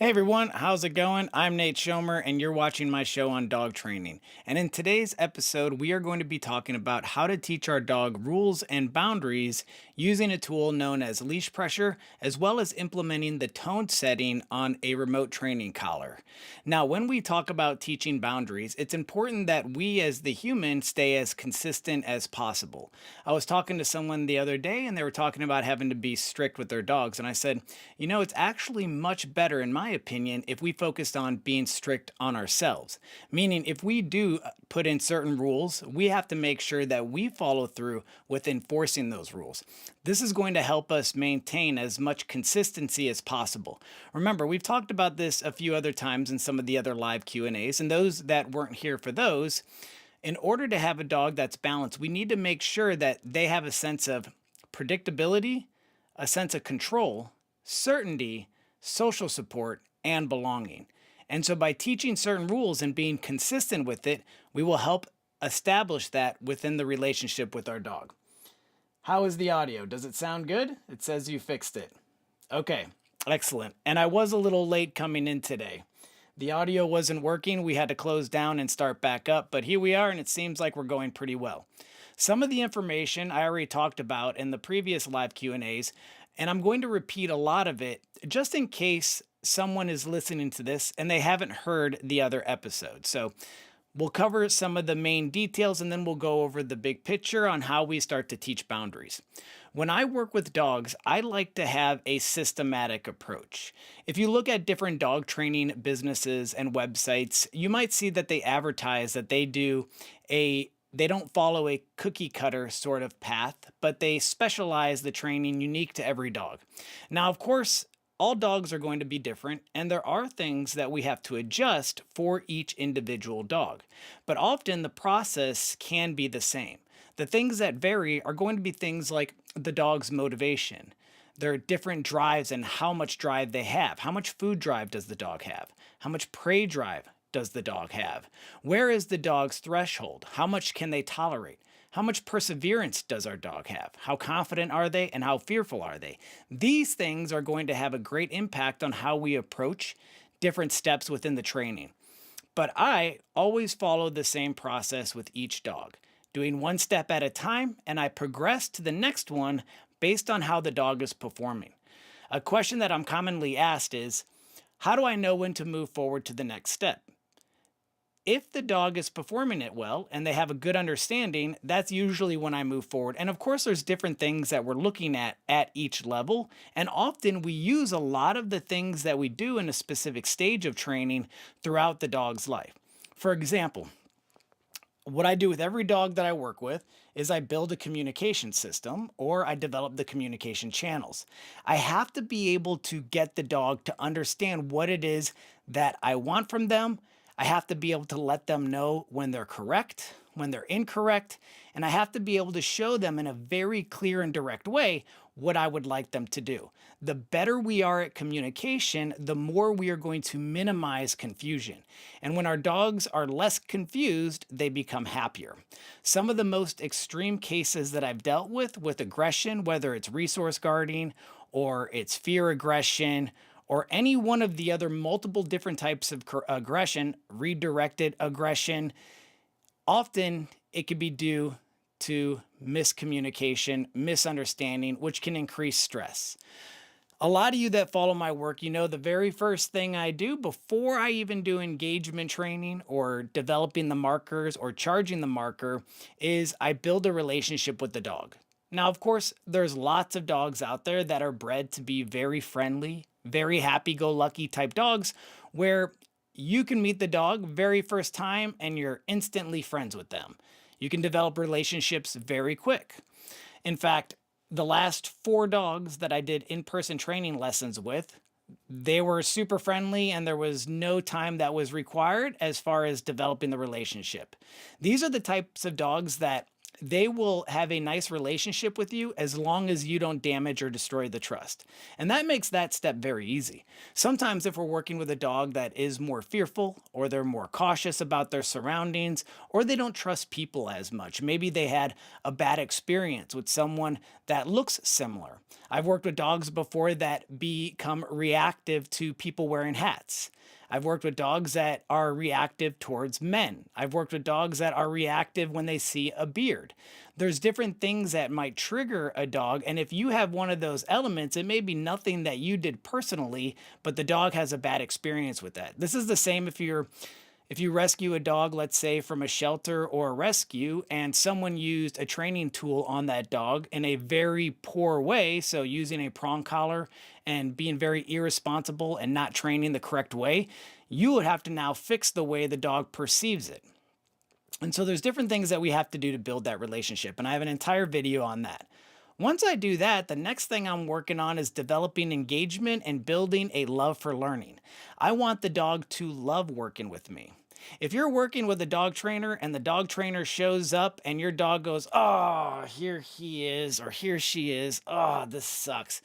Hey everyone, how's it going? I'm Nate Schoemer, and you're watching my show on dog training. And in today's episode, we are going to be talking about how to teach our dog rules and boundaries using a tool known as leash pressure, as well as implementing the tone setting on a remote training collar. Now, when we talk about teaching boundaries, it's important that we as the human stay as consistent as possible. I was talking to someone the other day, and they were talking about having to be strict with their dogs, and I said, it's actually much better, in my opinion, if we focused on being strict on ourselves. Meaning, if we do put in certain rules, we have to make sure that we follow through with enforcing those rules. This is going to help us maintain as much consistency as possible. Remember, we've talked about this a few other times in some of the other live Q&As, and those that weren't here for those, in order to have a dog that's balanced, we need to make sure that they have a sense of predictability, a sense of control, certainty, social support, and belonging. And so by teaching certain rules and being consistent with it, we will help establish that within the relationship with our dog. How is the audio? Does it sound good? It says you fixed it. Okay, excellent. And I was a little late coming in today. The audio wasn't working. We had to close down and start back up, but here we are, and it seems like we're going pretty well. Some of the information I already talked about in the previous live Q&As, and I'm going to repeat a lot of it just in case someone is listening to this and they haven't heard the other episodes. So we'll cover some of the main details, and then we'll go over the big picture on how we start to teach boundaries. When I work with dogs, I like to have a systematic approach. If you look at different dog training businesses and websites, you might see that they advertise that they don't follow a cookie cutter sort of path, but they specialize the training unique to every dog. Now, of course, all dogs are going to be different, and there are things that we have to adjust for each individual dog. But often the process can be the same. The things that vary are going to be things like the dog's motivation, their different drives and how much drive they have. How much food drive does the dog have? How much prey drive does the dog have? Where is the dog's threshold? How much can they tolerate? How much perseverance does our dog have? How confident are they and how fearful are they? These things are going to have a great impact on how we approach different steps within the training. But I always follow the same process with each dog, doing one step at a time, and I progress to the next one based on how the dog is performing. A question that I'm commonly asked is, how do I know when to move forward to the next step? If the dog is performing it well and they have a good understanding, that's usually when I move forward. And of course, there's different things that we're looking at each level. And often we use a lot of the things that we do in a specific stage of training throughout the dog's life. For example, what I do with every dog that I work with is I build a communication system, or I develop the communication channels. I have to be able to get the dog to understand what it is that I want from them. I have to be able to let them know when they're correct, when they're incorrect, and I have to be able to show them in a very clear and direct way what I would like them to do. The better we are at communication, the more we are going to minimize confusion. And when our dogs are less confused, they become happier. Some of the most extreme cases that I've dealt with aggression, whether it's resource guarding or it's fear aggression, or any one of the other multiple different types of aggression, redirected aggression, often it could be due to miscommunication, misunderstanding, which can increase stress. A lot of you that follow my work, the very first thing I do before I even do engagement training or developing the markers or charging the marker is I build a relationship with the dog. Now, of course, there's lots of dogs out there that are bred to be very friendly, very happy-go-lucky type dogs, where you can meet the dog very first time and you're instantly friends with them. You can develop relationships very quick. In fact, the last 4 dogs that I did in-person training lessons with, they were super friendly and there was no time that was required as far as developing the relationship. These are the types of dogs that they will have a nice relationship with you as long as you don't damage or destroy the trust. And that makes that step very easy. Sometimes, if we're working with a dog that is more fearful, or they're more cautious about their surroundings, or they don't trust people as much, maybe they had a bad experience with someone that looks similar. I've worked with dogs before that become reactive to people wearing hats. I've worked with dogs that are reactive towards men. I've worked with dogs that are reactive when they see a beard. There's different things that might trigger a dog. And if you have one of those elements, it may be nothing that you did personally, but the dog has a bad experience with that. This is the same if you rescue a dog, let's say from a shelter or a rescue, and someone used a training tool on that dog in a very poor way, so using a prong collar and being very irresponsible and not training the correct way, you would have to now fix the way the dog perceives it. And so there's different things that we have to do to build that relationship, and I have an entire video on that. Once I do that, the next thing I'm working on is developing engagement and building a love for learning. I want the dog to love working with me. If you're working with a dog trainer and the dog trainer shows up and your dog goes, "Oh, here he is," or "Here she is. Oh, this sucks,"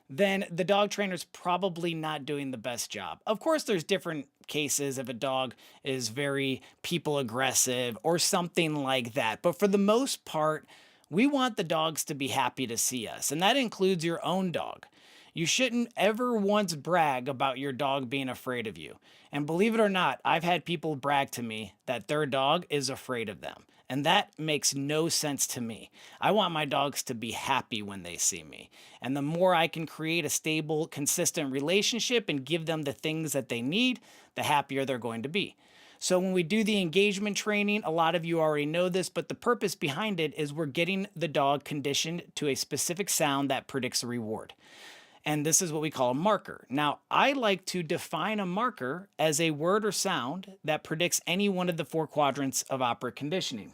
then the dog trainer's probably not doing the best job. Of course, there's different cases if a dog is very people aggressive or something like that. But for the most part, we want the dogs to be happy to see us, and that includes your own dog. You shouldn't ever once brag about your dog being afraid of you. And believe it or not, I've had people brag to me that their dog is afraid of them. And that makes no sense to me. I want my dogs to be happy when they see me. And the more I can create a stable, consistent relationship and give them the things that they need, the happier they're going to be. So when we do the engagement training, a lot of you already know this, but the purpose behind it is we're getting the dog conditioned to a specific sound that predicts a reward. And this is what we call a marker. Now, I like to define a marker as a word or sound that predicts any one of the four quadrants of operant conditioning.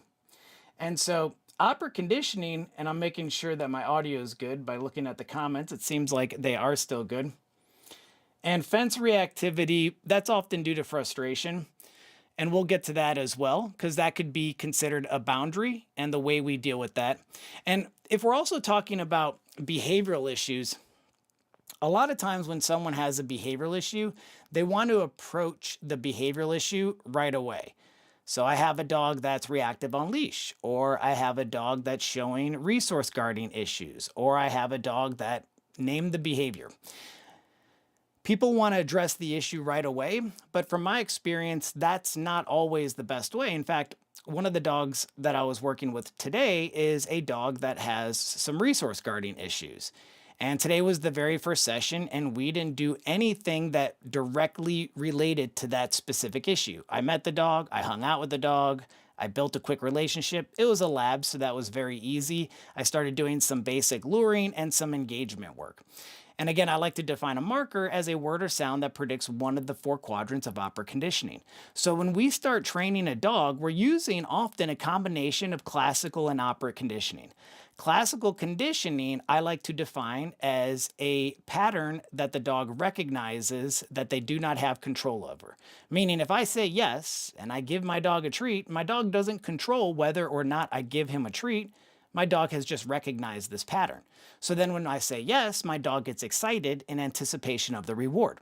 And so operant conditioning, and I'm making sure that my audio is good by looking at the comments. It seems like they are still good. And fence reactivity, that's often due to frustration. And we'll get to that as well, because that could be considered a boundary and the way we deal with that. And if we're also talking about behavioral issues, a lot of times when someone has a behavioral issue, they want to approach the behavioral issue right away. So I have a dog that's reactive on leash, or I have a dog that's showing resource guarding issues, or I have a dog that named the behavior. People want to address the issue right away, but from my experience, that's not always the best way. In fact, one of the dogs that I was working with today is a dog that has some resource guarding issues. And today was the very first session, and we didn't do anything that directly related to that specific issue. I met the dog, I hung out with the dog, I built a quick relationship. It was a lab, so that was very easy. I started doing some basic luring and some engagement work. And again, I like to define a marker as a word or sound that predicts one of the four quadrants of operant conditioning. So when we start training a dog, we're using often a combination of classical and operant conditioning. Classical conditioning, I like to define as a pattern that the dog recognizes that they do not have control over. Meaning, if I say yes and I give my dog a treat, my dog doesn't control whether or not I give him a treat. My dog has just recognized this pattern. So then when I say yes, my dog gets excited in anticipation of the reward.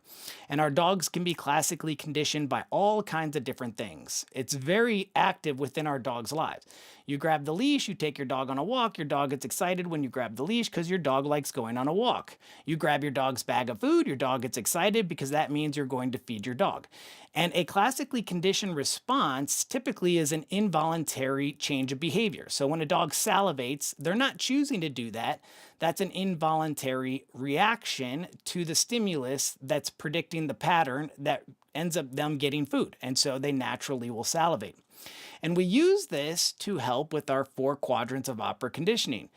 And our dogs can be classically conditioned by all kinds of different things. It's very active within our dogs' lives. You grab the leash, you take your dog on a walk, your dog gets excited when you grab the leash because your dog likes going on a walk. You grab your dog's bag of food, your dog gets excited because that means you're going to feed your dog. And a classically conditioned response typically is an involuntary change of behavior. So when a dog salivates, they're not choosing to do that. That's an involuntary reaction to the stimulus that's predicting the pattern that ends up them getting food. And so they naturally will salivate. And we use this to help with our four quadrants of operant conditioning.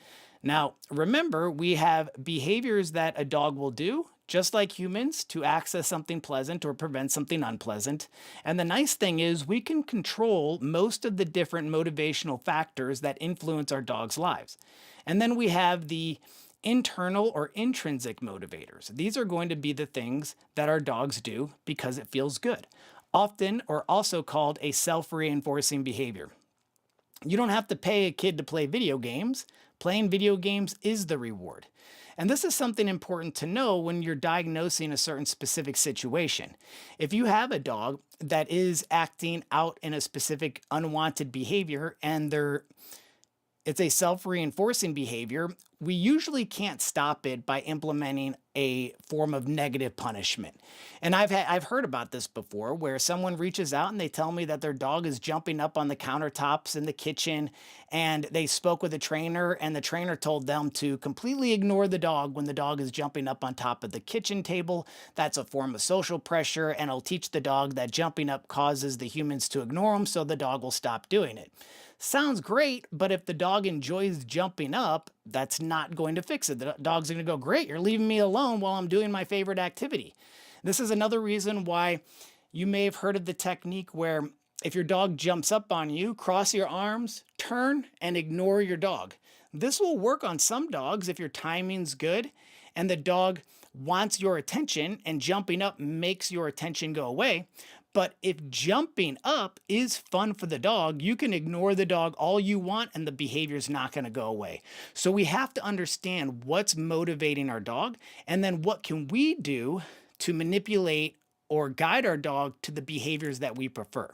Now, remember, we have behaviors that a dog will do, just like humans, to access something pleasant or prevent something unpleasant. And the nice thing is we can control most of the different motivational factors that influence our dogs' lives. And then we have the internal or intrinsic motivators. These are going to be the things that our dogs do because it feels good. Often, or also called a self-reinforcing behavior. You don't have to pay a kid to play video games. Playing video games is the reward. And this is something important to know when you're diagnosing a certain specific situation. If you have a dog that is acting out in a specific unwanted behavior and it's a self-reinforcing behavior, we usually can't stop it by implementing a form of negative punishment. And I've heard about this before where someone reaches out and they tell me that their dog is jumping up on the countertops in the kitchen, and they spoke with a trainer and the trainer told them to completely ignore the dog when the dog is jumping up on top of the kitchen table. That's a form of social pressure, and it'll teach the dog that jumping up causes the humans to ignore them, so the dog will stop doing it. Sounds great, but if the dog enjoys jumping up, that's not going to fix it. The dog's going to go, great, you're leaving me alone while I'm doing my favorite activity. This is another reason why you may have heard of the technique where if your dog jumps up on you, cross your arms, turn, and ignore your dog. This will work on some dogs if your timing's good and the dog wants your attention and jumping up makes your attention go away. But if jumping up is fun for the dog, you can ignore the dog all you want and the behavior is not going to go away. So we have to understand what's motivating our dog, and then what can we do to manipulate or guide our dog to the behaviors that we prefer.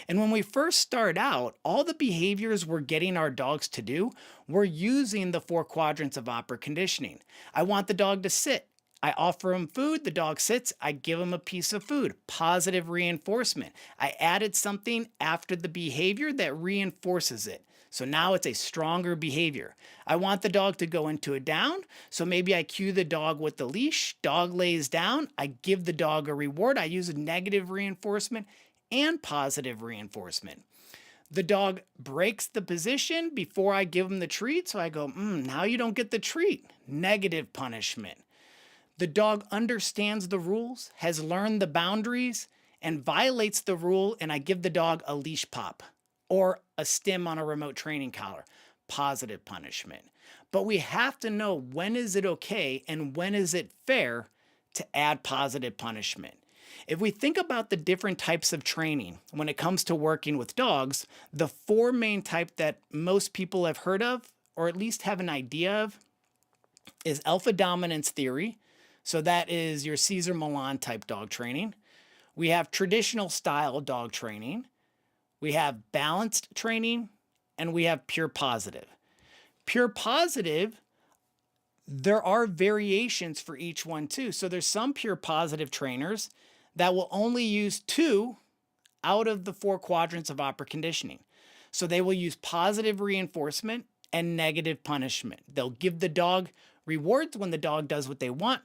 And when we first start out, all the behaviors we're getting our dogs to do, we're using the 4 quadrants of operant conditioning. I want the dog to sit. I offer him food, the dog sits, I give him a piece of food. Positive reinforcement. I added something after the behavior that reinforces it. So now it's a stronger behavior. I want the dog to go into a down, so maybe I cue the dog with the leash, dog lays down, I give the dog a reward, I use a negative reinforcement and positive reinforcement. The dog breaks the position before I give him the treat, so I go, now you don't get the treat. Negative punishment. The dog understands the rules, has learned the boundaries, and violates the rule, and I give the dog a leash pop or a stim on a remote training collar. Positive punishment. But we have to know when is it okay and when is it fair to add positive punishment. If we think about the different types of training when it comes to working with dogs, the 4 main types that most people have heard of, or at least have an idea of, is alpha dominance theory. So that is your Cesar Millan type dog training. We have traditional style dog training. We have balanced training, and we have pure positive. Pure positive, there are variations for each one too. So there's some pure positive trainers that will only use 2 out of the 4 quadrants of operant conditioning. So they will use positive reinforcement and negative punishment. They'll give the dog rewards when the dog does what they want,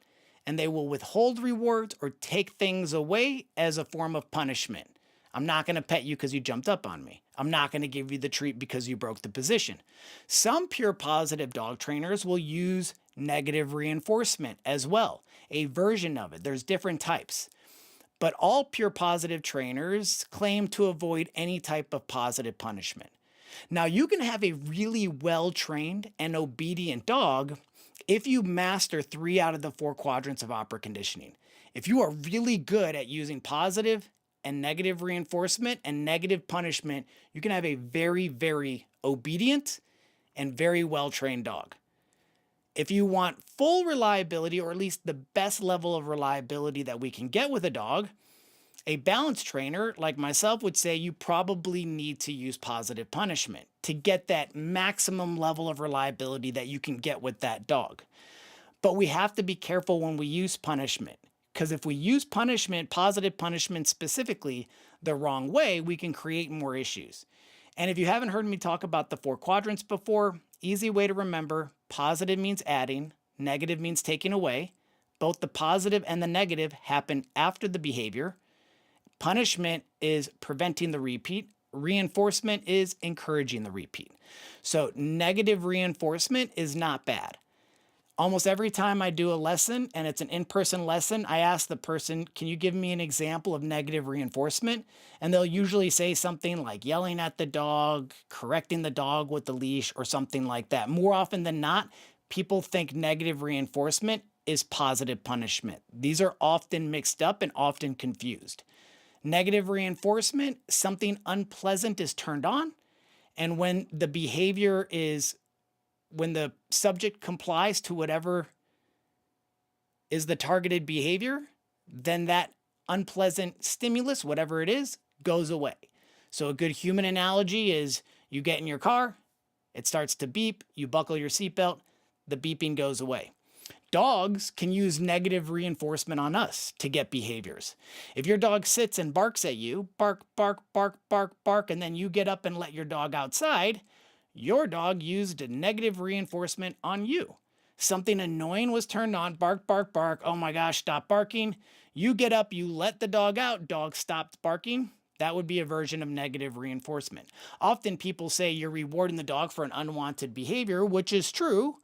and they will withhold rewards or take things away as a form of punishment. I'm not going to pet you because you jumped up on me. I'm not going to give you the treat because you broke the position. Some pure positive dog trainers will use negative reinforcement as well, a version of it. There's different types. But all pure positive trainers claim to avoid any type of positive punishment. Now, you can have a really well-trained and obedient dog if you master 3 out of the 4 quadrants of operant conditioning. If you are really good at using positive and negative reinforcement and negative punishment, you can have a very, very obedient and very well-trained dog. If you want full reliability, or at least the best level of reliability that we can get with a dog, a balanced trainer like myself would say you probably need to use positive punishment to get that maximum level of reliability that you can get with that dog. But we have to be careful when we use punishment, because if we use punishment, positive punishment specifically, the wrong way, we can create more issues. And if you haven't heard me talk about the 4 quadrants before, easy way to remember: positive means adding, negative means taking away. Both the positive and the negative happen after the behavior. Punishment is preventing the repeat. Reinforcement is encouraging the repeat. So negative reinforcement is not bad. Almost every time I do a lesson, and it's an in-person lesson, I ask the person, can you give me an example of negative reinforcement? And they'll usually say something like yelling at the dog, correcting the dog with the leash, or something like that. More often than not, people think negative reinforcement is positive punishment. These are often mixed up and often confused. Negative reinforcement, something unpleasant is turned on, And when the behavior is, when the subject complies to whatever is the targeted behavior, then that unpleasant stimulus, whatever it is, goes away. So a good human analogy is you get in your car, it starts to beep, you buckle your seatbelt, the beeping goes away. Dogs can use negative reinforcement on us to get behaviors. If your dog sits and barks at you, bark, bark, bark, bark, bark, and then you get up and let your dog outside, your dog used negative reinforcement on you. Something annoying was turned on, bark, bark, bark, oh my gosh, stop barking. You get up, you let the dog out, dog stopped barking. That would be a version of negative reinforcement. Often people say you're rewarding the dog for an unwanted behavior, which is true,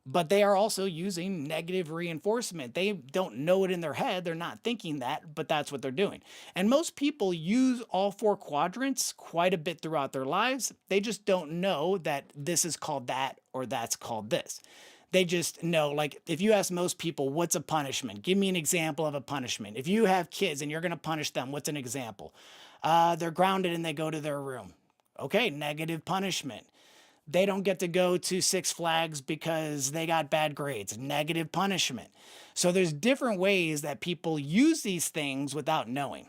but they are also using negative reinforcement. They don't know it in their head. They're not thinking that, but that's what they're doing. And most people use all four quadrants quite a bit throughout their lives. They just don't know that this is called that or that's called this. They just know, like, if you ask most people, what's a punishment? Give me an example of a punishment. If you have kids and you're going to punish them, what's an example? They're grounded and they go to their room. Okay, negative punishment. They don't get to go to Six Flags because they got bad grades. Negative punishment. So there's different ways that people use these things without knowing.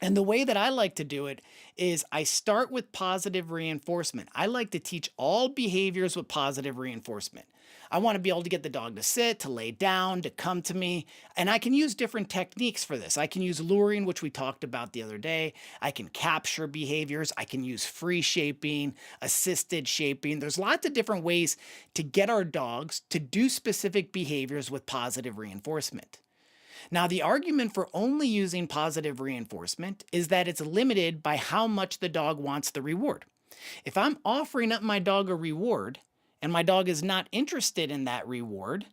And the way that I like to do it is I start with positive reinforcement. I like to teach all behaviors with positive reinforcement. I want to be able to get the dog to sit, to lay down, to come to me. And I can use different techniques for this. I can use luring, which we talked about the other day. I can capture behaviors. I can use free shaping, assisted shaping. There's lots of different ways to get our dogs to do specific behaviors with positive reinforcement. Now, the argument for only using positive reinforcement is that it's limited by how much the dog wants the reward. If I'm offering up my dog a reward and my dog is not interested in that reward,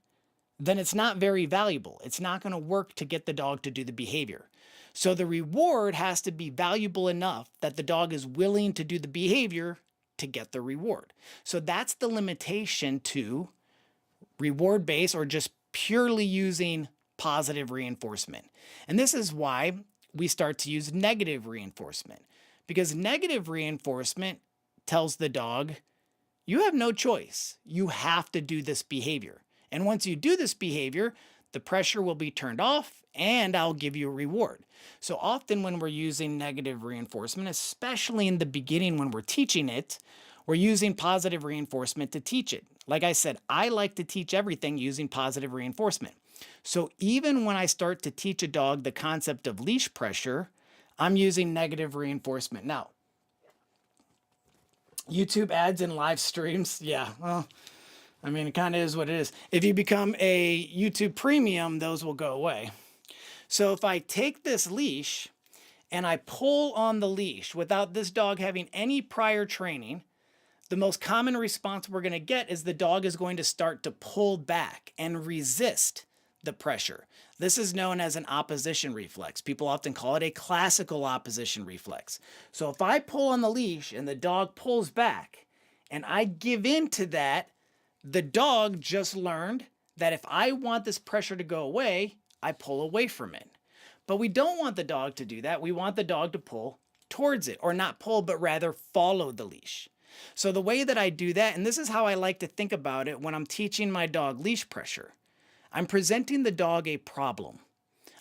then it's not very valuable. It's not going to work to get the dog to do the behavior. So the reward has to be valuable enough that the dog is willing to do the behavior to get the reward. So that's the limitation to reward-based or just purely using positive reinforcement. And this is why we start to use negative reinforcement, because negative reinforcement tells the dog, you have no choice. You have to do this behavior. And once you do this behavior, the pressure will be turned off and I'll give you a reward. So often when we're using negative reinforcement, especially in the beginning when we're teaching it, we're using positive reinforcement to teach it. Like I said, I like to teach everything using positive reinforcement. So even when I start to teach a dog the concept of leash pressure, I'm using negative reinforcement. Now, YouTube ads and live streams, yeah, well, I mean, it kind of is what it is. If you become a YouTube premium, those will go away. So if I take this leash and I pull on the leash without this dog having any prior training, the most common response we're going to get is the dog is going to start to pull back and resist the pressure. This is known as an opposition reflex. People often call it a classical opposition reflex. So if I pull on the leash and the dog pulls back and I give in to that, the dog just learned that if I want this pressure to go away, I pull away from it. But we don't want the dog to do that. We want the dog to pull towards it, or not pull, but rather follow the leash. So the way that I do that, and this is how I like to think about it when I'm teaching my dog leash pressure, I'm presenting the dog a problem.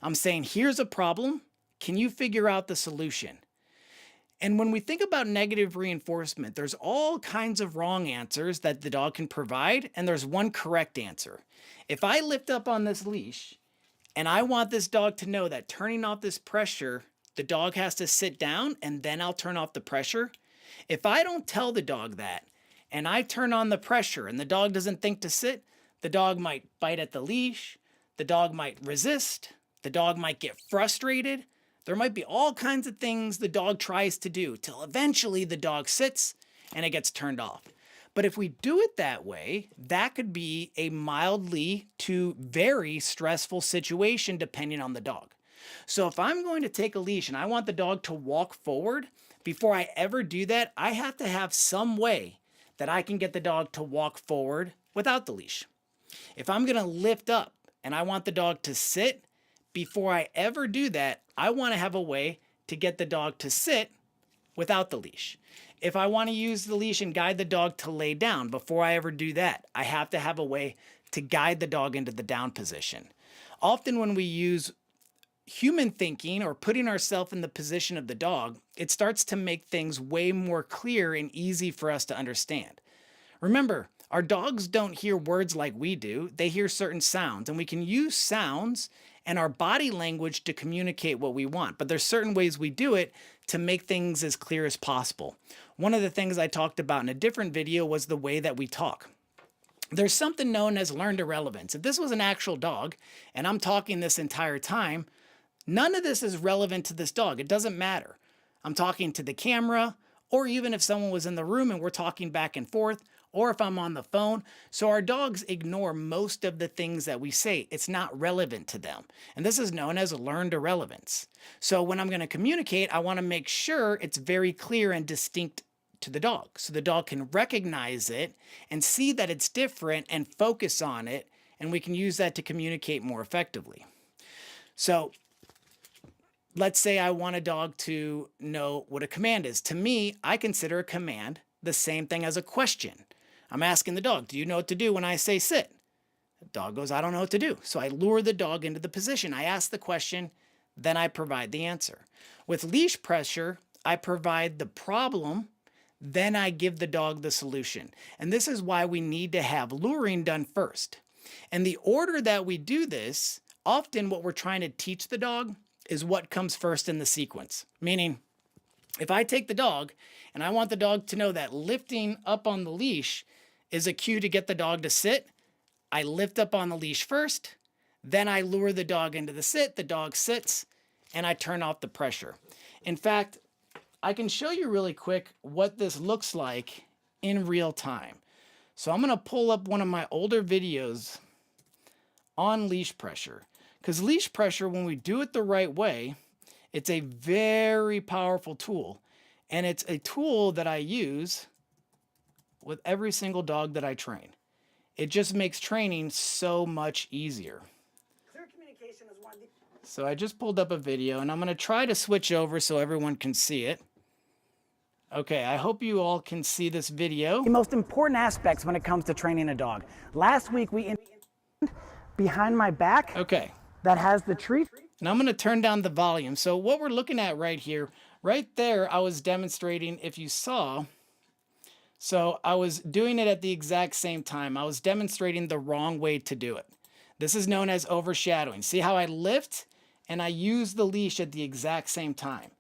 I'm saying, here's a problem. Can you figure out the solution? And when we think about negative reinforcement, there's all kinds of wrong answers that the dog can provide, and there's one correct answer. If I lift up on this leash and I want this dog to know that turning off this pressure, the dog has to sit down and then I'll turn off the pressure. If I don't tell the dog that and I turn on the pressure and the dog doesn't think to sit, the dog might bite at the leash, the dog might resist, the dog might get frustrated. There might be all kinds of things the dog tries to do till eventually the dog sits and it gets turned off. But if we do it that way, that could be a mildly to very stressful situation depending on the dog. So if I'm going to take a leash and I want the dog to walk forward, before I ever do that, I have to have some way that I can get the dog to walk forward without the leash. If I'm going to lift up and I want the dog to sit, before I ever do that, I want to have a way to get the dog to sit without the leash. If I want to use the leash and guide the dog to lay down, before I ever do that, I have to have a way to guide the dog into the down position. Often when we use human thinking or putting ourselves in the position of the dog, it starts to make things way more clear and easy for us to understand. Remember, our dogs don't hear words like we do. They hear certain sounds, and we can use sounds and our body language to communicate what we want. But there's certain ways we do it to make things as clear as possible. One of the things I talked about in a different video was the way that we talk. There's something known as learned irrelevance. If this was an actual dog and I'm talking this entire time, none of this is relevant to this dog. It doesn't matter. I'm talking to the camera, or even if someone was in the room and we're talking back and forth, or if I'm on the phone. So our dogs ignore most of the things that we say. It's not relevant to them. And this is known as learned irrelevance. So when I'm going to communicate, I want to make sure it's very clear and distinct to the dog, so the dog can recognize it and see that it's different and focus on it, and we can use that to communicate more effectively. So let's say I want a dog to know what a command is. To me, I consider a command the same thing as a question. I'm asking the dog, do you know what to do when I say sit? The dog goes, I don't know what to do. So I lure the dog into the position. I ask the question, then I provide the answer. With leash pressure, I provide the problem, then I give the dog the solution. And this is why we need to have luring done first. And the order that we do this, often what we're trying to teach the dog is what comes first in the sequence. Meaning, if I take the dog and I want the dog to know that lifting up on the leash is a cue to get the dog to sit, I lift up on the leash first, then I lure the dog into the sit, the dog sits, and I turn off the pressure. In fact, I can show you really quick what this looks like in real time. So I'm going to pull up one of my older videos on leash pressure. Because leash pressure, when we do it the right way, it's a very powerful tool. And it's a tool that I use with every single dog that I train. It just makes training so much easier. Clear communication is one of the... So I just pulled up a video, and I'm going to try to switch over so everyone can see it. Okay, I hope you all can see this video. The most important aspects when it comes to training a dog. Last week we behind my back. Okay. That has the treat. Now I'm going to turn down the volume. So what we're looking at right here, right there, I was demonstrating, if you saw, so I was doing it at the exact same time. I was demonstrating the wrong way to do it. This is known as overshadowing. See how I lift and I use the leash at the exact same time.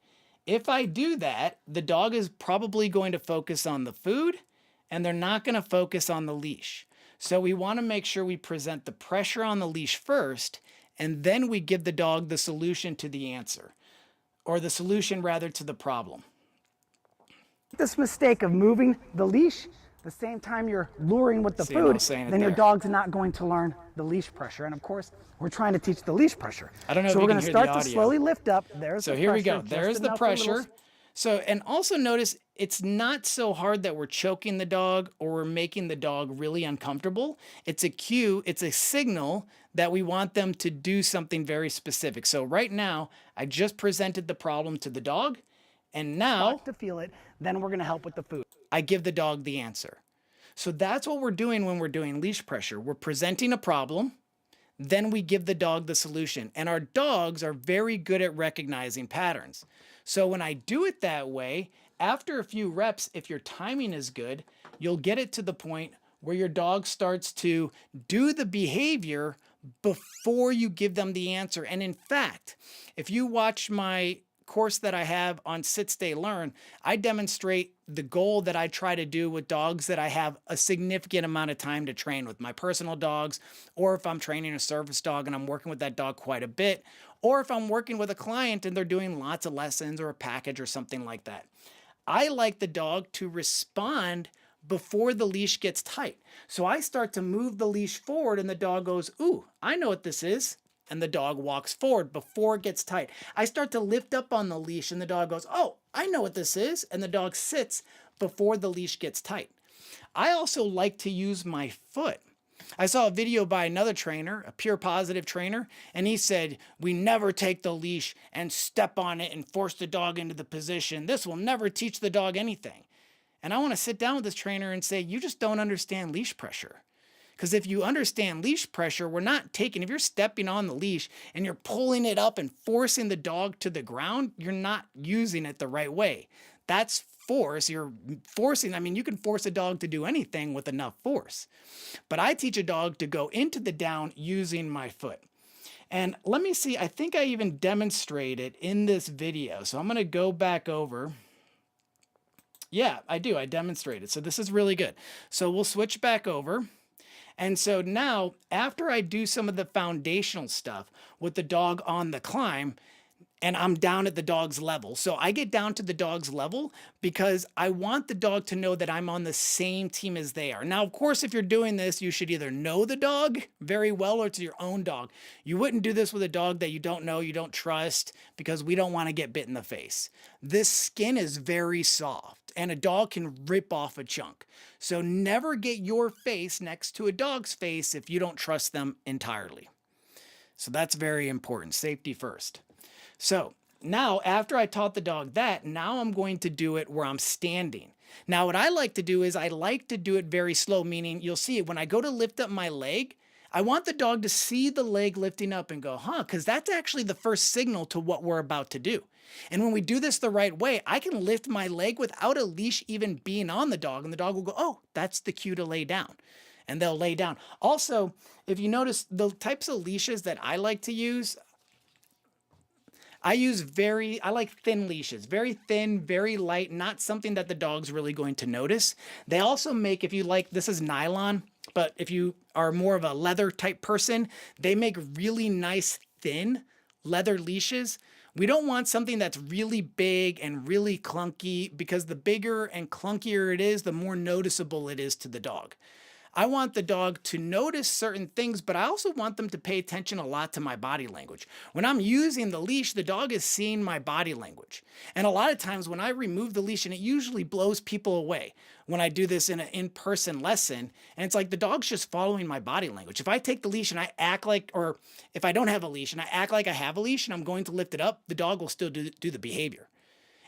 If I do that, the dog is probably going to focus on the food and they're not going to focus on the leash. So we want to make sure we present the pressure on the leash first, and then we give the dog the solution to the answer, or the solution rather to the problem. This mistake of moving the leash the same time you're luring with the food, then your dog's not going to learn the leash pressure. And of course, we're trying to teach the leash pressure. I don't know so if we're you can hear the audio. So we're going to start to slowly lift up. There's the pressure. So here we go. There's the pressure. Little... So, and also notice it's not so hard that we're choking the dog or we're making the dog really uncomfortable. It's a cue, it's a signal that we want them to do something very specific. So right now, I just presented the problem to the dog, and now to feel it, then we're going to help with the food. I give the dog the answer. So that's what we're doing when we're doing leash pressure. We're presenting a problem, then we give the dog the solution. And our dogs are very good at recognizing patterns. So when I do it that way, after a few reps, if your timing is good, you'll get it to the point where your dog starts to do the behavior before you give them the answer. And in fact, if you watch my course that I have on Sit, Stay, Learn, I demonstrate the goal that I try to do with dogs that I have a significant amount of time to train with, my personal dogs, or if I'm training a service dog and I'm working with that dog quite a bit, or if I'm working with a client and they're doing lots of lessons or a package or something like that. I like the dog to respond before the leash gets tight. So I start to move the leash forward and the dog goes, ooh, I know what this is. And the dog walks forward before it gets tight. I start to lift up on the leash and the dog goes, oh, I know what this is. And the dog sits before the leash gets tight. I also like to use my foot. I saw a video by another trainer, a pure positive trainer, and he said, we never take the leash and step on it and force the dog into the position. This will never teach the dog anything. And I want to sit down with this trainer and say, you just don't understand leash pressure. Because if you understand leash pressure, we're not taking, if you're stepping on the leash and you're pulling it up and forcing the dog to the ground, you're not using it the right way. That's force. You're forcing, I mean, you can force a dog to do anything with enough force. But I teach a dog to go into the down using my foot. And let me see, I think I even demonstrated in this video. So I'm going to go back over. Yeah, I do. I demonstrated. So this is really good. So we'll switch back over. And so now, after I do some of the foundational stuff with the dog on the climb, and I'm down at the dog's level. So I get down to the dog's level because I want the dog to know that I'm on the same team as they are. Now, of course, if you're doing this, you should either know the dog very well or it's your own dog. You wouldn't do this with a dog that you don't know, you don't trust, because we don't want to get bit in the face. This skin is very soft and a dog can rip off a chunk. So never get your face next to a dog's face if you don't trust them entirely. So that's very important. Safety first. So now after I taught the dog that, now I'm going to do it where I'm standing. Now what I like to do is I like to do it very slow, meaning you'll see when I go to lift up my leg, I want the dog to see the leg lifting up and go, huh, because that's actually the first signal to what we're about to do. And when we do this the right way, I can lift my leg without a leash even being on the dog, and the dog will go, oh, that's the cue to lay down. And they'll lay down. Also, if you notice the types of leashes that I like to use, I like thin leashes, very thin, very light, not something that the dog's really going to notice. They also make, if you like, this is nylon, but if you are more of a leather type person, they make really nice, thin leather leashes. We don't want something that's really big and really clunky, because the bigger and clunkier it is, the more noticeable it is to the dog. I want the dog to notice certain things, but I also want them to pay attention a lot to my body language. When I'm using the leash, the dog is seeing my body language. And a lot of times when I remove the leash, and it usually blows people away when I do this in an in-person lesson, and it's like the dog's just following my body language. If I take the leash and I act like, or if I don't have a leash and I act like I have a leash and I'm going to lift it up, the dog will still do the behavior.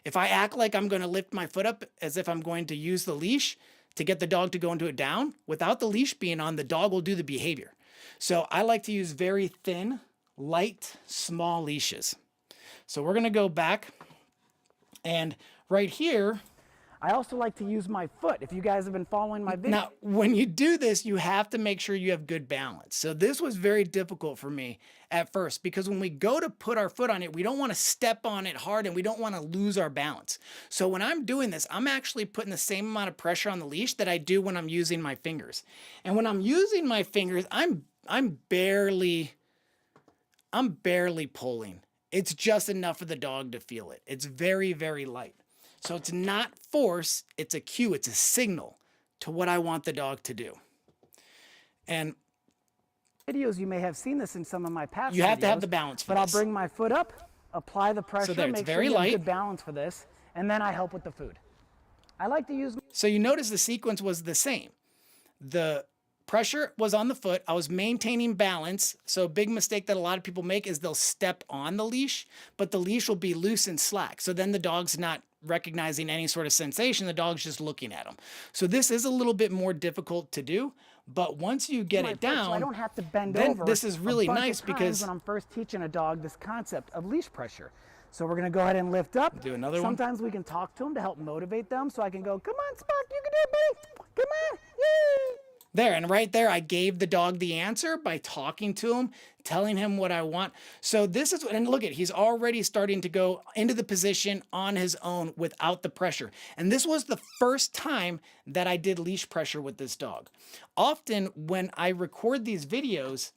If I act like I'm going to lift my foot up as if I'm going to use the leash to get the dog to go into it down, without the leash being on, the dog will do the behavior. So I like to use very thin, light, small leashes. So we're going to go back, and right here, I also like to use my foot, if you guys have been following my video. now, when you do this, you have to make sure you have good balance. So this was very difficult for me at first, because when we go to put our foot on it, we don't want to step on it hard and we don't want to lose our balance. So when I'm doing this, I'm actually putting the same amount of pressure on the leash that I do when I'm using my fingers. And when I'm using my fingers, I'm barely pulling. It's just enough for the dog to feel it. It's very, very light. So it's not force, it's a cue, it's a signal to what I want the dog to do. And videos, you may have seen this in some of my past videos. You have to have the balance for this. But this. I'll bring my foot up, apply the pressure, So there, it's make very sure you light. have good balance for this, and then I help with the food. I like to use... So you notice the sequence was the same. The pressure was on the foot. I was maintaining balance. So a big mistake that a lot of people make is they'll step on the leash, but the leash will be loose and slack. So then the dog's not recognizing any sort of sensation. The dog's just looking at them. So this is a little bit more difficult to do, but once you get it down, so I don't have to bend then over. this is really nice because when I'm first teaching a dog this concept of leash pressure. So we're going to go ahead and lift up. Do another one. Sometimes we can talk to them to help motivate them. So I can go, come on, Spock, you can do it, buddy. Come on, yay. There, and right there, I gave the dog the answer by talking to him, telling him what I want. So this is, and look at, he's already starting to go into the position on his own without the pressure. And this was the first time that I did leash pressure with this dog. Often when I record these videos,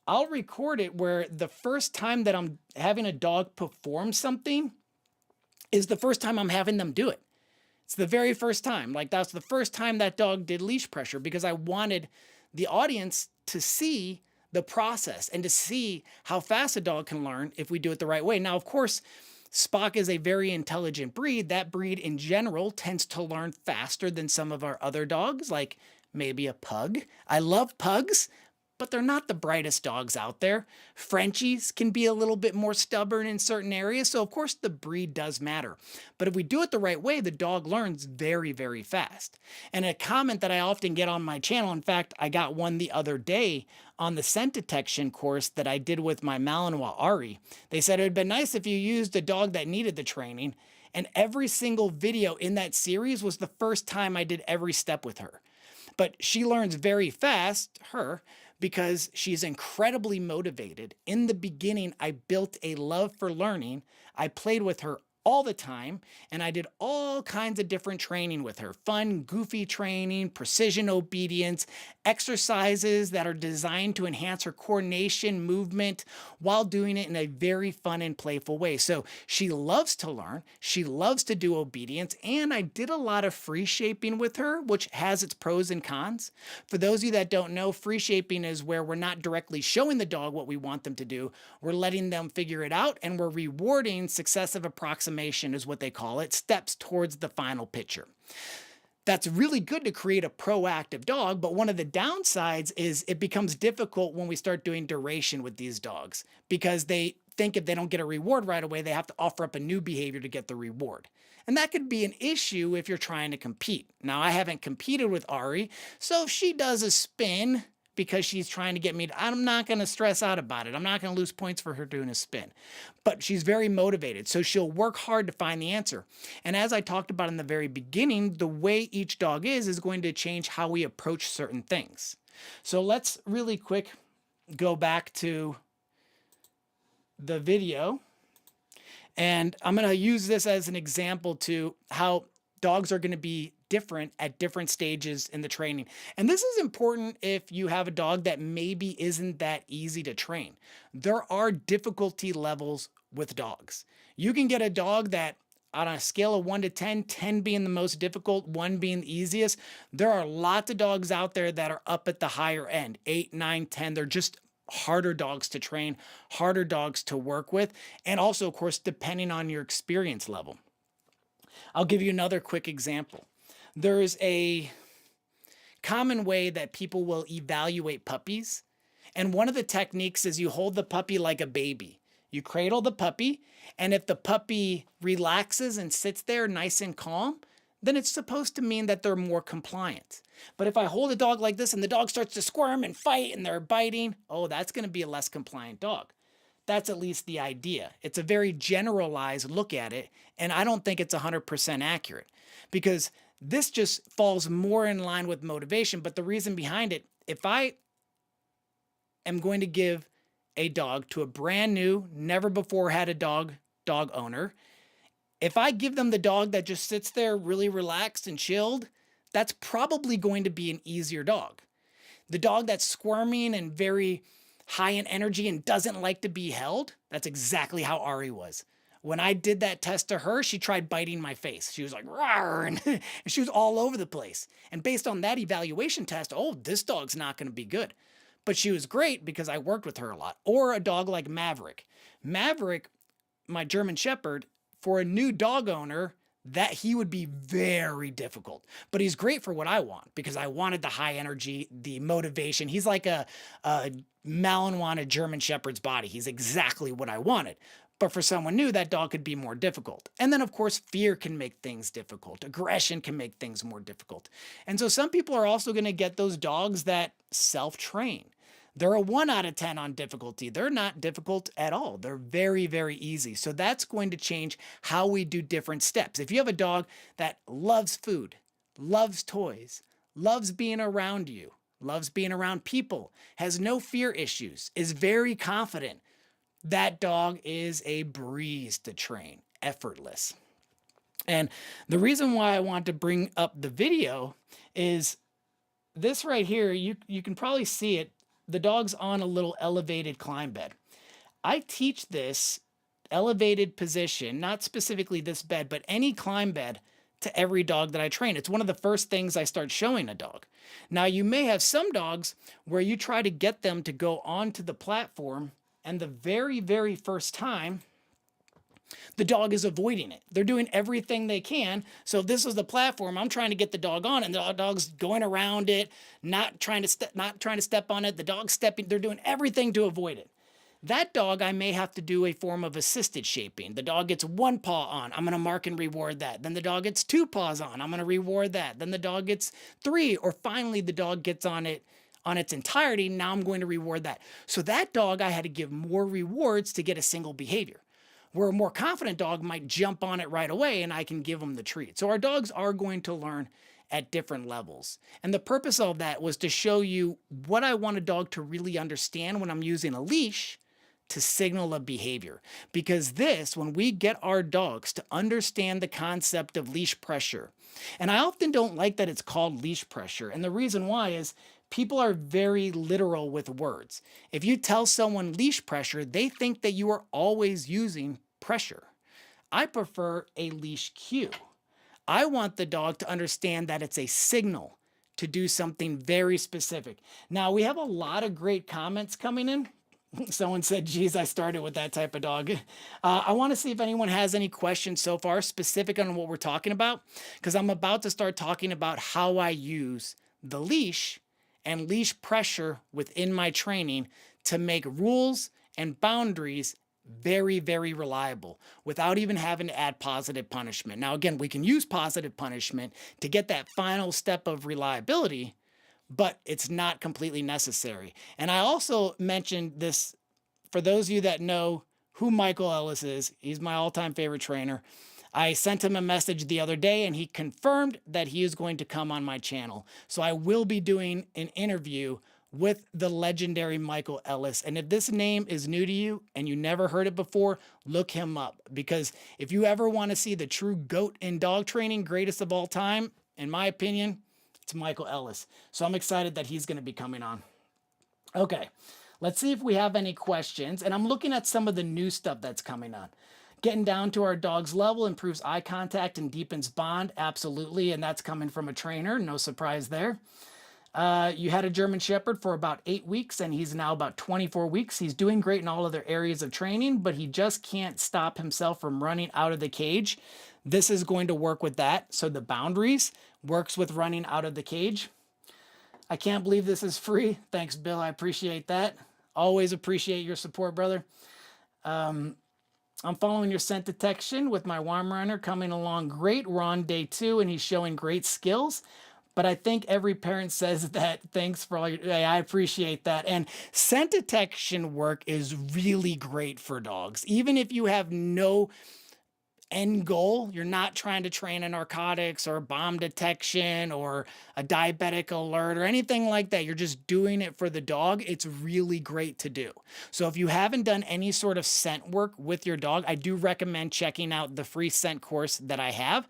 I'll record it where the first time that I'm having a dog perform something is the first time I'm having them do it. It's the very first time. Like, that's the first time that dog did leash pressure, because I wanted the audience to see the process and to see how fast a dog can learn if we do it the right way. Now, of course, Spock is a very intelligent breed. That breed in general tends to learn faster than some of our other dogs, like maybe a pug. I love pugs, but they're not the brightest dogs out there. Frenchies can be a little bit more stubborn in certain areas, so of course the breed does matter. But if we do it the right way, the dog learns very, very fast. And a comment that I often get on my channel, in fact, I got one the other day on the scent detection course that I did with my Malinois Ari. They said it would be nice if you used a dog that needed the training. And every single video in that series was the first time I did every step with her. But she learns very fast, because she's incredibly motivated. In the beginning, I built a love for learning. I played with her all the time, and I did all kinds of different training with her. Fun, goofy training, precision obedience, exercises that are designed to enhance her coordination, movement, while doing it in a very fun and playful way. So she loves to learn, she loves to do obedience, and I did a lot of free shaping with her, which has its pros and cons. For those of you that don't know, free shaping is where we're not directly showing the dog what we want them to do, we're letting them figure it out, and we're rewarding successive approximations, is what they call it, steps towards the final picture. That's really good to create a proactive dog, but one of the downsides is it becomes difficult when we start doing duration with these dogs, because they think if they don't get a reward right away, they have to offer up a new behavior to get the reward. And that could be an issue if you're trying to compete. Now, I haven't competed with Ari, so if she does a spin because she's trying to get me to, I'm not going to stress out about it. I'm not going to lose points for her doing a spin. But she's very motivated, so she'll work hard to find the answer. And as I talked about in the very beginning, the way each dog is going to change how we approach certain things. So let's really quick go back to the video. And I'm going to use this as an example to how dogs are going to be different at different stages in the training. And this is important if you have a dog that maybe isn't that easy to train. There are difficulty levels with dogs. You can get a dog that on a scale of 1 to 10, 10 being the most difficult, 1 being the easiest. There are lots of dogs out there that are up at the higher end, 8, 9, 10. They're just harder dogs to train, harder dogs to work with, and also, of course, depending on your experience level. I'll give you another quick example. There's a common way that people will evaluate puppies. And one of the techniques is you hold the puppy like a baby. You cradle the puppy, and if the puppy relaxes and sits there nice and calm, then it's supposed to mean that they're more compliant. But if I hold a dog like this and the dog starts to squirm and fight and they're biting, oh, that's going to be a less compliant dog. That's at least the idea. It's a very generalized look at it, and I don't think it's 100% accurate, because this just falls more in line with motivation. But the reason behind it, if I am going to give a dog to a brand new, never before had a dog owner, if I give them the dog that just sits there really relaxed and chilled, that's probably going to be an easier dog. The dog that's squirming and very high in energy and doesn't like to be held, that's exactly how Ari was. When I did that test to her, she tried biting my face. She was like, rawr, and she was all over the place. And based on that evaluation test, oh, this dog's not going to be good. But she was great because I worked with her a lot. Or a dog like Maverick. Maverick, my German Shepherd, for a new dog owner, that he would be very difficult. But he's great for what I want, because I wanted the high energy, the motivation. He's like a Malinois, a German Shepherd's body. He's exactly what I wanted. But for someone new, that dog could be more difficult. And then, of course, fear can make things difficult. Aggression can make things more difficult. And so some people are also going to get those dogs that self-train. They're a 1 out of 10 on difficulty. They're not difficult at all. They're very, very easy. So that's going to change how we do different steps. If you have a dog that loves food, loves toys, loves being around you, loves being around people, has no fear issues, is very confident, that dog is a breeze to train, effortless. And the reason why I want to bring up the video is this right here. You can probably see it. The dog's on a little elevated climb bed. I teach this elevated position, not specifically this bed, but any climb bed, to every dog that I train. It's one of the first things I start showing a dog. Now, you may have some dogs where you try to get them to go onto the platform, and the very, very first time, the dog is avoiding it. They're doing everything they can. So if this is the platform, I'm trying to get the dog on, and the dog's going around it, not trying to step on it. The dog's stepping. They're doing everything to avoid it. That dog, I may have to do a form of assisted shaping. The dog gets one paw on, I'm going to mark and reward that. Then the dog gets two paws on, I'm going to reward that. Then the dog gets three, or finally the dog gets on it on its entirety. Now I'm going to reward that. So that dog, I had to give more rewards to get a single behavior. Where a more confident dog might jump on it right away and I can give them the treat. So our dogs are going to learn at different levels. And the purpose of that was to show you what I want a dog to really understand when I'm using a leash to signal a behavior. Because this, when we get our dogs to understand the concept of leash pressure, and I often don't like that it's called leash pressure, and the reason why is people are very literal with words. If you tell someone leash pressure, they think that you are always using pressure. I prefer a leash cue. I want the dog to understand that it's a signal to do something very specific. Now, we have a lot of great comments coming in. Someone said, geez, I started with that type of dog. I want to see if anyone has any questions so far specific on what we're talking about, because I'm about to start talking about how I use the leash and leash pressure within my training to make rules and boundaries very, very reliable without even having to add positive punishment. Now, again, we can use positive punishment to get that final step of reliability, but it's not completely necessary. And I also mentioned this for those of you that know who Michael Ellis is. He's my all-time favorite trainer. I sent him a message the other day and he confirmed that he is going to come on my channel. So I will be doing an interview with the legendary Michael Ellis. And if this name is new to you and you never heard it before, look him up. Because if you ever want to see the true GOAT in dog training, greatest of all time, in my opinion, it's Michael Ellis. So I'm excited that he's going to be coming on. Okay, let's see if we have any questions. And I'm looking at some of the new stuff that's coming on. Getting down to our dog's level improves eye contact and deepens bond. Absolutely. And that's coming from a trainer. No surprise there. You had a German Shepherd for about 8 weeks, and he's now about 24 weeks. He's doing great in all other areas of training, but he just can't stop himself from running out of the cage. This is going to work with that. So the boundaries works with running out of the cage. I can't believe this is free. Thanks, Bill. I appreciate that. Always appreciate your support, brother. I'm following your scent detection with my Weimaraner, coming along great. We're on day 2, and he's showing great skills. But I think every parent says that. Thanks for all your, I appreciate that. And scent detection work is really great for dogs. Even if you have no end goal, you're not trying to train a narcotics or bomb detection or a diabetic alert or anything like that. You're just doing it for the dog. It's really great to do. So if you haven't done any sort of scent work with your dog, I do recommend checking out the free scent course that I have.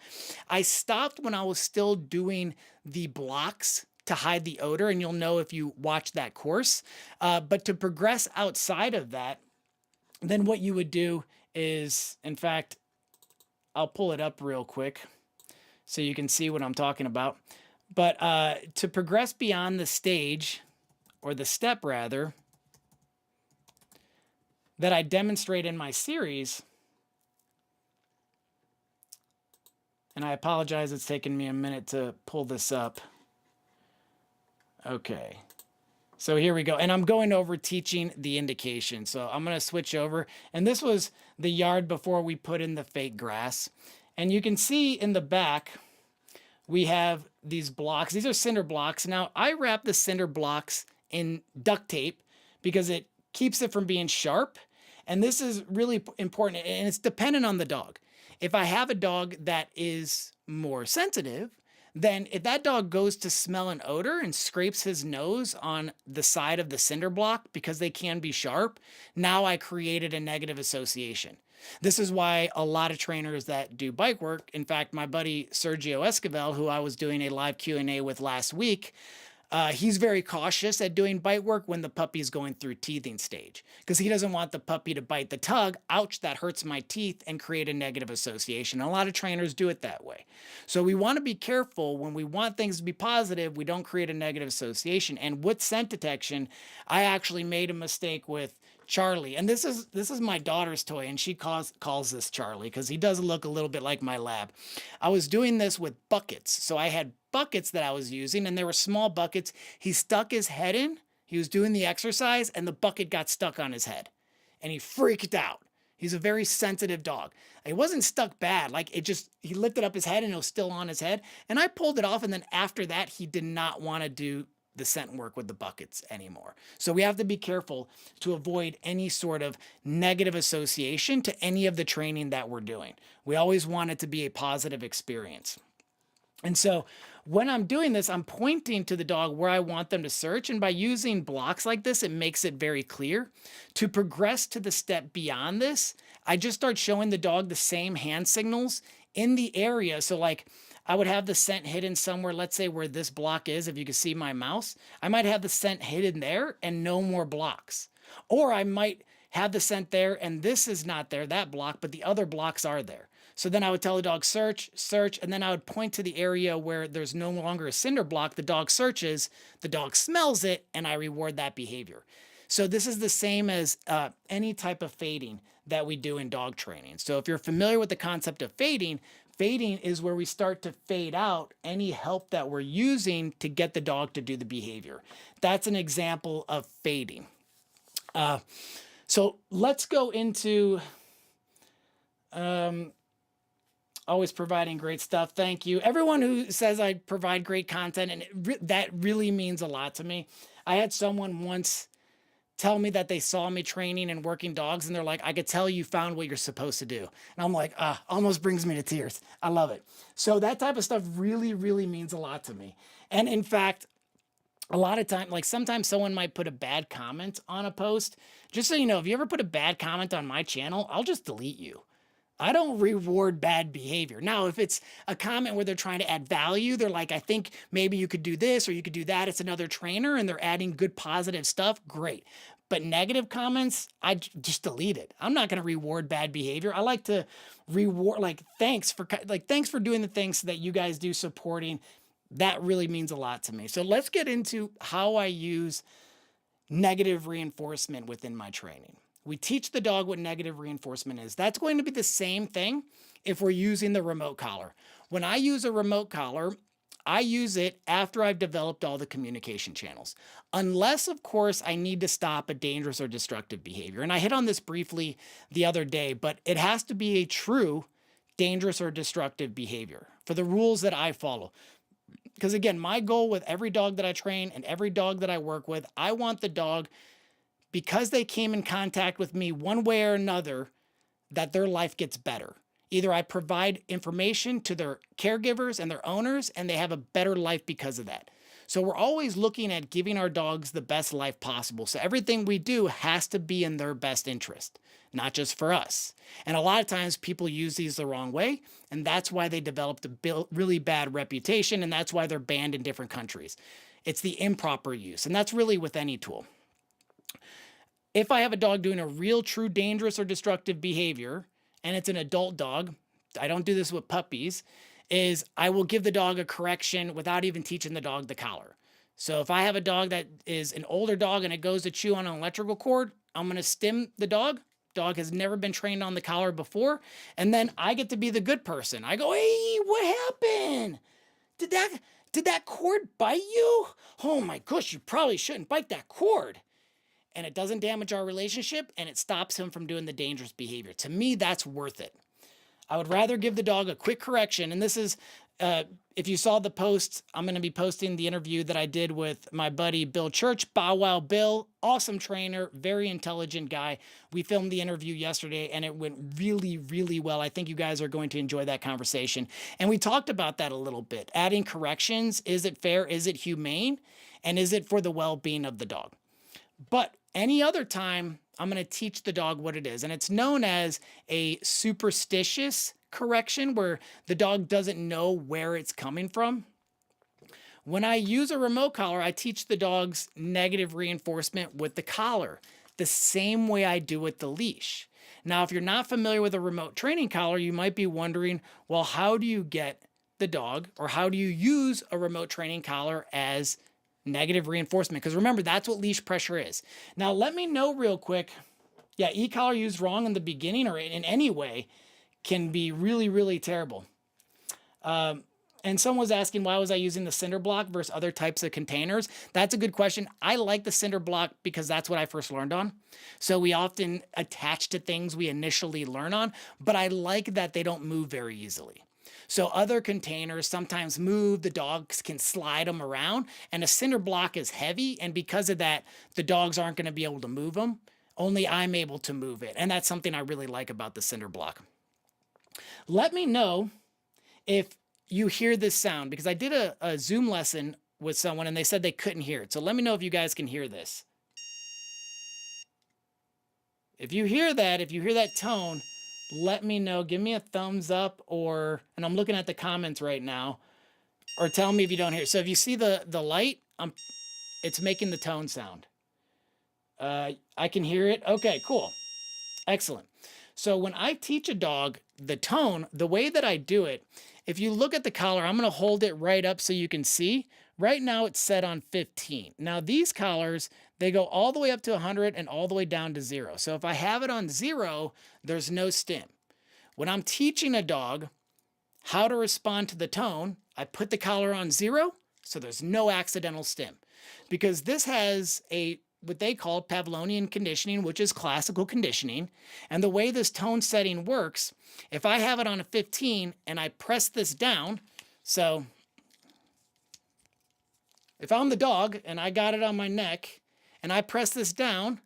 I stopped when I was still doing the blocks to hide the odor, and you'll know if you watch that course. But to progress outside of that, then what you would do is, in fact, I'll pull it up real quick so you can see what I'm talking about. But to progress beyond the stage, or the step rather, that I demonstrate in my series, and I apologize, it's taken me a minute to pull this up. Okay. So here we go. And I'm going over teaching the indication. So I'm going to switch over. And this was the yard before we put in the fake grass. And you can see in the back, we have these blocks. These are cinder blocks. Now, I wrap the cinder blocks in duct tape because it keeps it from being sharp. And this is really important. And it's dependent on the dog. If I have a dog that is more sensitive, then if that dog goes to smell an odor and scrapes his nose on the side of the cinder block because they can be sharp, now I created a negative association. This is why a lot of trainers that do bike work, in fact, my buddy Sergio Esquivel, who I was doing a live Q&A with last week, he's very cautious at doing bite work when the puppy is going through teething stage because he doesn't want the puppy to bite the tug. Ouch, that hurts my teeth, and create a negative association. A lot of trainers do it that way. So we want to be careful when we want things to be positive, we don't create a negative association. And with scent detection, I actually made a mistake with Charlie, and this is my daughter's toy, and she calls this Charlie because he does look a little bit like my lab. I was doing this with buckets, so I had buckets that I was using, and they were small buckets. He stuck his head in. He was doing the exercise, and the bucket got stuck on his head, and he freaked out. He's a very sensitive dog. It wasn't stuck bad. Like he lifted up his head and it was still on his head. And I pulled it off. And then after that, he did not want to do the scent work with the buckets anymore. So we have to be careful to avoid any sort of negative association to any of the training that we're doing. We always want it to be a positive experience. And so when I'm doing this, I'm pointing to the dog where I want them to search. And by using blocks like this, it makes it very clear. To progress to the step beyond this, I just start showing the dog the same hand signals in the area. So like I would have the scent hidden somewhere, let's say where this block is, if you can see my mouse, I might have the scent hidden there and no more blocks. Or I might have the scent there and this is not there, that block, but the other blocks are there. So then I would tell the dog, search, search, and then I would point to the area where there's no longer a cinder block. The dog searches, the dog smells it, and I reward that behavior. So this is the same as any type of fading that we do in dog training. So if you're familiar with the concept of fading, fading is where we start to fade out any help that we're using to get the dog to do the behavior. That's an example of fading. So let's go into... always providing great stuff. Thank you. Everyone who says I provide great content, and that really means a lot to me. I had someone once tell me that they saw me training and working dogs, and they're like, I could tell you found what you're supposed to do. And I'm like, almost brings me to tears. I love it. So that type of stuff really, really means a lot to me. And in fact, a lot of time, like sometimes someone might put a bad comment on a post. Just so you know, if you ever put a bad comment on my channel, I'll just delete you. I don't reward bad behavior. Now, if it's a comment where they're trying to add value, they're like, I think maybe you could do this or you could do that. It's another trainer and they're adding good positive stuff. Great. But negative comments, I just delete it. I'm not going to reward bad behavior. I like to reward, like, thanks for doing the things that you guys do supporting. That really means a lot to me. So let's get into how I use negative reinforcement within my training. We teach the dog what negative reinforcement is. That's going to be the same thing if we're using the remote collar. When I use a remote collar, I use it after I've developed all the communication channels. Unless, of course, I need to stop a dangerous or destructive behavior. And I hit on this briefly the other day, but it has to be a true dangerous or destructive behavior for the rules that I follow. Because again, my goal with every dog that I train and every dog that I work with, I want the dog, because they came in contact with me one way or another, that their life gets better. Either I provide information to their caregivers and their owners, and they have a better life because of that. So we're always looking at giving our dogs the best life possible. So everything we do has to be in their best interest, not just for us. And a lot of times people use these the wrong way, and that's why they developed a really bad reputation, and that's why they're banned in different countries. It's the improper use, and that's really with any tool. If I have a dog doing a real, true, dangerous or destructive behavior, and it's an adult dog, I don't do this with puppies, is I will give the dog a correction without even teaching the dog the collar. So if I have a dog that is an older dog and it goes to chew on an electrical cord, I'm going to stim the dog. Dog has never been trained on the collar before. And then I get to be the good person. I go, hey, what happened? Did that cord bite you? Oh my gosh, you probably shouldn't bite that cord. And it doesn't damage our relationship, and it stops him from doing the dangerous behavior. To me, that's worth it. I would rather give the dog a quick correction. And this is, if you saw the post, I'm going to be posting the interview that I did with my buddy Bill Church, Bow Wow Bill, awesome trainer, very intelligent guy. We filmed the interview yesterday, and it went really, really well. I think you guys are going to enjoy that conversation. And we talked about that a little bit. Adding corrections, is it fair? Is it humane? And is it for the well-being of the dog? But any other time, I'm going to teach the dog what it is. And it's known as a superstitious correction, where the dog doesn't know where it's coming from. When I use a remote collar, I teach the dogs negative reinforcement with the collar, the same way I do with the leash. Now, if you're not familiar with a remote training collar, you might be wondering, well, how do you get the dog, or how do you use a remote training collar as negative reinforcement? Because remember, that's what leash pressure is. Now, let me know real quick Yeah, e-collar used wrong in the beginning or in any way can be really, really terrible. And someone was asking, why was I using the cinder block versus other types of containers? That's a good question. I like the cinder block because that's what I first learned on. So we often attach to things we initially learn on, but I like that they don't move very easily. So other containers sometimes move, the dogs can slide them around, and a cinder block is heavy, and because of that, the dogs aren't going to be able to move them. Only I'm able to move it, and that's something I really like about the cinder block. Let me know if you hear this sound, because I did a Zoom lesson with someone and they said they couldn't hear it. So let me know if you guys can hear this. If you hear that tone, let me know. Give me a thumbs up, and I'm looking at the comments right now, or tell me if you don't hear it. So if you see the light, it's making the tone sound. I can hear it. Okay, cool. Excellent. So when I teach a dog the tone, the way that I do it, if you look at the collar, I'm going to hold it right up so you can see. Right now it's set on 15. Now these collars, they go all the way up to 100 and all the way down to 0. So if I have it on 0, there's no stim. When I'm teaching a dog how to respond to the tone, I put the collar on 0, so there's no accidental stim. Because this has what they call Pavlovian conditioning, which is classical conditioning. And the way this tone setting works, if I have it on a 15 and I press this down, so if I'm the dog and I got it on my neck and I press this down,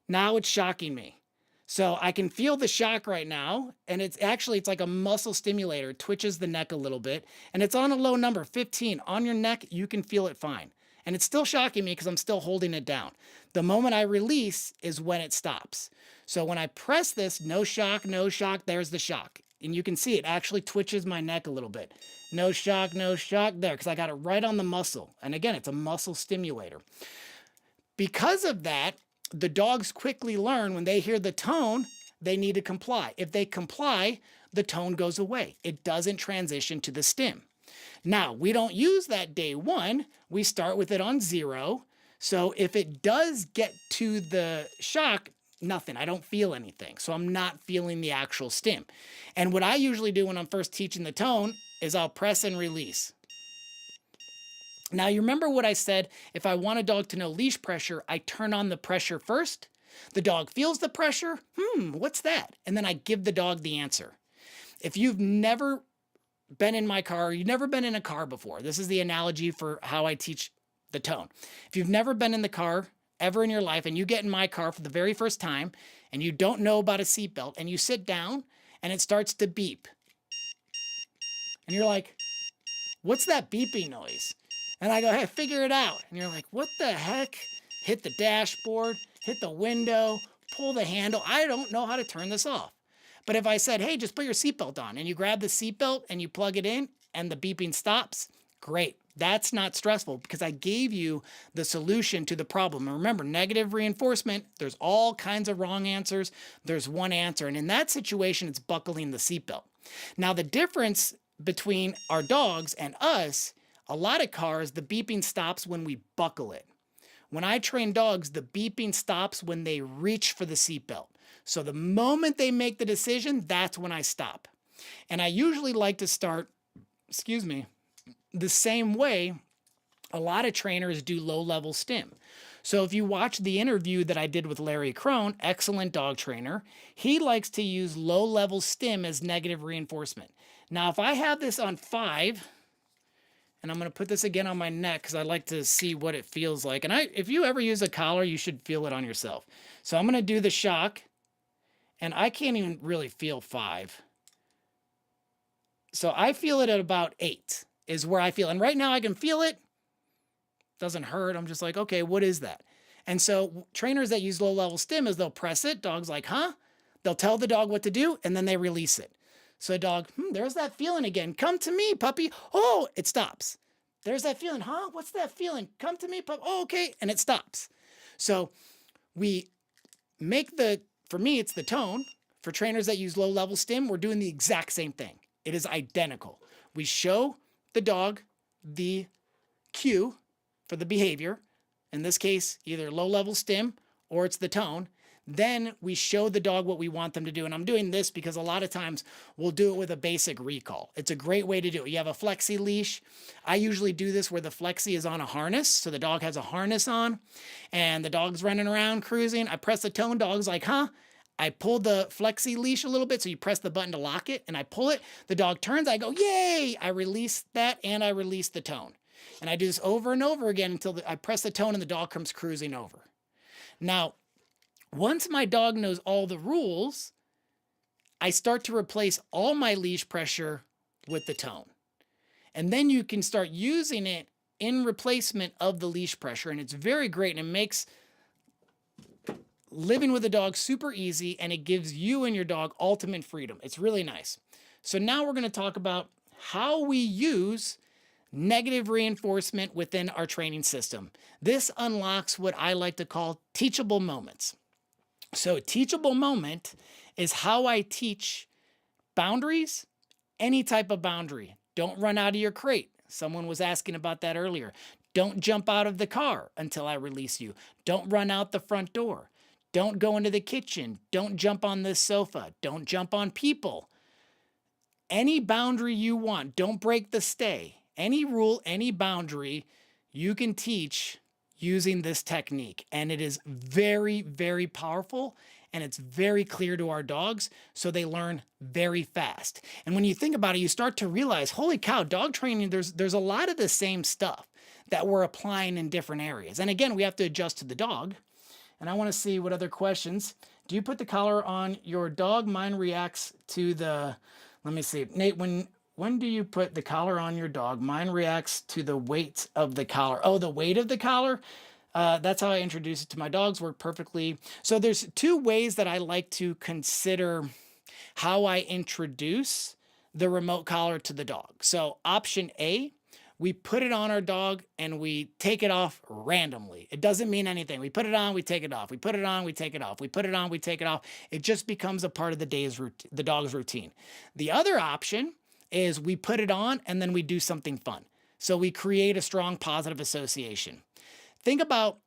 now it's shocking me. So I can feel the shock right now, and it's like a muscle stimulator. It twitches the neck a little bit, and it's on a low number, 15. On your neck, you can feel it fine. And it's still shocking me because I'm still holding it down. The moment I release is when it stops. So when I press this, no shock, there's the shock. And you can see it actually twitches my neck a little bit. No shock, there, because I got it right on the muscle. And again, it's a muscle stimulator. Because of that, the dogs quickly learn when they hear the tone, they need to comply. If they comply, the tone goes away. It doesn't transition to the stim. Now, we don't use that day one. We start with it on 0. So if it does get to the shock, nothing. I don't feel anything. So I'm not feeling the actual stim. And what I usually do when I'm first teaching the tone is I'll press and release. Now, you remember what I said? If I want a dog to know leash pressure, I turn on the pressure first. The dog feels the pressure. What's that? And then I give the dog the answer. If you've never been in my car, you've never been in a car before. This is the analogy for how I teach the tone. If you've never been in the car ever in your life and you get in my car for the very first time and you don't know about a seatbelt and you sit down and it starts to beep. And you're like, what's that beeping noise? And I go, hey, figure it out. And you're like, what the heck? Hit the dashboard, hit the window, pull the handle. I don't know how to turn this off. But if I said, hey, just put your seatbelt on, and you grab the seatbelt and you plug it in and the beeping stops, great. That's not stressful because I gave you the solution to the problem. And remember, negative reinforcement, there's all kinds of wrong answers. There's one answer. And in that situation, it's buckling the seatbelt. Now, the difference between our dogs and us, a lot of cars, the beeping stops when we buckle it. When I train dogs, the beeping stops when they reach for the seatbelt. So the moment they make the decision, that's when I stop. And I usually like to start, the same way a lot of trainers do low-level stim. So if you watch the interview that I did with Larry Crone, excellent dog trainer, he likes to use low-level stim as negative reinforcement. Now, if I have this on 5, and I'm going to put this again on my neck because I like to see what it feels like. And if you ever use a collar, you should feel it on yourself. So I'm going to do the shock. And I can't even really feel 5. So I feel it at about 8 is where I feel. And right now I can feel it. Doesn't hurt. I'm just like, okay, what is that? And so trainers that use low-level stim is they'll press it. Dog's like, huh? They'll tell the dog what to do, and then they release it. So dog, there's that feeling again. Come to me, puppy. Oh, it stops. There's that feeling. Huh? What's that feeling? Come to me, puppy. Oh, okay. And it stops. So we make for me, it's the tone. For trainers that use low-level stim, we're doing the exact same thing. It is identical. We show the dog the cue for the behavior. In this case, either low-level stim or it's the tone. Then we show the dog what we want them to do. And I'm doing this because a lot of times we'll do it with a basic recall. It's a great way to do it. You have a flexi leash. I usually do this where the flexi is on a harness. So the dog has a harness on and the dog's running around cruising. I press the tone, dog's like, huh? I pull the flexi leash a little bit. So you press the button to lock it and I pull it. The dog turns. I go, yay! I release that and I release the tone. And I do this over and over again until I press the tone and the dog comes cruising over. Now, once my dog knows all the rules, I start to replace all my leash pressure with the tone. And then you can start using it in replacement of the leash pressure. And it's very great. And it makes living with a dog super easy. And it gives you and your dog ultimate freedom. It's really nice. So now we're going to talk about how we use negative reinforcement within our training system. This unlocks what I like to call teachable moments. So teachable moment is how I teach boundaries, any type of boundary. Don't run out of your crate. Someone was asking about that earlier. Don't jump out of the car until I release you. Don't run out the front door. Don't go into the kitchen. Don't jump on this sofa. Don't jump on people. Any boundary you want. Don't break the stay. Any rule, any boundary you can teach using this technique. And it is very, very powerful and it's very clear to our dogs, so they learn very fast. And when you think about it, you start to realize, holy cow, dog training, there's a lot of the same stuff that we're applying in different areas. And again, we have to adjust to the dog. And I want to see what other questions. Do you put the collar on your dog? Mine reacts to the, let me see. Nate, when do you put the collar on your dog? Mine reacts to the weight of the collar. Oh, the weight of the collar? That's how I introduce it to my dogs. Work perfectly. So there's two ways that I like to consider how I introduce the remote collar to the dog. So option A, we put it on our dog and we take it off randomly. It doesn't mean anything. We put it on, we take it off. We put it on, we take it off. We put it on, we take it off. It just becomes a part of the dog's routine. The other option is we put it on and then we do something fun. So we create a strong positive association. Think about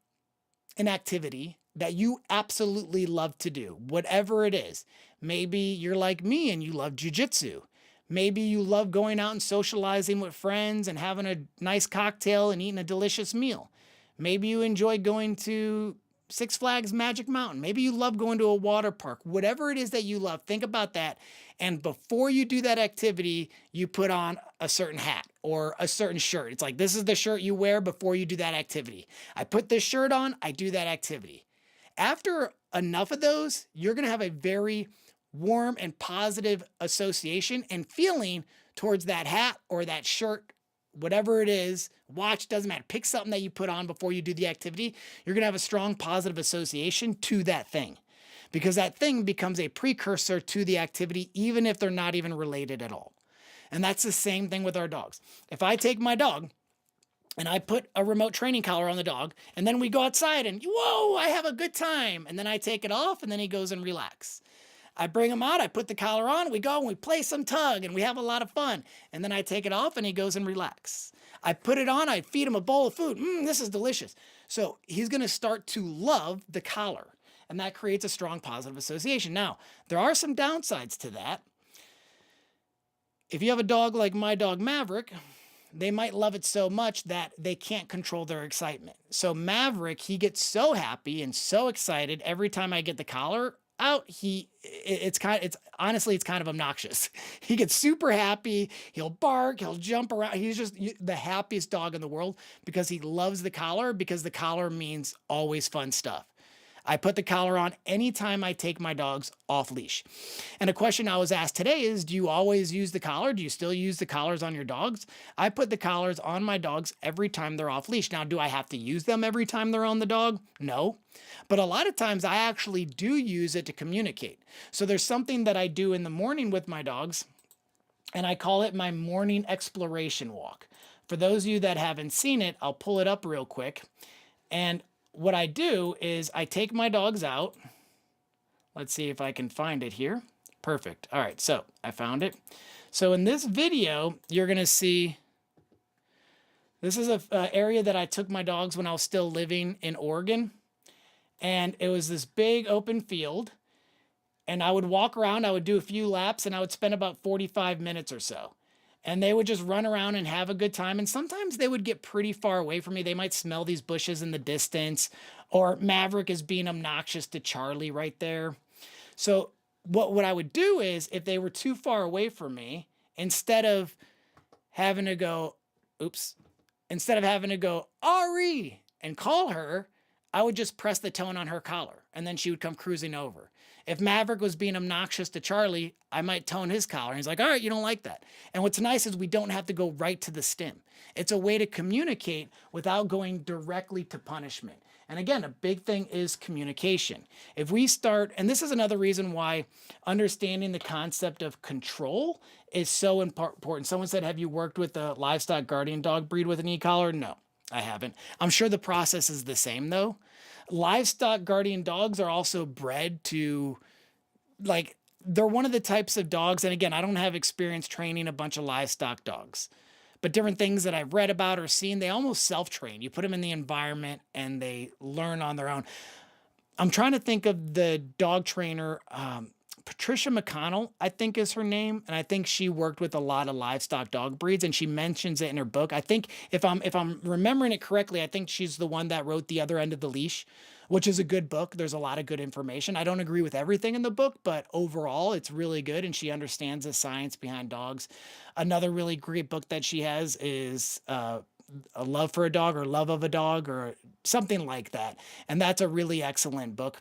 an activity that you absolutely love to do, whatever it is. Maybe you're like me and you love jujitsu. Maybe you love going out and socializing with friends and having a nice cocktail and eating a delicious meal. Maybe you enjoy going to Six Flags Magic Mountain. Maybe you love going to a water park. Whatever it is that you love, think about that. And before you do that activity, you put on a certain hat or a certain shirt. It's like, this is the shirt you wear before you do that activity. I put this shirt on, I do that activity. After enough of those, you're going to have a very warm and positive association and feeling towards that hat or that shirt, whatever it is, watch, doesn't matter. Pick something that you put on before you do the activity. You're going to have a strong positive association to that thing because that thing becomes a precursor to the activity, even if they're not even related at all. And that's the same thing with our dogs. If I take my dog and I put a remote training collar on the dog and then we go outside and whoa, I have a good time. And then I take it off and then he goes and relax. I bring him out, I put the collar on, we go and we play some tug and we have a lot of fun. And then I take it off and he goes and relax. I put it on, I feed him a bowl of food. This is delicious. So he's going to start to love the collar and that creates a strong positive association. Now, there are some downsides to that. If you have a dog like my dog Maverick, they might love it so much that they can't control their excitement. So Maverick, he gets so happy and so excited every time I get the collar out. It's honestly kind of obnoxious. He gets super happy. He'll bark, he'll jump around. He's just the happiest dog in the world because he loves the collar, because the collar means always fun stuff. I put the collar on anytime I take my dogs off leash. And a question I was asked today is, do you always use the collar? Do you still use the collars on your dogs? I put the collars on my dogs every time they're off leash. Now, do I have to use them every time they're on the dog? No. But a lot of times I actually do use it to communicate. So there's something that I do in the morning with my dogs, and I call it my morning exploration walk. For those of you that haven't seen it, I'll pull it up real quick. And what I do is I take my dogs out. Let's see if I can find it here. Perfect. All right, so I found it. So in this video, you're going to see, this is an area that I took my dogs when I was still living in Oregon. And it was this big open field. And I would walk around, I would do a few laps, and I would spend about 45 minutes or so. And they would just run around and have a good time. And sometimes they would get pretty far away from me. They might smell these bushes in the distance, or Maverick is being obnoxious to Charlie right there. So what I would do is, if they were too far away from me, instead of having to go, oops, instead of having to go, Ari, and call her, I would just press the tone on her collar, and then she would come cruising over. If Maverick was being obnoxious to Charlie, I might tone his collar. And he's like, all right, you don't like that. And what's nice is we don't have to go right to the stim. It's a way to communicate without going directly to punishment. And again, a big thing is communication. If we start, and this is another reason why understanding the concept of control is so important. Someone said, have you worked with a livestock guardian dog breed with an e-collar? No, I haven't. I'm sure the process is the same though. Livestock guardian dogs are also bred to, like, they're one of the types of dogs. And again, I don't have experience training a bunch of livestock dogs, but different things that I've read about or seen, they almost self-train. You put them in the environment and they learn on their own. I'm trying to think of the dog trainer, Patricia McConnell, I think is her name, and I think she worked with a lot of livestock dog breeds, and she mentions it in her book. I think if I'm remembering it correctly, I think she's the one that wrote The Other End of the Leash, which is a good book. There's a lot of good information. I don't agree with everything in the book, but overall it's really good, and she understands the science behind dogs. Another really great book that she has is A Love for a Dog, or Love of a Dog, or something like that. And that's a really excellent book.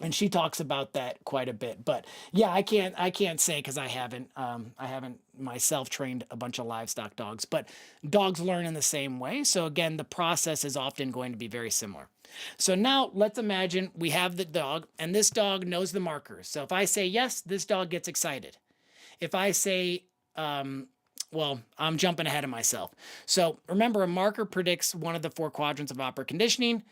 And she talks about that quite a bit. But yeah, I can't say, because I haven't myself trained a bunch of livestock dogs, but dogs learn in the same way. So again, the process is often going to be very similar. So now let's imagine we have the dog, and this dog knows the markers. So if I say yes, this dog gets excited. If I say, well, I'm jumping ahead of myself. So remember, a marker predicts one of the 4 quadrants of operant conditioning.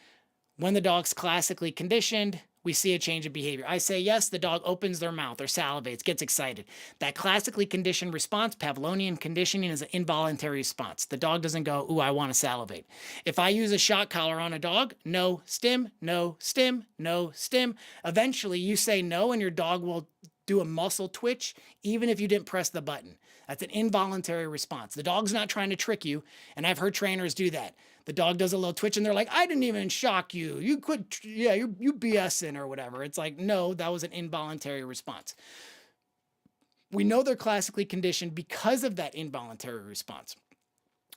When the dog's classically conditioned, we see a change of behavior. I say yes, the dog opens their mouth or salivates, gets excited. That classically conditioned response, Pavlovian conditioning, is an involuntary response. The dog doesn't go, ooh, I want to salivate. If I use a shock collar on a dog, no stim, no stim, no stim. Eventually you say no, and your dog will do a muscle twitch even if you didn't press the button. That's an involuntary response. The dog's not trying to trick you, and I've heard trainers do that. The dog does a little twitch and they're like, I didn't even shock you. You quit, yeah, you BSing or whatever. It's like, no, that was an involuntary response. We know they're classically conditioned because of that involuntary response.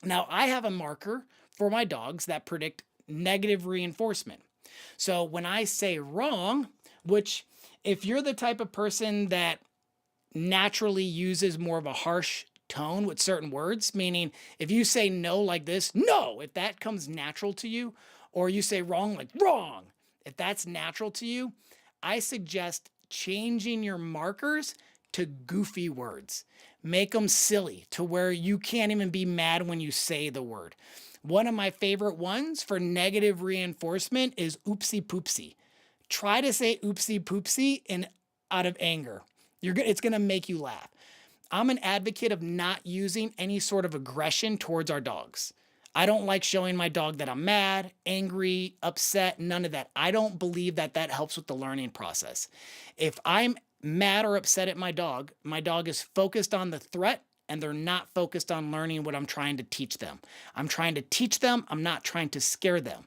Now, I have a marker for my dogs that predict negative reinforcement. So when I say wrong, which if you're the type of person that naturally uses more of a harsh tone with certain words, meaning if you say no like this, no, if that comes natural to you, or you say wrong like wrong, if that's natural to you, I suggest changing your markers to goofy words. Make them silly to where you can't even be mad when you say the word. One of my favorite ones for negative reinforcement is oopsie poopsie. Try to say oopsie poopsie out of anger. It's going to make you laugh. I'm an advocate of not using any sort of aggression towards our dogs. I don't like showing my dog that I'm mad, angry, upset, none of that. I don't believe that that helps with the learning process. If I'm mad or upset at my dog is focused on the threat, and they're not focused on learning what I'm trying to teach them. I'm trying to teach them. I'm not trying to scare them.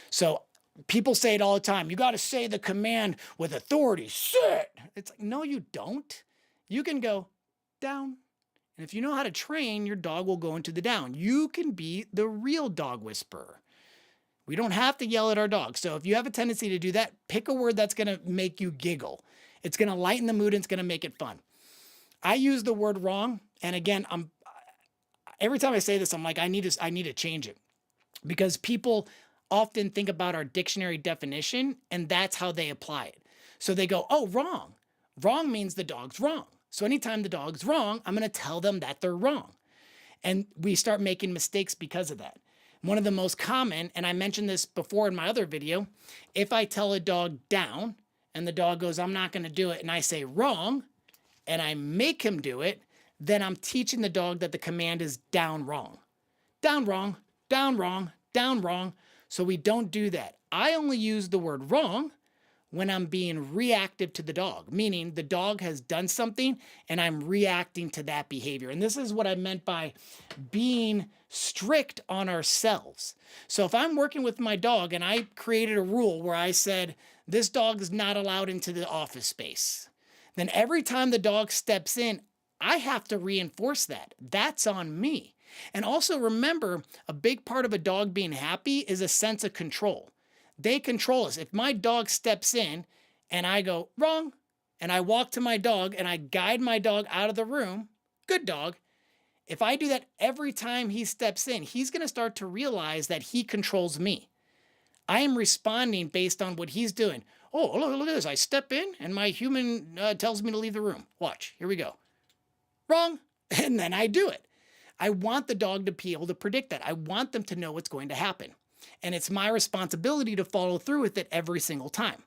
So people say it all the time. You got to say the command with authority. Sit. It's like, no, you don't. You can go down. And if you know how to train, your dog will go into the down. You can be the real dog whisperer. We don't have to yell at our dog. So if you have a tendency to do that, pick a word that's going to make you giggle. It's going to lighten the mood and it's going to make it fun. I use the word wrong. And again, every time I say this, I'm like, I need to change it, because people often think about our dictionary definition and that's how they apply it. So they go, oh, wrong. Wrong means the dog's wrong. So anytime the dog's wrong, I'm going to tell them that they're wrong. And we start making mistakes because of that. One of the most common, and I mentioned this before in my other video, if I tell a dog down and the dog goes, I'm not going to do it, and I say wrong, and I make him do it, then I'm teaching the dog that the command is down wrong. Down wrong, down wrong, down wrong. So we don't do that. I only use the word wrong when I'm being reactive to the dog, meaning the dog has done something and I'm reacting to that behavior. And this is what I meant by being strict on ourselves. So if I'm working with my dog and I created a rule where I said, this dog is not allowed into the office space, then every time the dog steps in, I have to reinforce that. That's on me. And also remember, a big part of a dog being happy is a sense of control. They control us. If my dog steps in and I go, wrong, and I walk to my dog and I guide my dog out of the room, good dog. If I do that every time he steps in, he's going to start to realize that he controls me. I am responding based on what he's doing. Oh, look at this. I step in and my human tells me to leave the room. Watch, here we go. Wrong. And then I do it. I want the dog to be able to predict that. I want them to know what's going to happen. And it's my responsibility to follow through with it every single time.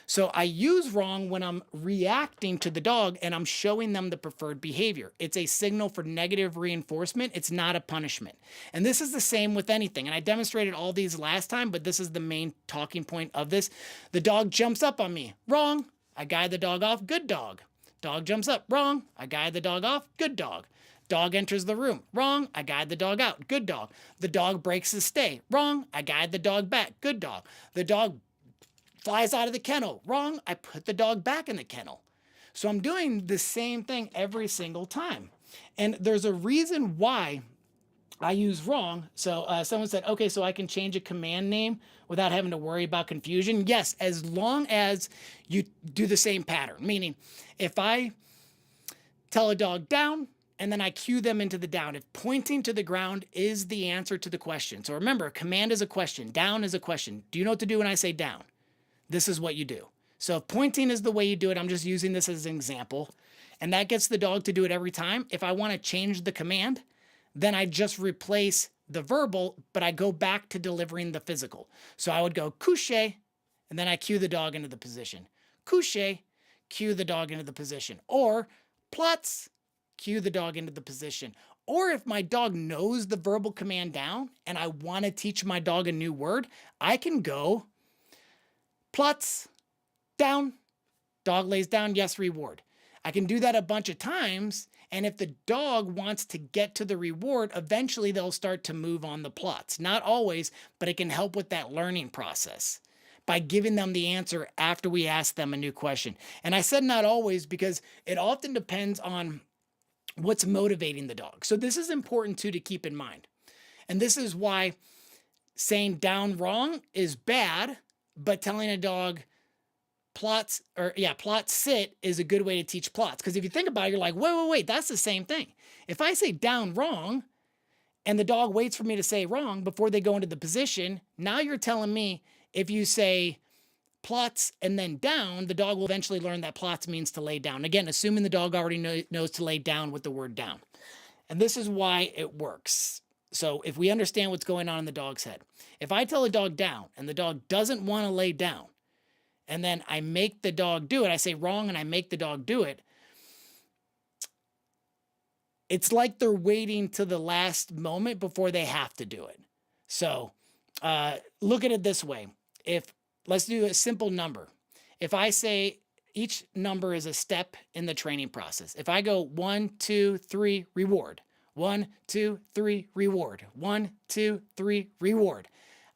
So I use wrong when I'm reacting to the dog and I'm showing them the preferred behavior. It's a signal for negative reinforcement. It's not a punishment. And this is the same with anything. And I demonstrated all these last time, but this is the main talking point of this. The dog jumps up on me. Wrong. I guide the dog off. Good dog. Dog jumps up. Wrong. I guide the dog off. Good dog. Dog enters the room. Wrong. I guide the dog out. Good dog. The dog breaks his stay. Wrong. I guide the dog back. Good dog. The dog flies out of the kennel. Wrong. I put the dog back in the kennel. So I'm doing the same thing every single time. And there's a reason why I use wrong. So someone said, okay, so I can change a command name without having to worry about confusion. Yes, as long as you do the same pattern. Meaning, if I tell a dog down, and then I cue them into the down. If pointing to the ground is the answer to the question. So remember, command is a question. Down is a question. Do you know what to do when I say down? This is what you do. So if pointing is the way you do it, I'm just using this as an example. And that gets the dog to do it every time. If I want to change the command, then I just replace the verbal, but I go back to delivering the physical. So I would go coucher, and then I cue the dog into the position. Coucher, cue the dog into the position. Or plots, cue the dog into the position. Or if my dog knows the verbal command down and I want to teach my dog a new word, I can go plots, down, dog lays down, yes, reward. I can do that a bunch of times, and if the dog wants to get to the reward, eventually they'll start to move on the plots. Not always, but it can help with that learning process by giving them the answer after we ask them a new question. And I said not always because it often depends on what's motivating the dog. So this is important too to keep in mind. And this is why saying down wrong is bad, but telling a dog plots sit is a good way to teach plots. Because if you think about it, you're like, wait, that's the same thing. If I say down wrong and the dog waits for me to say wrong before they go into the position, now you're telling me if you say plots and then down, the dog will eventually learn that plots means to lay down. Again, assuming the dog already knows to lay down with the word down. And this is why it works. So if we understand what's going on in the dog's head, if I tell a dog down and the dog doesn't want to lay down, and then I make the dog do it, I say wrong and I make the dog do it, it's like they're waiting to the last moment before they have to do it. So look at it this way. Let's do a simple number. If I say each number is a step in the training process. If I go 1, 2, 3, reward. 1, 2, 3, reward. 1, 2, 3, reward.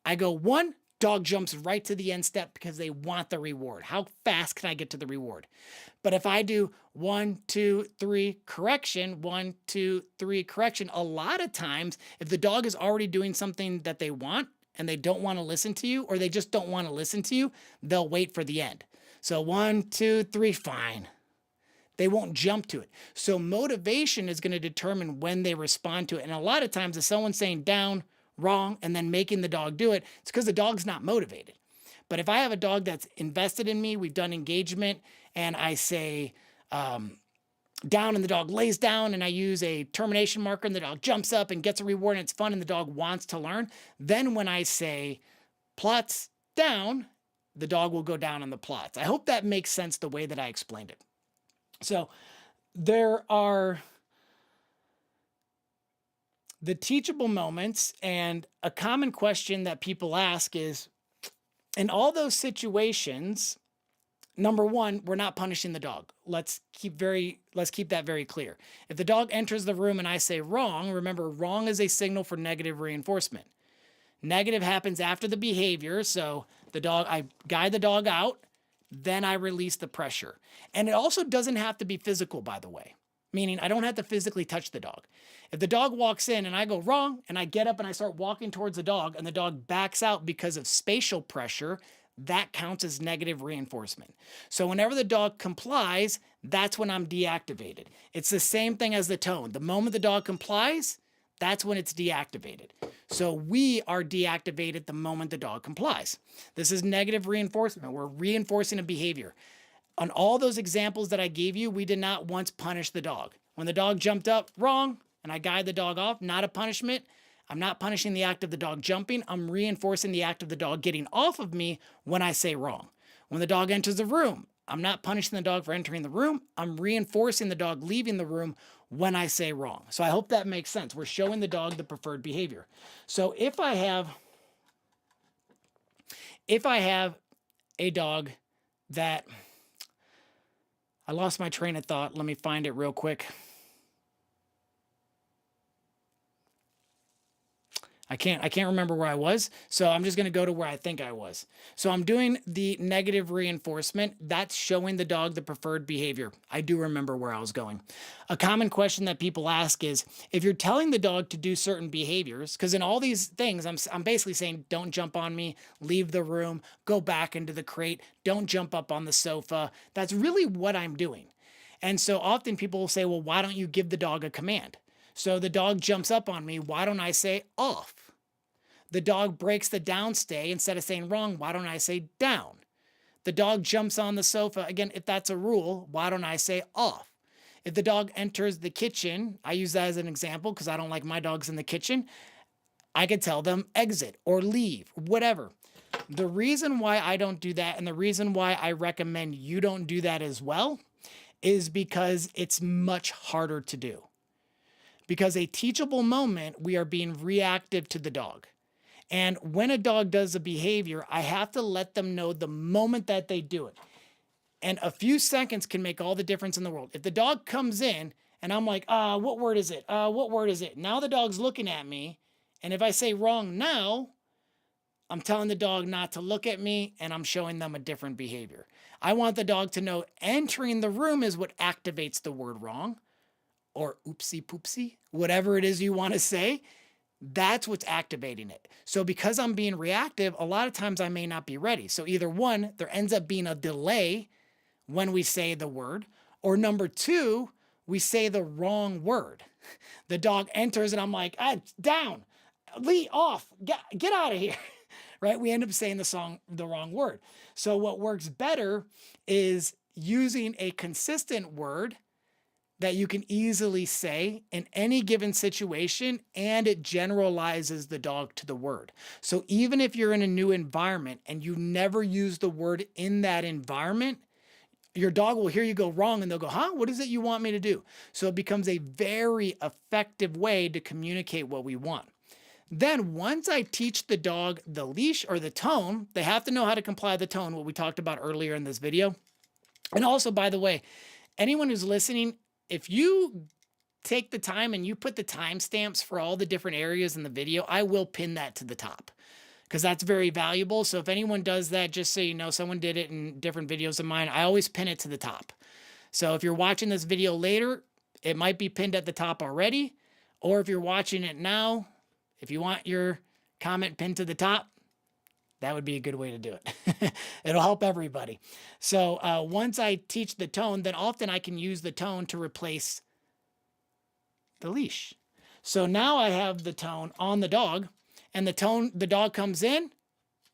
I go 1, dog jumps right to the end step because they want the reward. How fast can I get to the reward? But if I do 1, 2, 3, correction, 1, 2, 3, correction, a lot of times, if the dog is already doing something that they want and they don't want to listen to you, or they just don't want to listen to you, they'll wait for the end. So 1, 2, 3, fine. They won't jump to it. So motivation is going to determine when they respond to it. And a lot of times if someone's saying down, wrong, and then making the dog do it, it's because the dog's not motivated. But if I have a dog that's invested in me, we've done engagement, and I say down and the dog lays down and I use a termination marker and the dog jumps up and gets a reward and it's fun and the dog wants to learn, then when I say plots down, the dog will go down on the plots. I hope that makes sense the way that I explained it. So there are the teachable moments, and a common question that people ask is, In all those situations, number one, we're not punishing the dog. Let's keep that very clear. If the dog enters the room and I say wrong, remember, wrong is a signal for negative reinforcement. Negative happens after the behavior, so I guide the dog out, then I release the pressure. And it also doesn't have to be physical, by the way. Meaning I don't have to physically touch the dog. If the dog walks in and I go wrong and I get up and I start walking towards the dog and the dog backs out because of spatial pressure, that counts as negative reinforcement. So whenever the dog complies, that's when I'm deactivated. It's the same thing as the tone. The moment the dog complies, that's when it's deactivated. So we are deactivated the moment the dog complies. This is negative reinforcement. We're reinforcing a behavior. On all those examples that I gave you, we did not once punish the dog. When the dog jumped up, wrong, and I guide the dog off, not a punishment. I'm not punishing the act of the dog jumping. I'm reinforcing the act of the dog getting off of me when I say wrong. When the dog enters the room, I'm not punishing the dog for entering the room. I'm reinforcing the dog leaving the room when I say wrong. So I hope that makes sense. We're showing the dog the preferred behavior. So if I have a dog that, I lost my train of thought. Let me find it real quick. I can't remember where I was, so I'm just going to go to where I think I was. So I'm doing the negative reinforcement. That's showing the dog the preferred behavior. I do remember where I was going. A common question that people ask is, if you're telling the dog to do certain behaviors, because in all these things, I'm basically saying, don't jump on me, leave the room, go back into the crate, don't jump up on the sofa. That's really what I'm doing. And so often people will say, well, why don't you give the dog a command? So the dog jumps up on me, why don't I say off? The dog breaks the down stay, instead of saying wrong, why don't I say down? The dog jumps on the sofa, again, if that's a rule, why don't I say off? If the dog enters the kitchen, I use that as an example because I don't like my dogs in the kitchen, I could tell them exit or leave, whatever. The reason why I don't do that, and the reason why I recommend you don't do that as well, is because it's much harder to do. Because a teachable moment, we are being reactive to the dog. And when a dog does a behavior, I have to let them know the moment that they do it. And a few seconds can make all the difference in the world. If the dog comes in and I'm like, what word is it? What word is it? Now the dog's looking at me. And if I say wrong now, I'm telling the dog not to look at me and I'm showing them a different behavior. I want the dog to know entering the room is what activates the word wrong, or oopsie poopsie, whatever it is you want to say. That's what's activating it. So because I'm being reactive, a lot of times I may not be ready. So either one, there ends up being a delay when we say the word, or number two, we say the wrong word. The dog enters and I'm like, down, Lee, off, get out of here, right? We end up saying the wrong word. So what works better is using a consistent word that you can easily say in any given situation, and it generalizes the dog to the word. So even if you're in a new environment and you never use the word in that environment, your dog will hear you go wrong and they'll go, huh? What is it you want me to do? So it becomes a very effective way to communicate what we want. Then once I teach the dog the leash or the tone, they have to know how to comply the tone, what we talked about earlier in this video. And also, by the way, anyone who's listening, if you take the time and you put the timestamps for all the different areas in the video, I will pin that to the top because that's very valuable. So if anyone does that, just so you know, someone did it in different videos of mine, I always pin it to the top. So if you're watching this video later, it might be pinned at the top already. Or if you're watching it now, if you want your comment pinned to the top, that would be a good way to do it. It'll help everybody. So once I teach the tone, then often I can use the tone to replace the leash. So now I have the tone on the dog, and the dog comes in,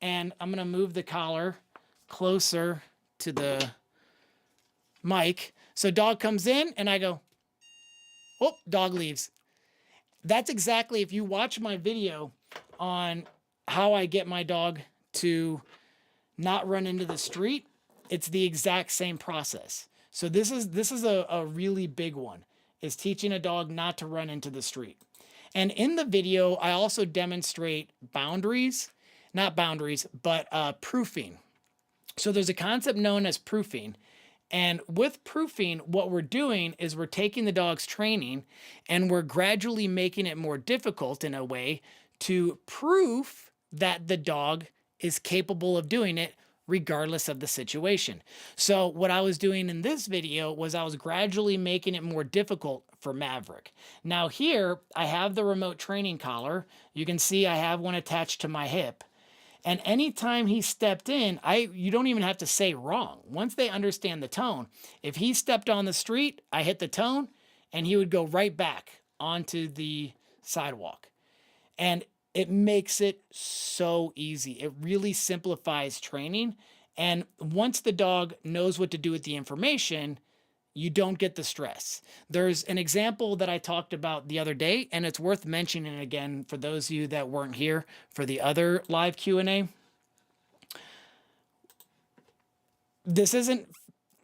and I'm going to move the collar closer to the mic. So dog comes in, and I go, oh, dog leaves. That's exactly, if you watch my video on how I get my dog to not run into the street, it's the exact same process. So this is a really big one, is teaching a dog not to run into the street. And in the video, I also demonstrate boundaries. not boundaries, but proofing. So there's a concept known as proofing. And with proofing, what we're doing is we're taking the dog's training and we're gradually making it more difficult in a way to prove that the dog is capable of doing it regardless of the situation. So what I was doing in this video was I was gradually making it more difficult for Maverick. Now here, I have the remote training collar. You can see I have one attached to my hip. And anytime he stepped in, you don't even have to say wrong. Once they understand the tone, if he stepped on the street, I hit the tone, and he would go right back onto the sidewalk. And it makes it so easy. It really simplifies training. And once the dog knows what to do with the information, you don't get the stress. There's an example that I talked about the other day, and it's worth mentioning again for those of you that weren't here for the other live Q&A. This isn't,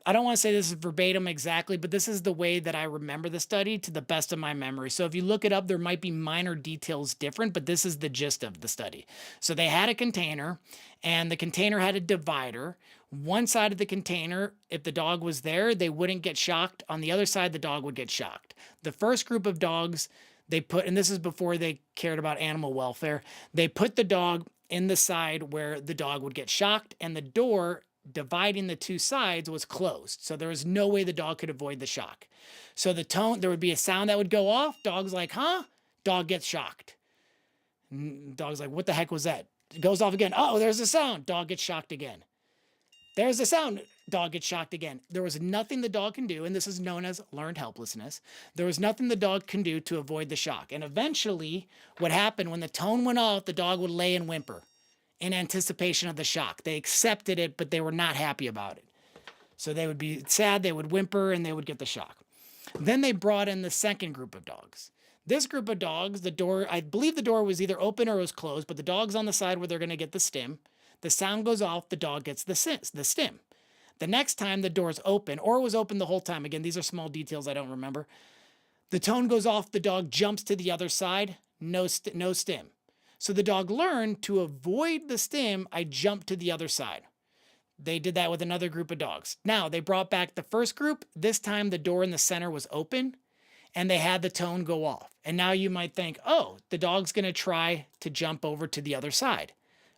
I don't want to say this is verbatim exactly, but this is the way that I remember the study to the best of my memory. So if you look it up, there might be minor details different, but this is the gist of the study. So they had a container, and the container had a divider. One side of the container, if the dog was there, they wouldn't get shocked. On the other side, the dog would get shocked. The first group of dogs they put, and this is before they cared about animal welfare, they put the dog in the side where the dog would get shocked, and the door dividing the two sides was closed. So there was no way the dog could avoid the shock. So the tone, there would be a sound that would go off. Dog's like, huh? Dog gets shocked. Dog's like, what the heck was that? It goes off again. Oh, there's a sound. Dog gets shocked again. There's the sound. Dog gets shocked again. There was nothing the dog can do, and this is known as learned helplessness. There was nothing the dog can do to avoid the shock. And eventually, what happened, when the tone went off, the dog would lay and whimper in anticipation of the shock. They accepted it, but they were not happy about it. So they would be sad, they would whimper, and they would get the shock. Then they brought in the second group of dogs. This group of dogs, the door, I believe the door was either open or it was closed, but the dog's on the side where they're going to get the stim. The sound goes off, the dog gets the stim. The next time the door's open, or it was open the whole time, again, these are small details I don't remember. The tone goes off, the dog jumps to the other side, no stim. So the dog learned to avoid the stim, I jump to the other side. They did that with another group of dogs. Now, they brought back the first group. This time, the door in the center was open, and they had the tone go off. And now you might think, oh, the dog's going to try to jump over to the other side.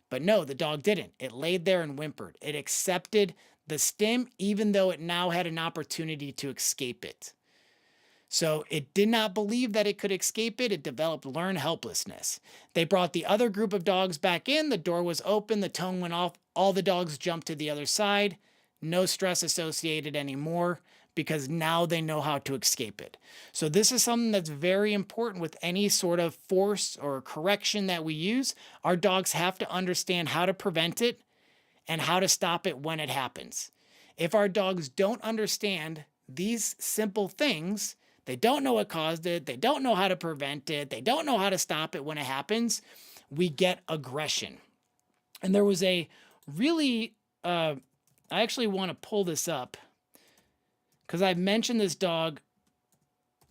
But no, the dog didn't. It laid there and whimpered. It accepted the stim, even though it now had an opportunity to escape it. So it did not believe that it could escape it. It developed learned helplessness. They brought the other group of dogs back in. The door was open. The tone went off. All the dogs jumped to the other side. No stress associated anymore, because now they know how to escape it. So this is something that's very important with any sort of force or correction that we use. Our dogs have to understand how to prevent it and how to stop it when it happens. If our dogs don't understand these simple things, they don't know what caused it, they don't know how to prevent it, they don't know how to stop it when it happens, we get aggression. And there was a really, I actually want to pull this up, because I've mentioned this dog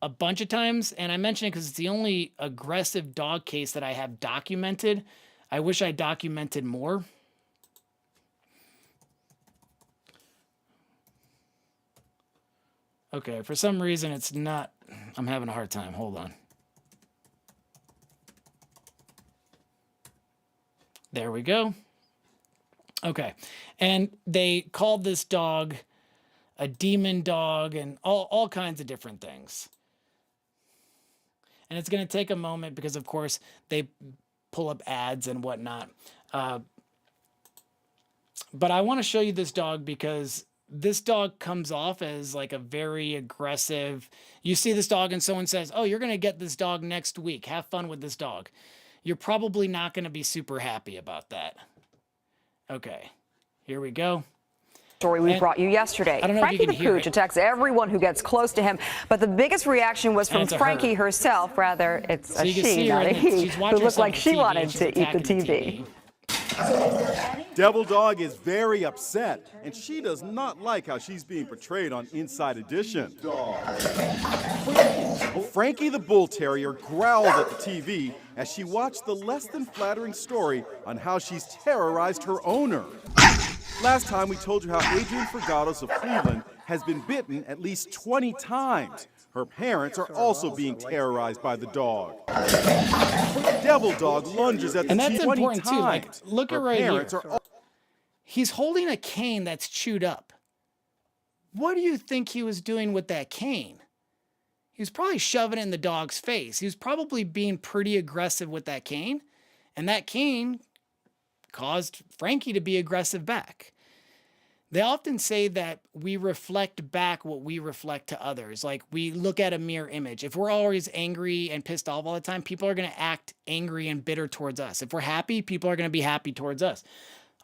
a bunch of times, and I mention it because it's the only aggressive dog case that I have documented. I wish I documented more. Okay, for some reason it's not, I'm having a hard time. Hold on. There we go. Okay, and they called this dog a demon dog, and all kinds of different things. And it's going to take a moment because, of course, they pull up ads and whatnot. But I want to show you this dog because this dog comes off as like a very aggressive. You see this dog and someone says, oh, you're going to get this dog next week. Have fun with this dog. You're probably not going to be super happy about that. Okay, here we go. Story we brought you yesterday. Frankie the Pooch attacks everyone who gets close to him, but the biggest reaction was from Frankie herself. Rather, it's a she, not a he, who looked like she wanted to eat the TV. Devil Dog is very upset, and she does not like how she's being portrayed on Inside Edition. Frankie the Bull Terrier growled at the TV as she watched the less than flattering story on how she's terrorized her owner. Last time we told you how Adrian Fregatos of Cleveland has been bitten at least 20 times. Her parents are also being terrorized by the dog. Devil Dog lunges at the and that's 20 important times. too. Like, look at Her right parents here. are He's holding a cane that's chewed up. What do you think he was doing with that cane? He was probably shoving it in the dog's face. He was probably being pretty aggressive with that cane, and that cane caused Frankie to be aggressive back. They often say that we reflect back what we reflect to others. Like, we look at a mirror image. If we're always angry and pissed off all the time, people are going to act angry and bitter towards us. If we're happy, people are going to be happy towards us.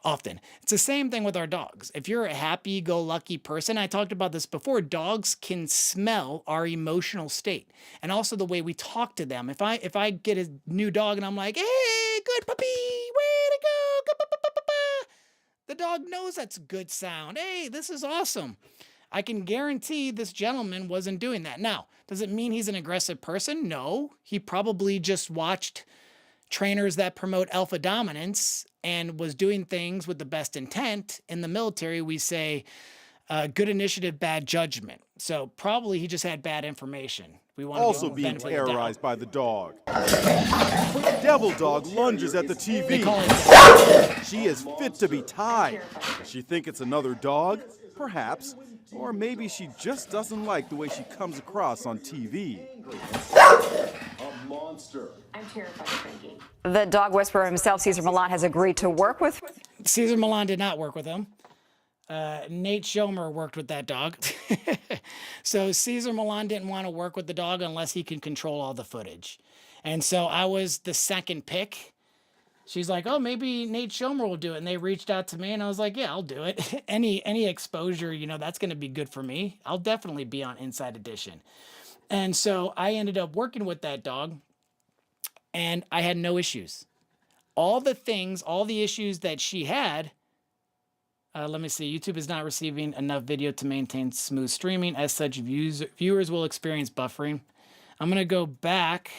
Often. It's the same thing with our dogs. If you're a happy-go-lucky person, I talked about this before, dogs can smell our emotional state and also the way we talk to them. If I get a new dog and I'm like, hey, good puppy, way to go, good, the dog knows that's a good sound. Hey, this is awesome. I can guarantee this gentleman wasn't doing that. Now, does it mean he's an aggressive person? No. He probably just watched trainers that promote alpha dominance and was doing things with the best intent. In the military, we say good initiative, bad judgment. So probably he just had bad information. We want also to being terrorized by the dog. Devil Dog lunges at the TV. They call it She is fit to be tied. Does she think it's another dog? Perhaps. Or maybe she just doesn't like the way she comes across on TV. A monster. I'm terrified of Frankie. The dog whisperer himself, Cesar Millan, has agreed to work with. Cesar Millan did not work with him. Nate Schoemer worked with that dog. So Cesar Millan didn't want to work with the dog unless he could control all the footage. And so I was the second pick. She's like, oh, maybe Nate Schoemer will do it. And they reached out to me and I was like, yeah, I'll do it. Any exposure, you know, that's going to be good for me. I'll definitely be on Inside Edition. And so I ended up working with that dog and I had no issues. All the issues that she had, let me see, YouTube is not receiving enough video to maintain smooth streaming. As such, viewers will experience buffering. I'm going to go back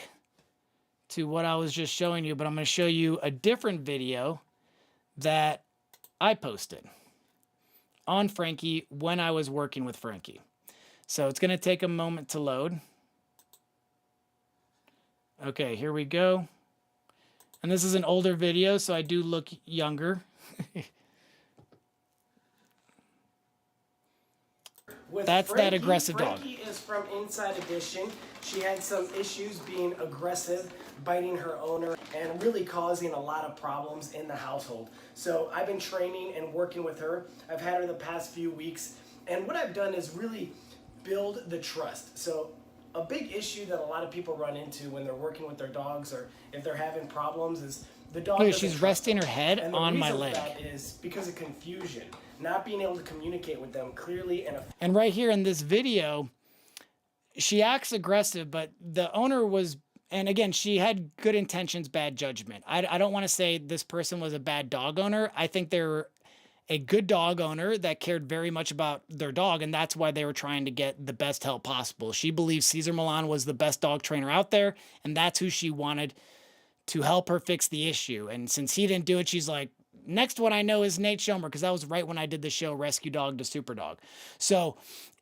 to what I was just showing you, but I'm going to show you a different video that I posted on Frankie when I was working with Frankie. So it's going to take a moment to load. Okay, here we go. And this is an older video, so I do look younger. That's Frankie, that aggressive dog. Frankie is from Inside Edition. She had some issues being aggressive, biting her owner, and really causing a lot of problems in the household. So I've been training and working with her. I've had her the past few weeks, and what I've done is really build the trust. So a big issue that a lot of people run into when they're working with their dogs or if they're having problems is the dog Look, doesn't she's trust resting them. her head And the on my reason leg. for that is because of confusion, not being able to communicate with them clearly and And right here in this video, she acts aggressive, but the owner was, and again, she had good intentions, bad judgment. I don't want to say this person was a bad dog owner. I think they're a good dog owner that cared very much about their dog, and that's why they were trying to get the best help possible. She believes Cesar Millan was the best dog trainer out there, and that's who she wanted to help her fix the issue. And since he didn't do it, she's like, next one I know is Nate Schoemer, because that was right when I did the show Rescue Dog to Super Dog. So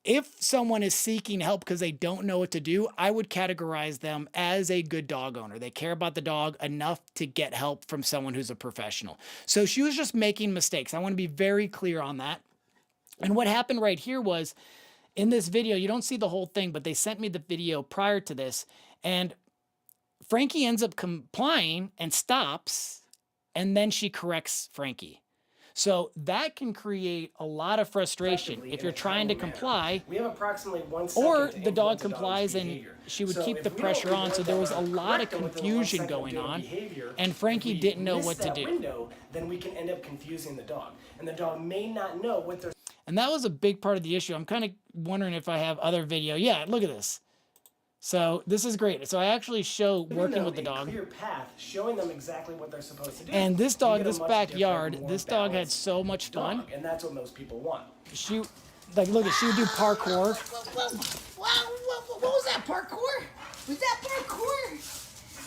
if someone is seeking help because they don't know what to do, I would categorize them as a good dog owner. They care about the dog enough to get help from someone who's a professional. So she was just making mistakes. I want to be very clear on that. And what happened right here was, in this video, you don't see the whole thing, but they sent me the video prior to this, and Frankie ends up complying and stops, and then she corrects Frankie. So that can create a lot of frustration if you're trying to comply, we have approximately 1 second or to the dog influence a dog's complies and behavior. she would So keep if the we don't pressure on. reward So there them was a or lot of correct them within the 1 confusion second going doing on, behavior, and Frankie if we didn't know miss what to that do. window, then we can end up confusing the dog. And the dog may not know what they're And that was a big part of the issue. I'm kind of wondering if I have other video. Yeah, look at this. So this is great. So I actually show working with the dog. clear path, showing them exactly what they're supposed to do. And this You dog, get a this much backyard, different, more this dog had balanced so much fun. dog, and that's what most people want. She, like, look at, she would do parkour. What was that, parkour? Was that parkour?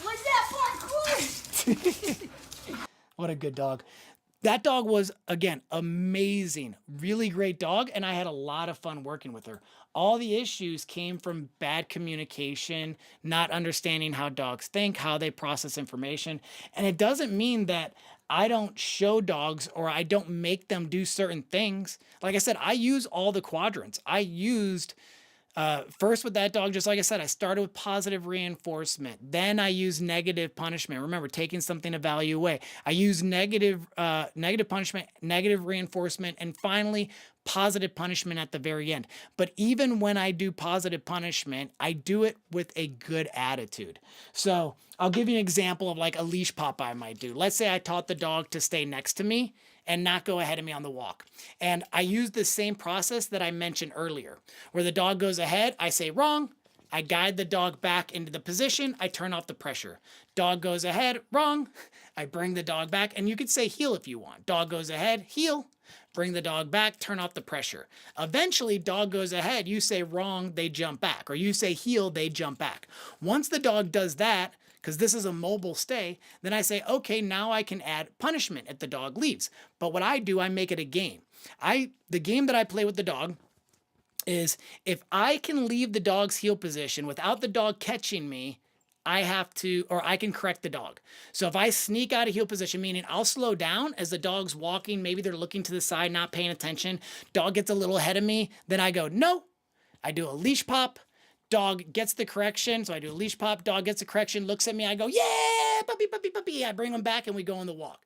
Was that parkour? What a good dog. That dog was, again, amazing. Really great dog, and I had a lot of fun working with her. All the issues came from bad communication, not understanding how dogs think, how they process information. And it doesn't mean that I don't show dogs or I don't make them do certain things. Like I said, I use all the quadrants. I used first with that dog, just like I said, I started with positive reinforcement. Then I used negative punishment. Remember, taking something of value away. I use negative punishment, negative reinforcement, and finally positive punishment at the very end. But even when I do positive punishment, I do it with a good attitude. So I'll give you an example of like a leash pop I might do. Let's say I taught the dog to stay next to me and not go ahead of me on the walk. And I use the same process that I mentioned earlier, where the dog goes ahead, I say wrong, I guide the dog back into the position, I turn off the pressure. Dog goes ahead, wrong, I bring the dog back, and you could say heel if you want. Dog goes ahead, heel, bring the dog back, turn off the pressure. Eventually, dog goes ahead, you say wrong, they jump back, or you say heel, they jump back. Once the dog does that, because this is a mobile stay, then I say, okay, now I can add punishment if the dog leaves. But what I do, I make it a game. The game that I play with the dog is if I can leave the dog's heel position without the dog catching me, I have to, or I can correct the dog. So if I sneak out of heel position, meaning I'll slow down as the dog's walking, maybe they're looking to the side, not paying attention, dog gets a little ahead of me, then I go, no, I do a leash pop, dog gets the correction. So I do a leash pop, dog gets the correction, looks at me, I go, yeah, puppy, puppy, puppy. I bring them back and we go on the walk.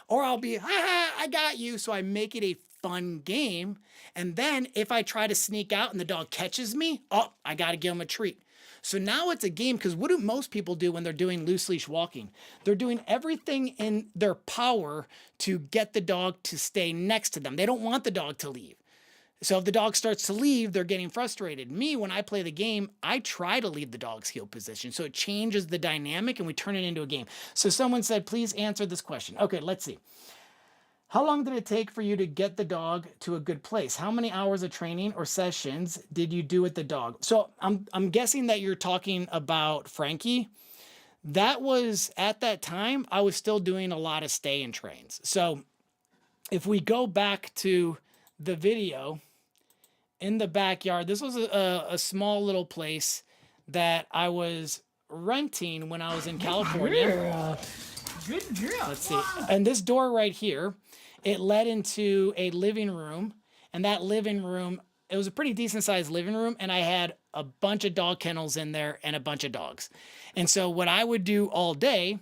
Or I'll be, ha ha, I got you. So I make it a fun game. And then if I try to sneak out and the dog catches me, oh, I got to give him a treat. So now it's a game, because what do most people do when they're doing loose leash walking? They're doing everything in their power to get the dog to stay next to them. They don't want the dog to leave. So if the dog starts to leave, they're getting frustrated. Me, when I play the game, I try to leave the dog's heel position. So it changes the dynamic and we turn it into a game. So someone said, please answer this question. Okay, let's see. How long did it take for you to get the dog to a good place? How many hours of training or sessions did you do with the dog? So I'm guessing that you're talking about Frankie. That was, at that time, I was still doing a lot of stay and trains. So if we go back to the video in the backyard, this was a small little place that I was renting when I was in California. Good girl. Let's see. And this door right here, it led into a living room. And that living room, it was a pretty decent sized living room. And I had a bunch of dog kennels in there and a bunch of dogs. And so what I would do all day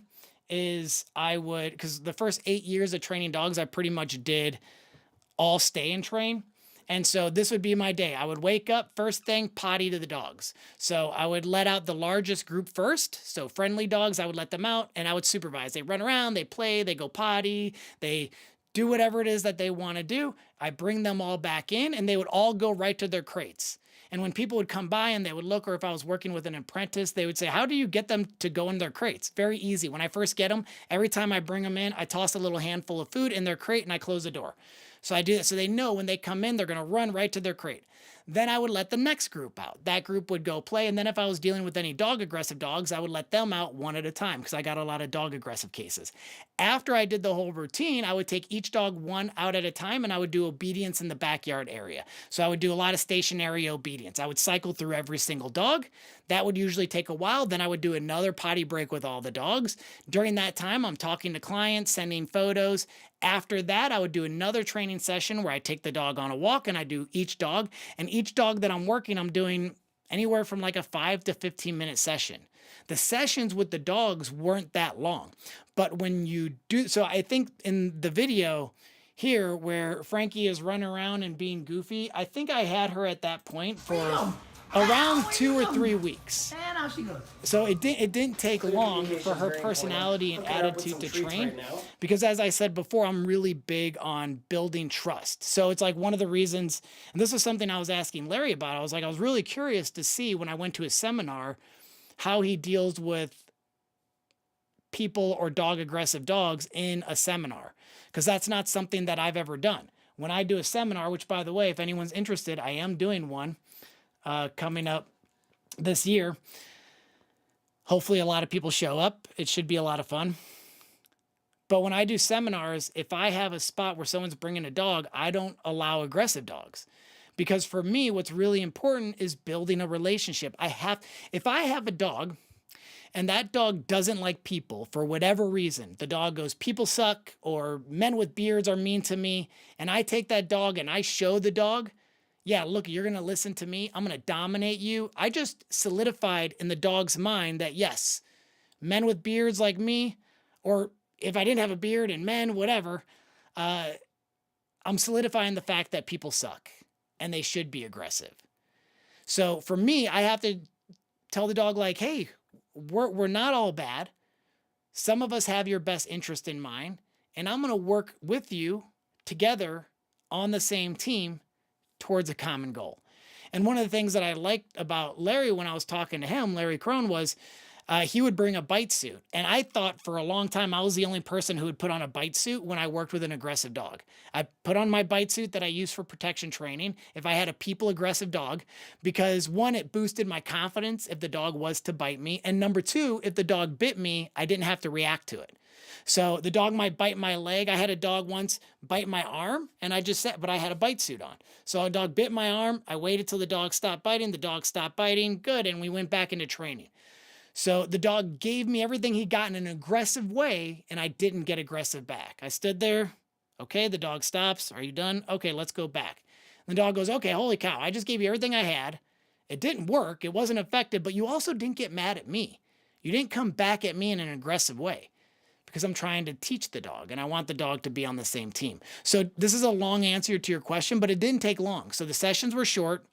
is because the first 8 years of training dogs, I pretty much did all stay and train. And so this would be my day. I would wake up, first thing, potty to the dogs. So I would let out the largest group first. So friendly dogs, I would let them out and I would supervise. They run around, they play, they go potty, they do whatever it is that they want to do. I bring them all back in and they would all go right to their crates. And when people would come by and they would look, or if I was working with an apprentice, they would say, how do you get them to go in their crates? Very easy. When I first get them, every time I bring them in, I toss a little handful of food in their crate and I close the door. So I do that so they know when they come in, they're going to run right to their crate. Then I would let the next group out. That group would go play. And then if I was dealing with any dog aggressive dogs, I would let them out one at a time because I got a lot of dog aggressive cases. After I did the whole routine, I would take each dog one out at a time and I would do obedience in the backyard area. So I would do a lot of stationary obedience. I would cycle through every single dog. That would usually take a while. Then I would do another potty break with all the dogs. During that time, I'm talking to clients, sending photos. After that, I would do another training session where I take the dog on a walk and I do each dog. And each dog that I'm working, I'm doing anywhere from like a 5 to 15 minute session. The sessions with the dogs weren't that long. But when you do, so I think in the video here where Frankie is running around and being goofy, I think I had her at that point for around 2 or 3 weeks. And how she goes. So it didn't take long for her personality and attitude to train, because as I said before, I'm really big on building trust. So it's like one of the reasons, and this was something I was asking Larry about. I was really curious to see when I went to his seminar how he deals with people or dog aggressive dogs in a seminar, because that's not something that I've ever done. When I do a seminar, which by the way, if anyone's interested, I am doing one coming up this year. Hopefully a lot of people show up. It should be a lot of fun. But when I do seminars, if I have a spot where someone's bringing a dog, I don't allow aggressive dogs. Because for me, what's really important is building a relationship. If I have a dog and that dog doesn't like people for whatever reason, the dog goes, people suck, or men with beards are mean to me, and I take that dog and I show the dog, yeah, look, you're going to listen to me. I'm going to dominate you. I just solidified in the dog's mind that, yes, men with beards like me, or if I didn't have a beard and men, whatever, I'm solidifying the fact that people suck and they should be aggressive. So for me, I have to tell the dog, like, hey, we're not all bad. Some of us have your best interest in mind, and I'm going to work with you together on the same team towards a common goal. And one of the things that I liked about Larry when I was talking to him, Larry Crone, was he would bring a bite suit. And I thought for a long time I was the only person who would put on a bite suit when I worked with an aggressive dog. I put on my bite suit that I use for protection training if I had a people aggressive dog, because one, it boosted my confidence if the dog was to bite me. And number two, if the dog bit me, I didn't have to react to it. So the dog might bite my leg. I had a dog once bite my arm, and I just said, but I had a bite suit on. So a dog bit my arm. I waited till the dog stopped biting. The dog stopped biting. Good. And we went back into training. So the dog gave me everything he got in an aggressive way, and I didn't get aggressive back. I stood there. Okay, the dog stops. Are you done? Okay, let's go back. And the dog goes, okay, holy cow, I just gave you everything I had. It didn't work. It wasn't effective, but you also didn't get mad at me. You didn't come back at me in an aggressive way, because I'm trying to teach the dog, and I want the dog to be on the same team. So this is a long answer to your question, but it didn't take long. So the sessions were short.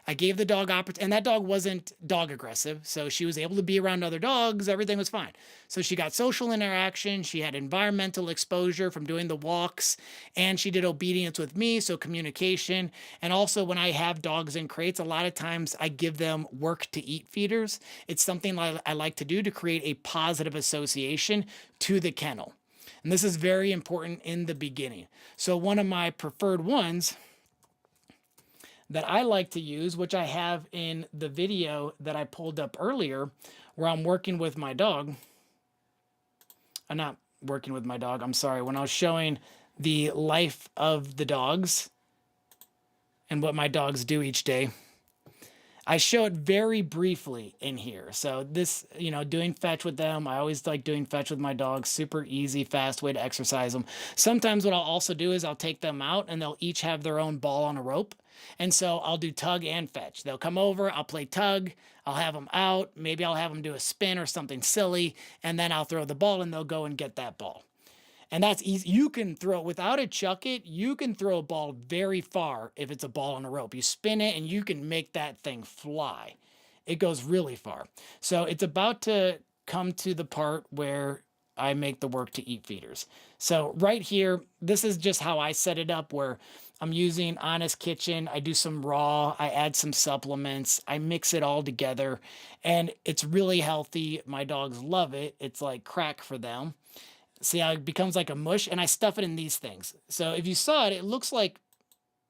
I gave the dog opportunity, and that dog wasn't dog aggressive, so she was able to be around other dogs. Everything was fine. So she got social interaction. She had environmental exposure from doing the walks, and she did obedience with me, so communication. And also, when I have dogs in crates, a lot of times I give them work to eat feeders. It's something I like to do to create a positive association to the kennel. And this is very important in the beginning. So one of my preferred ones that I like to use, which I have in the video that I pulled up earlier, where I'm working with my dog. I'm not working with my dog, I'm sorry. When I was showing the life of the dogs and what my dogs do each day, I show it very briefly in here. So this, doing fetch with them, I always like doing fetch with my dogs. Super easy, fast way to exercise them. Sometimes what I'll also do is I'll take them out and they'll each have their own ball on a rope. And so I'll do tug and fetch. They'll come over, I'll play tug, I'll have them out, maybe I'll have them do a spin or something silly, and then I'll throw the ball and they'll go and get that ball. And that's easy. You can throw, without a chuck it, you can throw a ball very far if it's a ball on a rope. You spin it and you can make that thing fly. It goes really far. So it's about to come to the part where I make the work to eat feeders. So right here, this is just how I set it up, where I'm using Honest Kitchen. I do some raw, I add some supplements, I mix it all together, and it's really healthy. My dogs love it. It's like crack for them. See how it becomes like a mush, and I stuff it in these things. So if you saw it, it looks like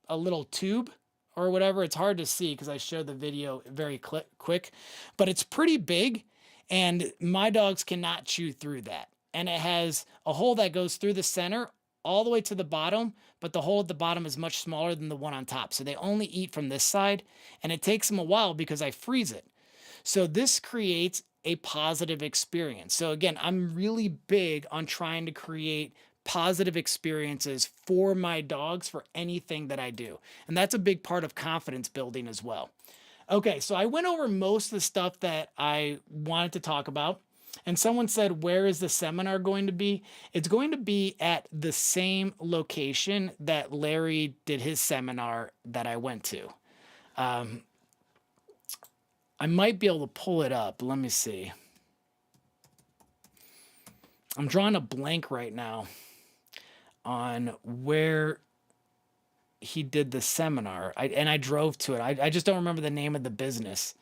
a little tube or whatever. It's hard to see because I showed the video very quick, but it's pretty big, and my dogs cannot chew through that. And it has a hole that goes through the center all the way to the bottom, but the hole at the bottom is much smaller than the one on top. So they only eat from this side, and it takes them a while because I freeze it. So this creates a positive experience. So again, I'm really big on trying to create positive experiences for my dogs for anything that I do. And that's a big part of confidence building as well. Okay, so I went over most of the stuff that I wanted to talk about. And someone said, where is the seminar going to be? It's going to be at the same location that Larry did his seminar that I went to. I might be able to pull it up. Let me see. I'm drawing a blank right now on where he did the seminar. I drove to it. I just don't remember the name of the business.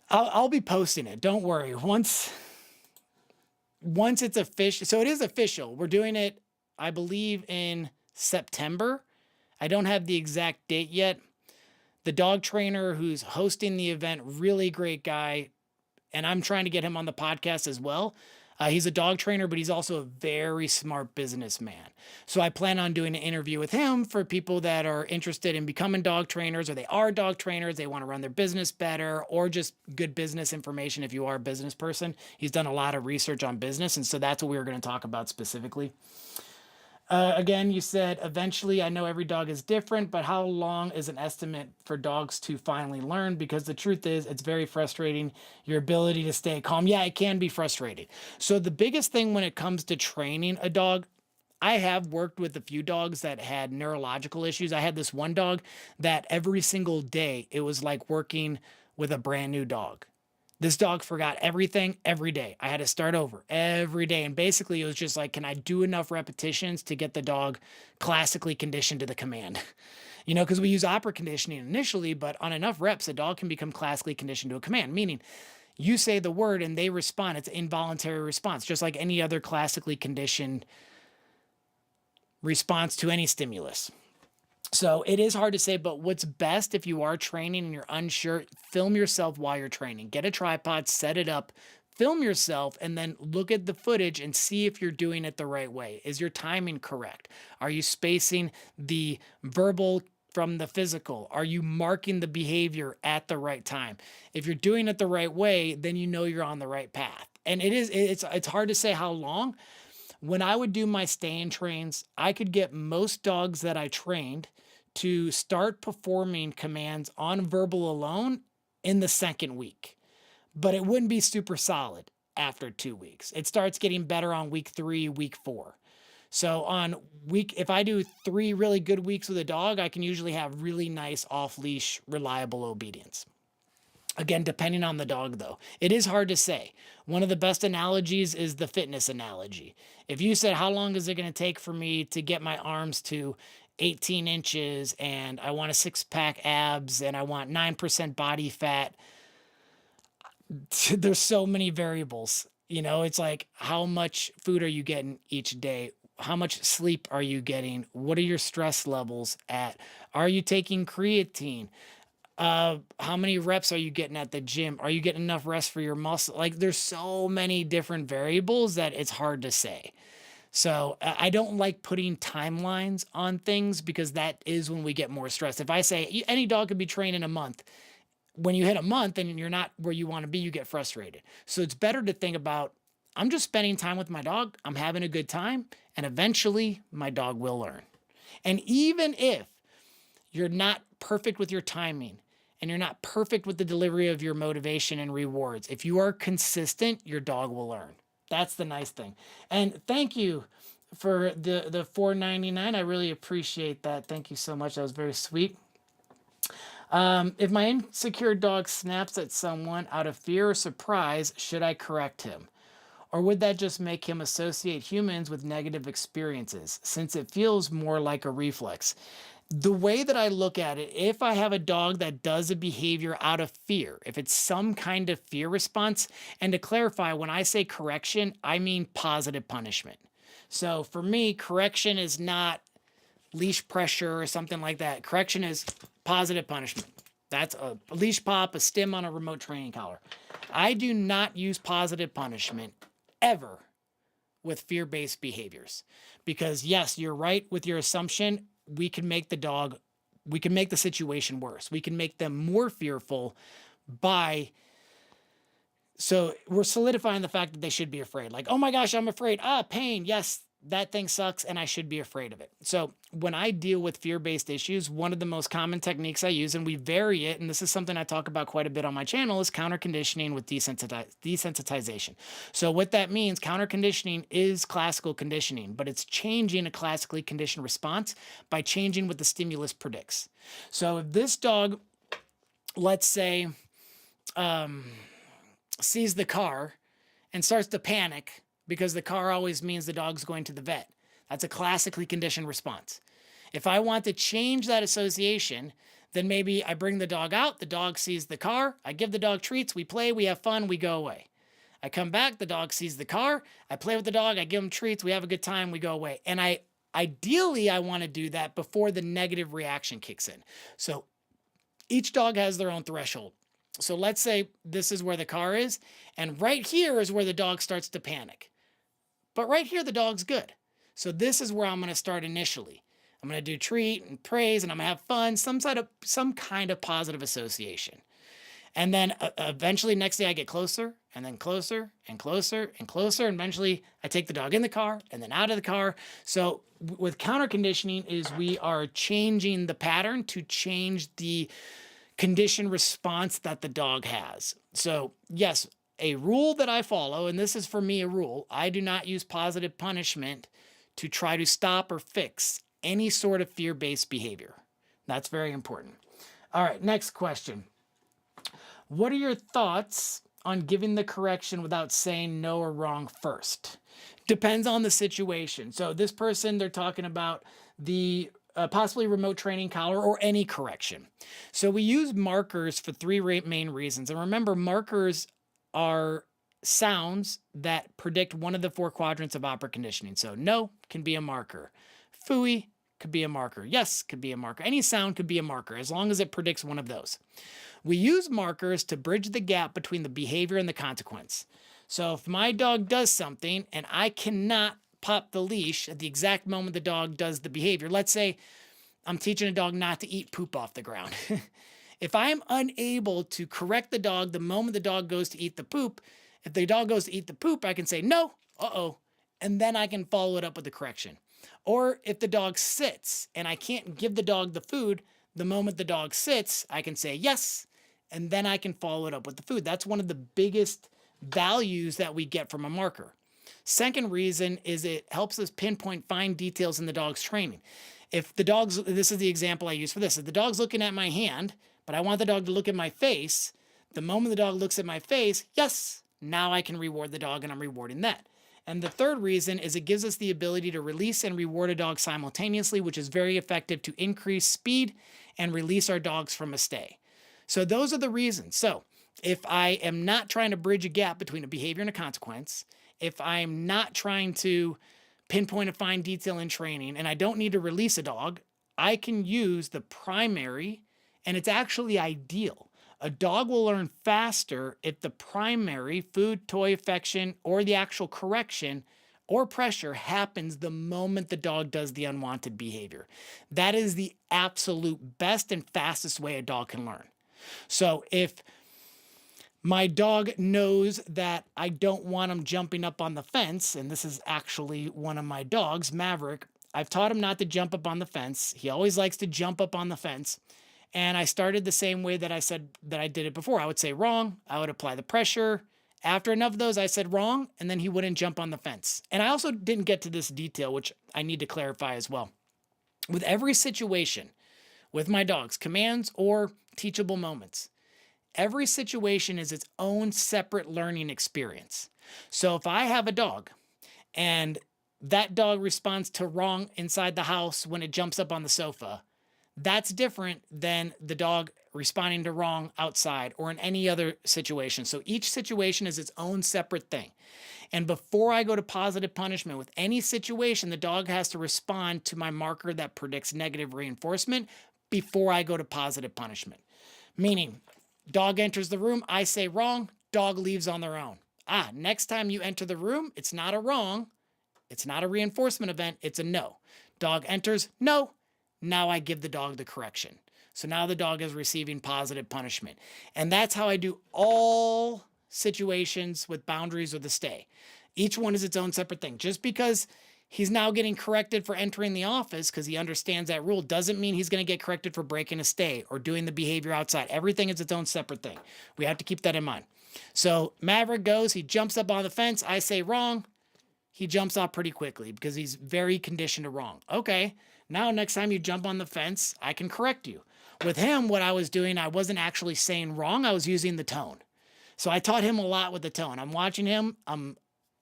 I'll be posting it. Don't worry. Once it's official. So it is official. We're doing it, I believe, in September. I don't have the exact date yet. The dog trainer who's hosting the event, really great guy, and I'm trying to get him on the podcast as well. He's a dog trainer, but he's also a very smart businessman. So I plan on doing an interview with him for people that are interested in becoming dog trainers, or they are dog trainers, they want to run their business better, or just good business information if you are a business person. He's done a lot of research on business, and so that's what we were going to talk about specifically. Again, you said, eventually, I know every dog is different, but how long is an estimate for dogs to finally learn? Because the truth is, it's very frustrating, your ability to stay calm. Yeah, it can be frustrating. So the biggest thing when it comes to training a dog, I have worked with a few dogs that had neurological issues. I had this one dog that every single day, it was like working with a brand new dog. This dog forgot everything every day. I had to start over every day. And basically, it was just like, can I do enough repetitions to get the dog classically conditioned to the command? You know, because we use operant conditioning initially, but on enough reps, a dog can become classically conditioned to a command, meaning you say the word and they respond. It's an involuntary response, just like any other classically conditioned response to any stimulus. So it is hard to say, but what's best if you are training and you're unsure, film yourself while you're training. Get a tripod, set it up, film yourself, and then look at the footage and see if you're doing it the right way. Is your timing correct? Are you spacing the verbal from the physical? Are you marking the behavior at the right time? If you're doing it the right way, then you know you're on the right path. And it's hard to say how long. When I would do my stay-in trains, I could get most dogs that I trained to start performing commands on verbal alone in the second week. But it wouldn't be super solid after 2 weeks. It starts getting better on week 3, week 4. So if I do 3 really good weeks with a dog, I can usually have really nice off-leash, reliable obedience. Again, depending on the dog, though. It is hard to say. One of the best analogies is the fitness analogy. If you said, how long is it going to take for me to get my arms to 18 inches and I want a 6-pack abs and I want 9% body fat, there's so many variables. You know, it's like, how much food are you getting each day? How much sleep are you getting? What are your stress levels at? Are you taking creatine? How many reps are you getting at the gym? Are you getting enough rest for your muscle? Like, there's so many different variables that it's hard to say. So I don't like putting timelines on things, because that is when we get more stressed. If I say any dog could be trained in a month, when you hit a month and you're not where you want to be, you get frustrated. So it's better to think about, I'm just spending time with my dog. I'm having a good time. And eventually my dog will learn. And even if you're not perfect with your timing, and you're not perfect with the delivery of your motivation and rewards, if you are consistent, your dog will learn. That's the nice thing. And thank you for the $4.99. I really appreciate that. Thank you so much. That was very sweet. If my insecure dog snaps at someone out of fear or surprise, should I correct him? Or would that just make him associate humans with negative experiences, since it feels more like a reflex? The way that I look at it, if I have a dog that does a behavior out of fear, if it's some kind of fear response, and to clarify, when I say correction, I mean positive punishment. So for me, correction is not leash pressure or something like that. Correction is positive punishment. That's a leash pop, a stim on a remote training collar. I do not use positive punishment ever with fear-based behaviors, because yes, you're right with your assumption. We can make the situation worse. We can make them more fearful so we're solidifying the fact that they should be afraid. Like, oh my gosh, I'm afraid. Pain. Yes, that thing sucks and I should be afraid of it. So when I deal with fear-based issues, one of the most common techniques I use, and we vary it, and this is something I talk about quite a bit on my channel, is counter-conditioning with desensitization. So what that means, counter-conditioning is classical conditioning, but it's changing a classically conditioned response by changing what the stimulus predicts. So if this dog, let's say, sees the car and starts to panic, because the car always means the dog's going to the vet. That's a classically conditioned response. If I want to change that association, then maybe I bring the dog out, the dog sees the car, I give the dog treats, we play, we have fun, we go away. I come back, the dog sees the car, I play with the dog, I give him treats, we have a good time, we go away. And ideally, I want to do that before the negative reaction kicks in. So each dog has their own threshold. So let's say this is where the car is, and right here is where the dog starts to panic. But right here, the dog's good. So this is where I'm going to start initially. I'm going to do treat and praise, and I'm going to have fun, some kind of positive association. And then eventually next day I get closer and then closer and closer and closer. And eventually I take the dog in the car and then out of the car. So with counter conditioning is we are changing the pattern to change the condition response that the dog has. So yes, a rule that I follow, and this is for me a rule, I do not use positive punishment to try to stop or fix any sort of fear-based behavior. That's very important. All right, next question. What are your thoughts on giving the correction without saying no or wrong first? Depends on the situation. So this person, they're talking about the possibly remote training collar or any correction. So we use markers for three main reasons. And remember, markers are sounds that predict one of the four quadrants of operant conditioning. So no can be a marker. Phooey could be a marker. Yes could be a marker. Any sound could be a marker as long as it predicts one of those. We use markers to bridge the gap between the behavior and the consequence. So if my dog does something and I cannot pop the leash at the exact moment the dog does the behavior, let's say I'm teaching a dog not to eat poop off the ground. If I am unable to correct the dog the moment the dog goes to eat the poop, if the dog goes to eat the poop, I can say, no, and then I can follow it up with the correction. Or if the dog sits and I can't give the dog the food the moment the dog sits, I can say yes, and then I can follow it up with the food. That's one of the biggest values that we get from a marker. Second reason is it helps us pinpoint fine details in the dog's training. If the dog's, this is the example I use for this, if the dog's looking at my hand, but I want the dog to look at my face, the moment the dog looks at my face, yes, now I can reward the dog and I'm rewarding that. And the third reason is it gives us the ability to release and reward a dog simultaneously, which is very effective to increase speed and release our dogs from a stay. So those are the reasons. So if I am not trying to bridge a gap between a behavior and a consequence, if I'm not trying to pinpoint a fine detail in training, and I don't need to release a dog, I can use the primary, and it's actually ideal. A dog will learn faster if the primary food, toy, affection, or the actual correction or pressure happens the moment the dog does the unwanted behavior. That is the absolute best and fastest way a dog can learn. So if my dog knows that I don't want him jumping up on the fence, and this is actually one of my dogs, Maverick, I've taught him not to jump up on the fence. He always likes to jump up on the fence. And I started the same way that I said that I did it before. I would say wrong. I would apply the pressure. After enough of those, I said wrong, and then he wouldn't jump on the fence. And I also didn't get to this detail, which I need to clarify as well. With every situation, with my dogs, commands or teachable moments, every situation is its own separate learning experience. So if I have a dog and that dog responds to wrong inside the house when it jumps up on the sofa, that's different than the dog responding to wrong outside or in any other situation. So each situation is its own separate thing. And before I go to positive punishment with any situation, the dog has to respond to my marker that predicts negative reinforcement before I go to positive punishment. Meaning, dog enters the room, I say wrong, dog leaves on their own. Next time you enter the room, it's not a wrong, it's not a reinforcement event, it's a no. Dog enters, no. Now I give the dog the correction. So now the dog is receiving positive punishment. And that's how I do all situations with boundaries or the stay. Each one is its own separate thing. Just because he's now getting corrected for entering the office because he understands that rule doesn't mean he's going to get corrected for breaking a stay or doing the behavior outside. Everything is its own separate thing. We have to keep that in mind. So Maverick goes, he jumps up on the fence. I say wrong. He jumps off pretty quickly because he's very conditioned to wrong. Okay. Now, next time you jump on the fence, I can correct you. With him, what I was doing, I wasn't actually saying wrong. I was using the tone. So I taught him a lot with the tone. I'm watching him. I'm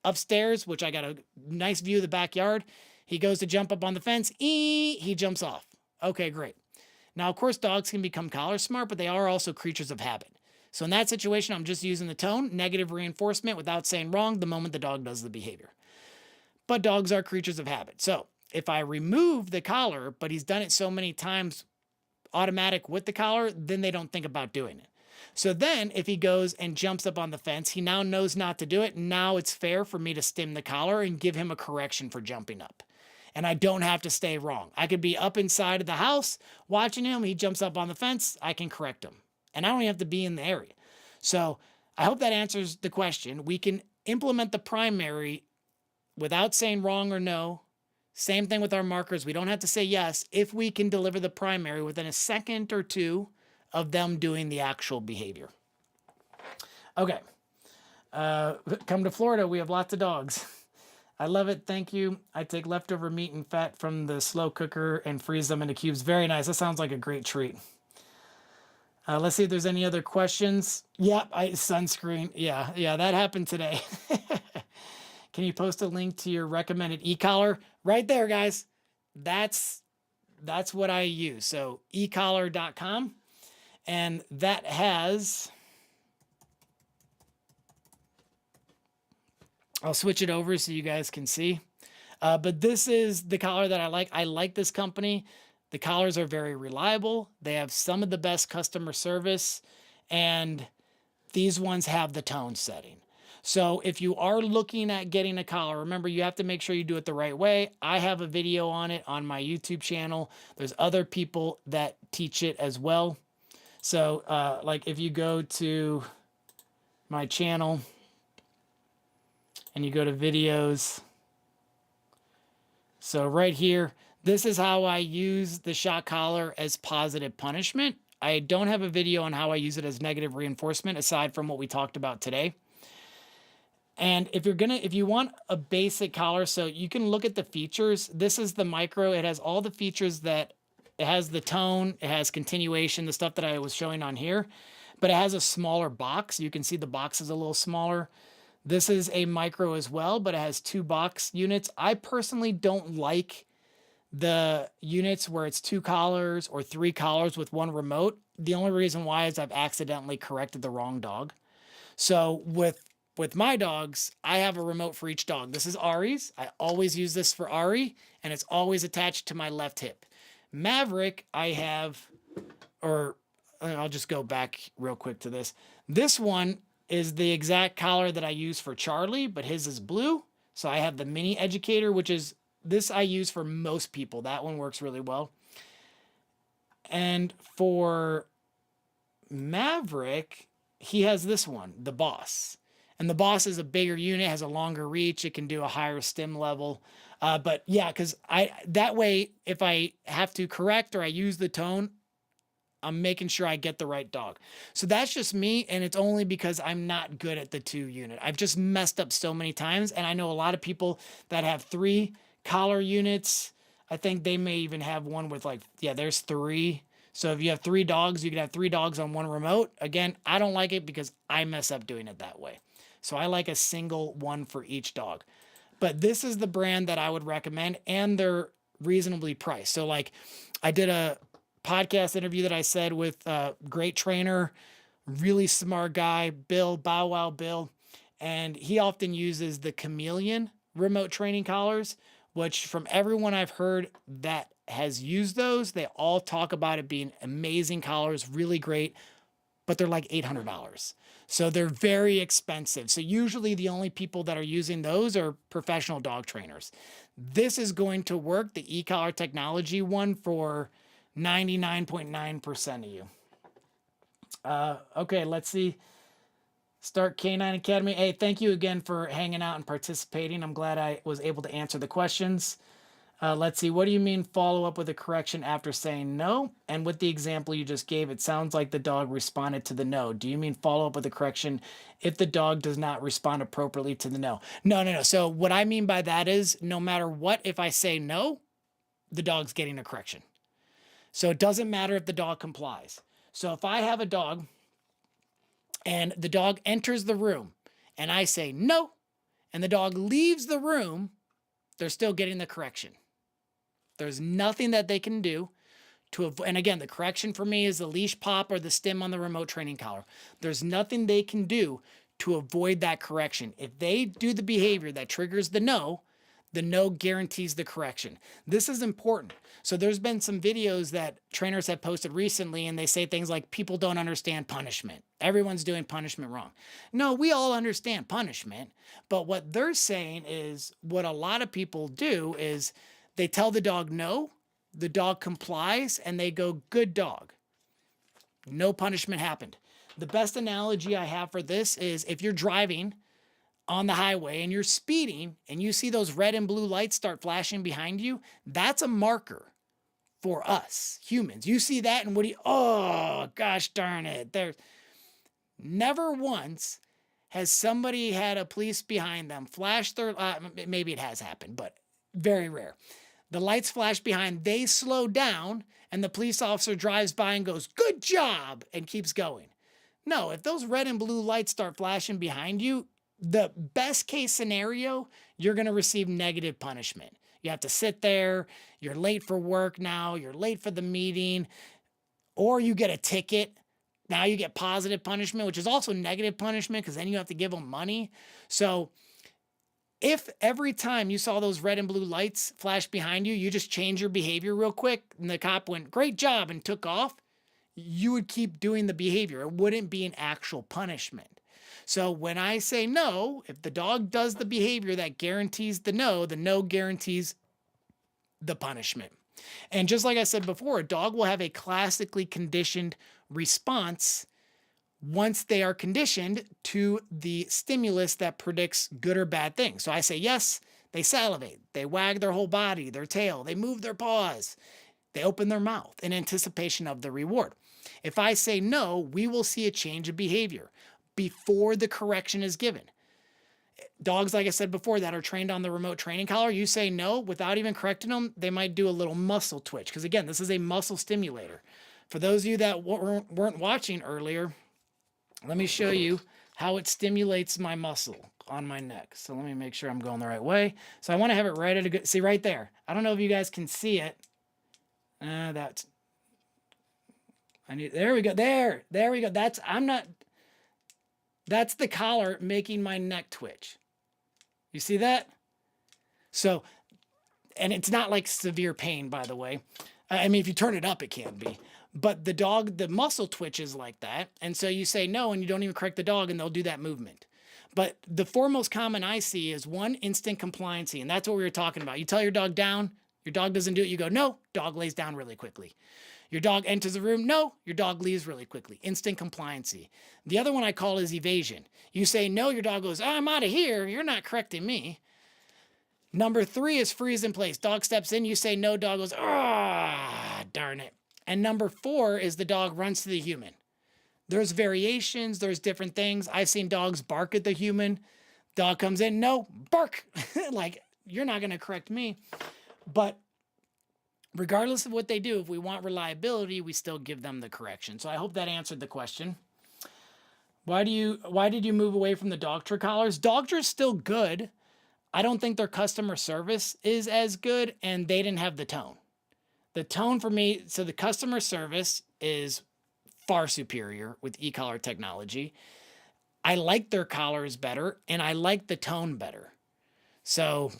upstairs, which I got a nice view of the backyard. He goes to jump up on the fence. He jumps off. Okay, great. Now, of course, dogs can become collar smart, but they are also creatures of habit. So in that situation, I'm just using the tone, negative reinforcement without saying wrong the moment the dog does the behavior. But dogs are creatures of habit. So if I remove the collar, but he's done it so many times automatic with the collar, then they don't think about doing it. So then if he goes and jumps up on the fence, he now knows not to do it. Now it's fair for me to stim the collar and give him a correction for jumping up. And I don't have to stay wrong. I could be up inside of the house watching him. He jumps up on the fence. I can correct him. And I don't even have to be in the area. So I hope that answers the question. We can implement the primary without saying wrong or no. Same thing with our markers. We don't have to say yes if we can deliver the primary within a second or two of them doing the actual behavior. Okay. Come to Florida. We have lots of dogs. I love it. Thank you. I take leftover meat and fat from the slow cooker and freeze them into cubes. Very nice. That sounds like a great treat. Let's see if there's any other questions. Yep, sunscreen. Yeah, that happened today. Can you post a link to your recommended e-collar? Right there, guys. That's what I use. So ecollar.com. And that has... I'll switch it over so you guys can see. But this is the collar that I like. I like this company. The collars are very reliable. They have some of the best customer service. And these ones have the tone setting. So if you are looking at getting a collar, remember you have to make sure you do it the right way. I have a video on it on my YouTube channel. There's other people that teach it as well. So like if you go to my channel, and you go to videos. So right here, this is how I use the shock collar as positive punishment. I don't have a video on how I use it as negative reinforcement aside from what we talked about today. And if you want a basic collar, so you can look at the features. This is the micro. It has all the features that it has the tone, it has continuation, the stuff that I was showing on here, but it has a smaller box. You can see the box is a little smaller. This is a micro as well, but it has 2 box units. I personally don't like the units where it's 2 collars or 3 collars with 1 remote. The only reason why is I've accidentally corrected the wrong dog. So with my dogs, I have a remote for each dog. This is Ari's. I always use this for Ari, and it's always attached to my left hip. Maverick, I have, or I'll just go back real quick to this. This one is the exact collar that I use for Charlie, but his is blue. So I have the mini educator, which is this I use for most people. That one works really well. And for Maverick, he has this one, the Boss. And the Boss is a bigger unit, has a longer reach. It can do a higher stim level. But yeah, because that way, if I have to correct or I use the tone, I'm making sure I get the right dog. So that's just me, and it's only because I'm not good at the 2 unit. I've just messed up so many times, and I know a lot of people that have 3 collar units. I think they may even have one with there's 3. So if you have 3 dogs, you can have 3 dogs on 1 remote. Again, I don't like it because I mess up doing it that way. So I like a single one for each dog. But this is the brand that I would recommend, and they're reasonably priced. So I did a podcast interview that I said with a great trainer, really smart guy, Bill, Bow Wow Bill. And he often uses the Chameleon remote training collars, which from everyone I've heard that has used those, they all talk about it being amazing collars, really great, but they're like $800. So they're very expensive. So usually the only people that are using those are professional dog trainers. This is going to work, the e-collar technology one, for 99.9% of you. Okay, let's see. Start Canine Academy. Hey, thank you again for hanging out and participating. I'm glad I was able to answer the questions. Let's see. What do you mean follow up with a correction after saying no? And with the example you just gave, it sounds like the dog responded to the no. Do you mean follow up with a correction if the dog does not respond appropriately to the no? No. So what I mean by that is no matter what, if I say no, the dog's getting a correction. So it doesn't matter if the dog complies. So if I have a dog and the dog enters the room and I say no, and the dog leaves the room, they're still getting the correction. There's nothing that they can do to avoid, and again, the correction for me is the leash pop or the stim on the remote training collar. There's nothing they can do to avoid that correction. If they do the behavior that triggers the no guarantees the correction. This is important. So there's been some videos that trainers have posted recently, and they say things like, people don't understand punishment. Everyone's doing punishment wrong. No, we all understand punishment, but what they're saying is what a lot of people do is they tell the dog no, the dog complies, and they go, good dog. No punishment happened. The best analogy I have for this is if you're driving on the highway and you're speeding and you see those red and blue lights start flashing behind you, that's a marker for us humans. You see that and what do you, oh, gosh darn it. There's never once has somebody had a police behind them flash their, maybe it has happened, but very rare. The lights flash behind, they slow down, and the police officer drives by and goes, good job, and keeps going. No, if those red and blue lights start flashing behind you, the best case scenario, you're going to receive negative punishment. You have to sit there, you're late for work now, you're late for the meeting, or you get a ticket. Now you get positive punishment, which is also negative punishment because then you have to give them money. So if every time you saw those red and blue lights flash behind you, you just change your behavior real quick and the cop went, great job, and took off, you would keep doing the behavior. It wouldn't be an actual punishment. So when I say no, if the dog does the behavior that guarantees the no guarantees the punishment. And just like I said before, a dog will have a classically conditioned response once they are conditioned to the stimulus that predicts good or bad things. So I say yes, they salivate, they wag their whole body, their tail, they move their paws, they open their mouth in anticipation of the reward. If I say no, we will see a change of behavior before the correction is given. Dogs, like I said before, that are trained on the remote training collar, you say no, without even correcting them, they might do a little muscle twitch. Because again, this is a muscle stimulator. For those of you that weren't watching earlier, let me show you how it stimulates my muscle on my neck. So let me make sure I'm going the right way. So I want to have it right at a good, see right there. I don't know if you guys can see it. There we go. There we go. That's the collar making my neck twitch. You see that? So, and it's not like severe pain, by the way. I mean, if you turn it up, it can be. But the muscle twitches like that. And so you say no, and you don't even correct the dog, and they'll do that movement. But the four most common I see is one, instant compliancy. And that's what we were talking about. You tell your dog down, your dog doesn't do it, you go, no, dog lays down really quickly. Your dog enters the room, no, your dog leaves really quickly. Instant compliancy. The other one I call is evasion. You say no, your dog goes, I'm out of here, you're not correcting me. Number 3 is freeze in place. Dog steps in, you say no, dog goes, darn it. And number 4 is the dog runs to the human. There's variations, there's different things. I've seen dogs bark at the human. Dog comes in, no, bark. Like, you're not gonna correct me. But regardless of what they do, if we want reliability, we still give them the correction. So I hope that answered the question. Why did you move away from the Dogtra collars? Dogtra's still good. I don't think their customer service is as good, and they didn't have the tone. The tone for me, so the customer service is far superior with e-collar technology. I like their collars better, and I like the tone better. So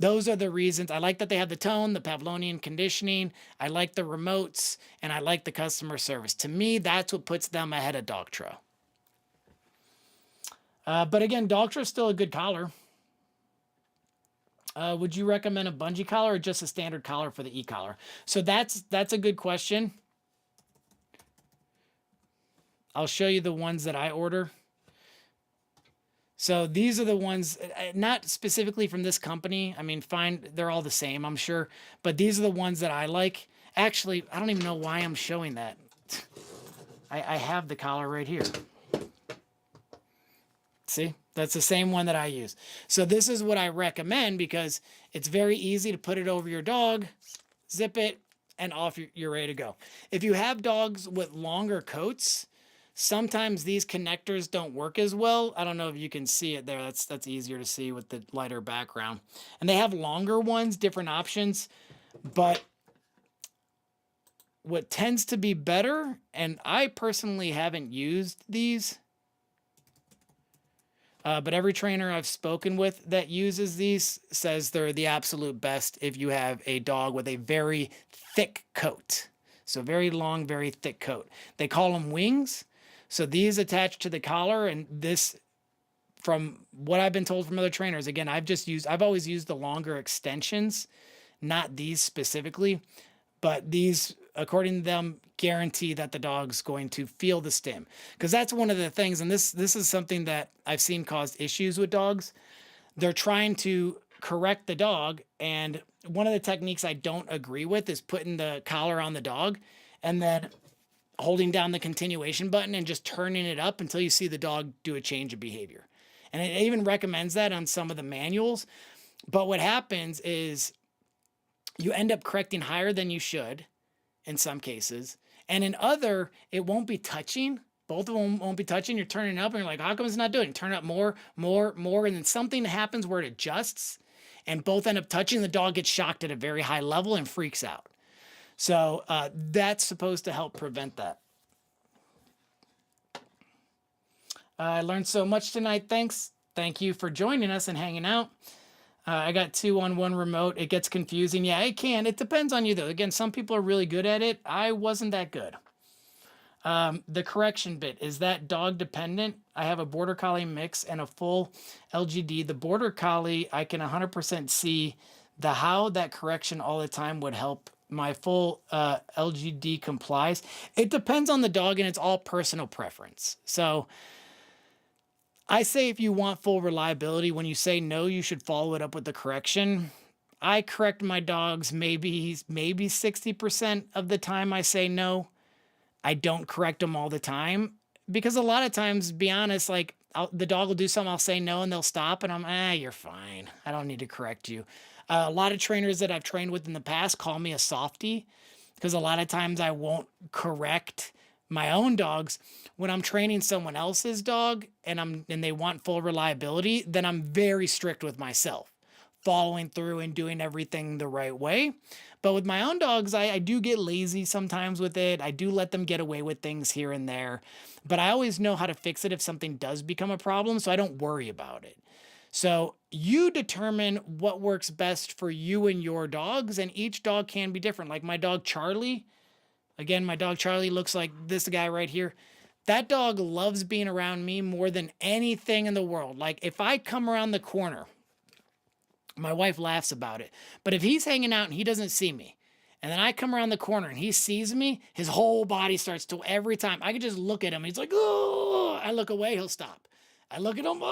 those are the reasons. I like that they have the tone, the Pavlovian conditioning. I like the remotes, and I like the customer service. To me, that's what puts them ahead of Dogtra. But again, Dogtra is still a good collar. Would you recommend a bungee collar or just a standard collar for the e-collar? So that's a good question. I'll show you the ones that I order. So these are the ones, not specifically from this company. I mean, fine, they're all the same, I'm sure. But these are the ones that I like. Actually, I don't even know why I'm showing that. I have the collar right here. See, that's the same one that I use. So this is what I recommend because it's very easy to put it over your dog, zip it, and off you're ready to go. If you have dogs with longer coats, sometimes these connectors don't work as well. I don't know if you can see it there. That's easier to see with the lighter background. And they have longer ones, different options. But what tends to be better, and I personally haven't used these, but every trainer I've spoken with that uses these says they're the absolute best if you have a dog with a very thick coat. So very long, very thick coat. They call them wings. So these attach to the collar, and this, from what I've been told from other trainers, again, I've always used the longer extensions, not these specifically, but these, according to them, guarantee that the dog's going to feel the stim. Because that's one of the things, and this is something that I've seen cause issues with dogs. They're trying to correct the dog, and one of the techniques I don't agree with is putting the collar on the dog and then holding down the continuation button and just turning it up until you see the dog do a change of behavior. And it even recommends that on some of the manuals. But what happens is you end up correcting higher than you should in some cases. And in other, it won't be touching. Both of them won't be touching. You're turning it up and you're like, how come it's not doing it? Turn it up more. And then something happens where it adjusts and both end up touching. The dog gets shocked at a very high level and freaks out. So that's supposed to help prevent that. I learned so much tonight. Thanks. Thank you for joining us and hanging out. I got 2-on-1 remote. It gets confusing. Yeah, it can. It depends on you, though. Again, some people are really good at it. I wasn't that good. The correction bit, is that dog dependent? I have a Border Collie mix and a full LGD. The Border Collie, I can 100% see how that correction all the time would help. My full LGD complies. It depends on the dog, and it's all personal preference. So I say if you want full reliability, when you say no, you should follow it up with the correction. I correct my dogs maybe 60% of the time I say no. I don't correct them all the time because a lot of times, be honest, like the dog will do something, I'll say no, and they'll stop, and you're fine. I don't need to correct you. A lot of trainers that I've trained with in the past call me a softie because a lot of times I won't correct my own dogs. When I'm training someone else's dog and they want full reliability, then I'm very strict with myself, following through and doing everything the right way. But with my own dogs, I do get lazy sometimes with it. I do let them get away with things here and there, but I always know how to fix it if something does become a problem, so I don't worry about it. So you determine what works best for you and your dogs, and each dog can be different. Like my dog Charlie, again, my dog Charlie looks like this guy right here. That dog loves being around me more than anything in the world. Like if I come around the corner, my wife laughs about it, but if he's hanging out and he doesn't see me, and then I come around the corner and he sees me, his whole body starts to, every time I can just look at him, he's like, oh, I look away, he'll stop. I look at him,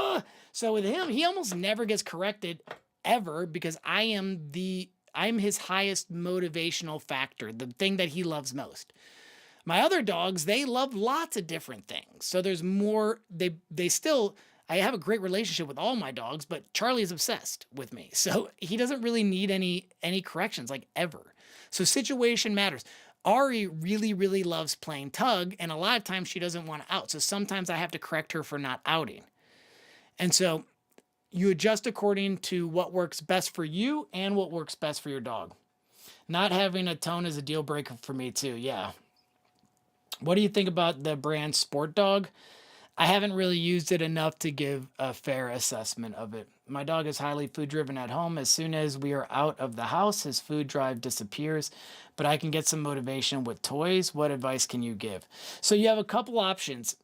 So with him, he almost never gets corrected ever because I'm his highest motivational factor, the thing that he loves most. My other dogs, they love lots of different things. So there's more, I have a great relationship with all my dogs, but Charlie is obsessed with me. So he doesn't really need any corrections, like ever. So situation matters. Ari really, really loves playing tug, and a lot of times she doesn't want to out. So sometimes I have to correct her for not outing. And so you adjust according to what works best for you and what works best for your dog. Not having a tone is a deal breaker for me too, yeah. What do you think about the brand Sport Dog? I haven't really used it enough to give a fair assessment of it. My dog is highly food driven at home. As soon as we are out of the house, his food drive disappears, but I can get some motivation with toys. What advice can you give? So you have a couple options.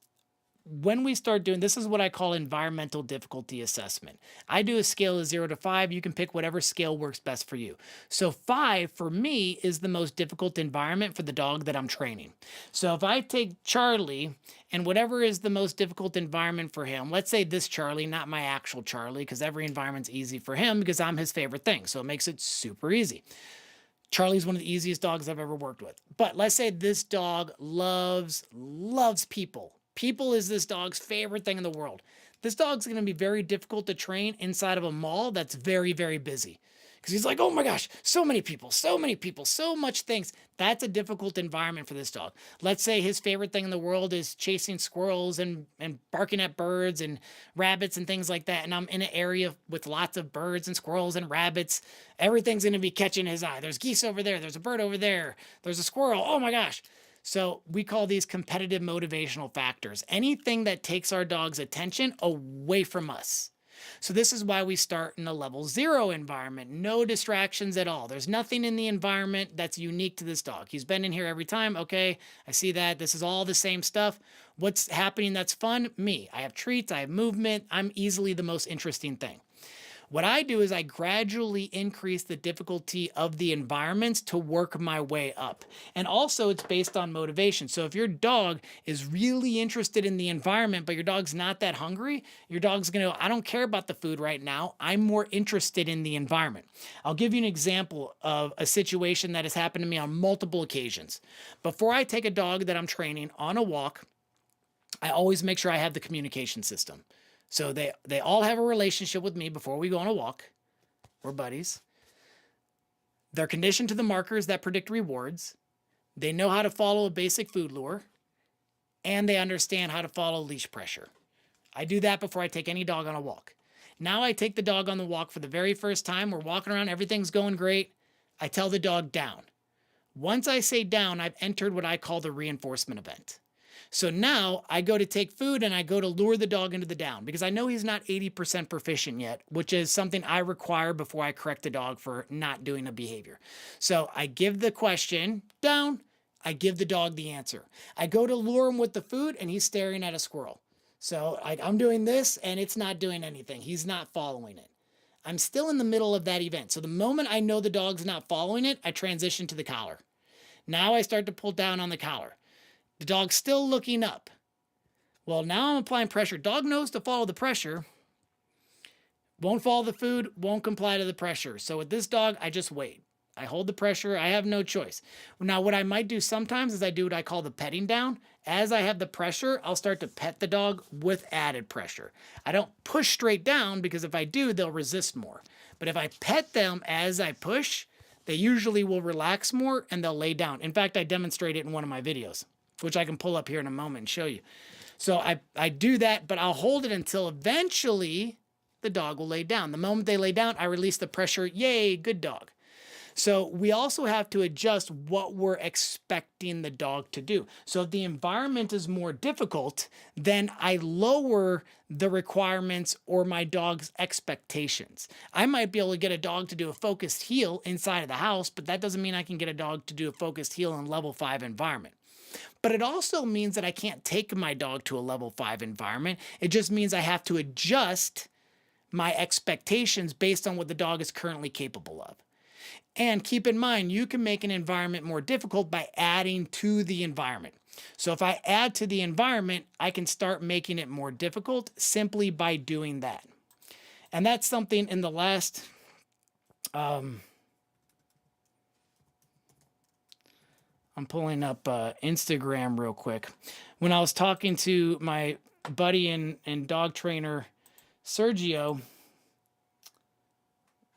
When we start doing, this is what I call environmental difficulty assessment. I do a scale of 0 to 5. You can pick whatever scale works best for you. So 5 for me is the most difficult environment for the dog that I'm training. So if I take Charlie and whatever is the most difficult environment for him, let's say this Charlie, not my actual Charlie, because every environment's easy for him because I'm his favorite thing. So it makes it super easy. Charlie's one of the easiest dogs I've ever worked with. But let's say this dog loves people. People is this dog's favorite thing in the world. This dog's going to be very difficult to train inside of a mall that's very, very busy. Because he's like, oh my gosh, so many people, so much things. That's a difficult environment for this dog. Let's say his favorite thing in the world is chasing squirrels and barking at birds and rabbits and things like that. And I'm in an area with lots of birds and squirrels and rabbits. Everything's going to be catching his eye. There's geese over there. There's a bird over there. There's a squirrel. Oh my gosh. So we call these competitive motivational factors. Anything that takes our dog's attention away from us. So this is why we start in a level 0 environment. No distractions at all. There's nothing in the environment that's unique to this dog. He's been in here every time. Okay, I see that. This is all the same stuff. What's happening that's fun? Me. I have treats. I have movement. I'm easily the most interesting thing. What I do is I gradually increase the difficulty of the environments to work my way up. And also it's based on motivation. So if your dog is really interested in the environment, but your dog's not that hungry, your dog's gonna go, I don't care about the food right now. I'm more interested in the environment. I'll give you an example of a situation that has happened to me on multiple occasions. Before I take a dog that I'm training on a walk, I always make sure I have the communication system. So they all have a relationship with me before we go on a walk. We're buddies. They're conditioned to the markers that predict rewards. They know how to follow a basic food lure. And they understand how to follow leash pressure. I do that before I take any dog on a walk. Now I take the dog on the walk for the very first time. We're walking around. Everything's going great. I tell the dog down. Once I say down, I've entered what I call the reinforcement event. So now I go to take food and I go to lure the dog into the down because I know he's not 80% proficient yet, which is something I require before I correct the dog for not doing a behavior. So I give the question, down, I give the dog the answer. I go to lure him with the food and he's staring at a squirrel. So I'm doing this and it's not doing anything. He's not following it. I'm still in the middle of that event. So the moment I know the dog's not following it, I transition to the collar. Now I start to pull down on the collar. The dog's still looking up. Well, now I'm applying pressure. Dog knows to follow the pressure. Won't follow the food, won't comply to the pressure. So with this dog, I just wait. I hold the pressure. I have no choice. Now, what I might do sometimes is I do what I call the petting down. As I have the pressure, I'll start to pet the dog with added pressure. I don't push straight down because if I do, they'll resist more. But if I pet them as I push, they usually will relax more and they'll lay down. In fact, I demonstrate it in one of my videos, which I can pull up here in a moment and show you. So I do that, but I'll hold it until eventually the dog will lay down. The moment they lay down, I release the pressure. Yay, good dog. So we also have to adjust what we're expecting the dog to do. So if the environment is more difficult, then I lower the requirements or my dog's expectations. I might be able to get a dog to do a focused heel inside of the house, but that doesn't mean I can get a dog to do a focused heel in level 5 environment. But it also means that I can't take my dog to a level 5 environment. It just means I have to adjust my expectations based on what the dog is currently capable of. And keep in mind, you can make an environment more difficult by adding to the environment. So if I add to the environment, I can start making it more difficult simply by doing that. And that's something in the last, I'm pulling up Instagram real quick. When I was talking to my buddy and dog trainer, Sergio,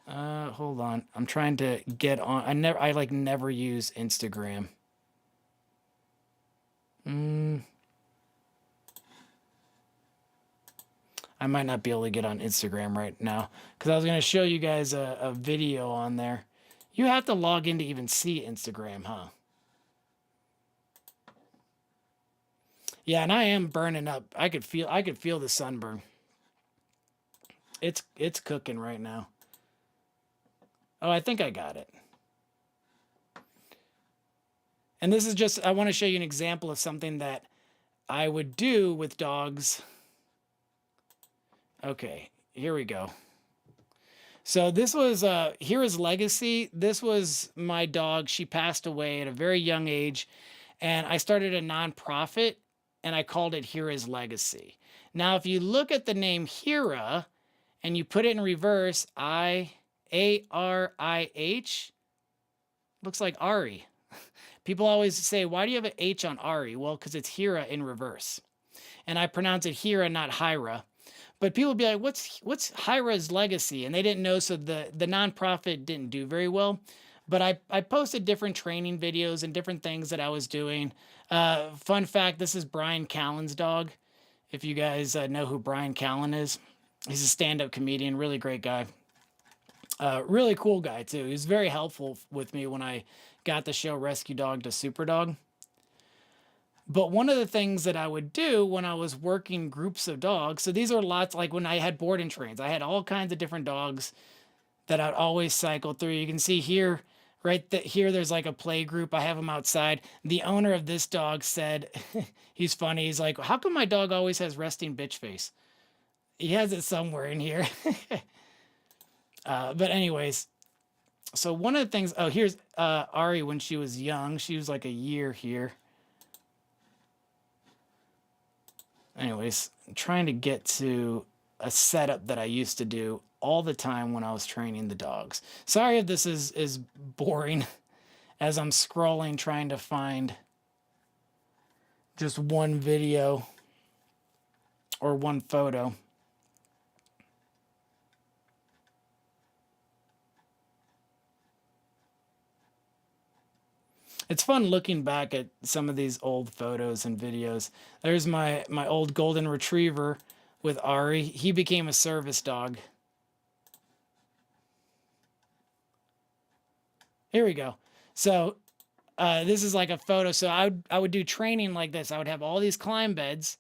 hold on. I'm trying to get on. I never use Instagram. I might not be able to get on Instagram right now because I was going to show you guys a video on there. You have to log in to even see Instagram, huh? Yeah, and I am burning up. I could feel the sunburn. It's cooking right now. Oh, I think I got it. And this is just, I want to show you an example of something that I would do with dogs. Okay, here we go. So this was Hira's legacy. This was my dog. She passed away at a very young age. And I started a nonprofit and I called it Hira's Legacy. Now, if you look at the name Hira and you put it in reverse, A-R-I-H, looks like Ari. People always say, why do you have an H on Ari? Well, because it's Hira in reverse. And I pronounce it Hira, not Hira. But people would be like, what's Hira's legacy? And they didn't know, so the nonprofit didn't do very well. But I posted different training videos and different things that I was doing. Fun fact, this is Brian Callen's dog. If you guys know who Brian Callen is. He's a stand-up comedian, really great guy. Really cool guy, too. He was very helpful with me when I got the show Rescue Dog to Super Dog. But one of the things that I would do when I was working groups of dogs, so these are lots, like when I had board and trains, I had all kinds of different dogs that I'd always cycle through. You can see here, here, there's like a play group. I have them outside. The owner of this dog said, he's funny. He's like, how come my dog always has resting bitch face? He has it somewhere in here. But anyways, so one of the things, oh, here's Ari when she was young. She was like a year here. Anyways, I'm trying to get to a setup that I used to do all the time when I was training the dogs. Sorry if this is boring as I'm scrolling trying to find just one video or one photo. It's fun looking back at some of these old photos and videos. There's my old golden retriever with Ari. He became a service dog. Here we go. So this is like a photo. So I would do training like this. I would have all these climb beds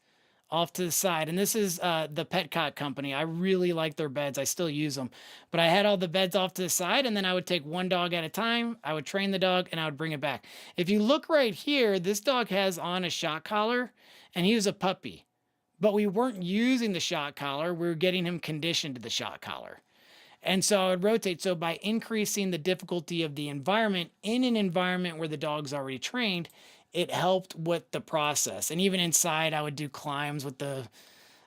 off to the side. And this is the Petcott company. I really like their beds. I still use them. But I had all the beds off to the side, and then I would take one dog at a time. I would train the dog, and I would bring it back. If you look right here, this dog has on a shock collar, and he was a puppy. But we weren't using the shock collar. We were getting him conditioned to the shock collar. And so I would rotate. So by increasing the difficulty of the environment in an environment where the dog's already trained, it helped with the process. And even inside, I would do climbs with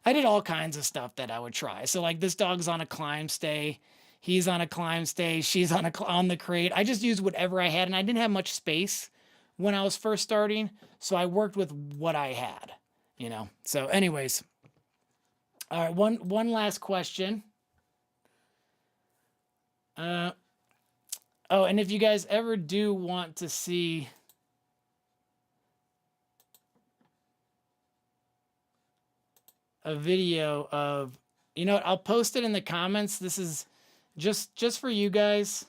I did all kinds of stuff that I would try. So like this dog's on a climb stay. He's on a climb stay. She's on the crate. I just used whatever I had. And I didn't have much space when I was first starting. So I worked with what I had, you know. So anyways. All right, one last question. Oh, and if you guys ever do want to see a video of, you know what, I'll post it in the comments. This is just for you guys.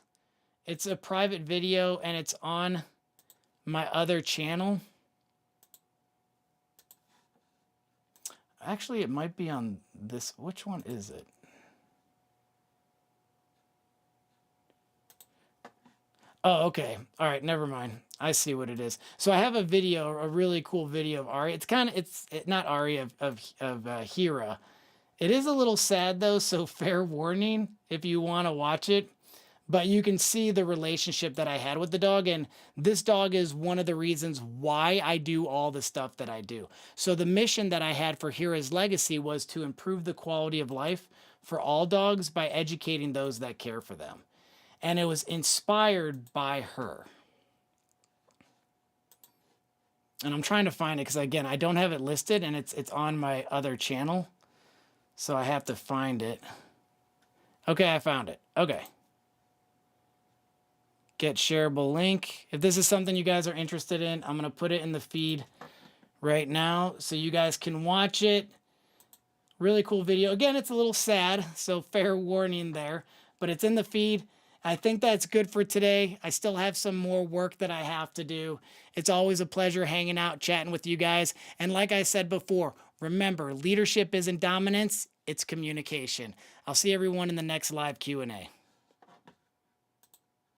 It's a private video and it's on my other channel. Actually, it might be on this. Which one is it? Oh, okay. All right, never mind. I see what it is. So I have a video, a really cool video of Ari. It's kind of, it's not Ari, of Hira. It is a little sad though, so fair warning if you want to watch it. But you can see the relationship that I had with the dog, and this dog is one of the reasons why I do all the stuff that I do. So the mission that I had for Hira's legacy was to improve the quality of life for all dogs by educating those that care for them. And it was inspired by her. And I'm trying to find it because, again, I don't have it listed, and it's on my other channel. So I have to find it. Okay, I found it. Okay. Get shareable link. If this is something you guys are interested in, I'm going to put it in the feed right now so you guys can watch it. Really cool video. Again, it's a little sad, so fair warning there. But it's in the feed. I think that's good for today. I still have some more work that I have to do. It's always a pleasure hanging out, chatting with you guys. And like I said before, remember, leadership isn't dominance, it's communication. I'll see everyone in the next live Q&A.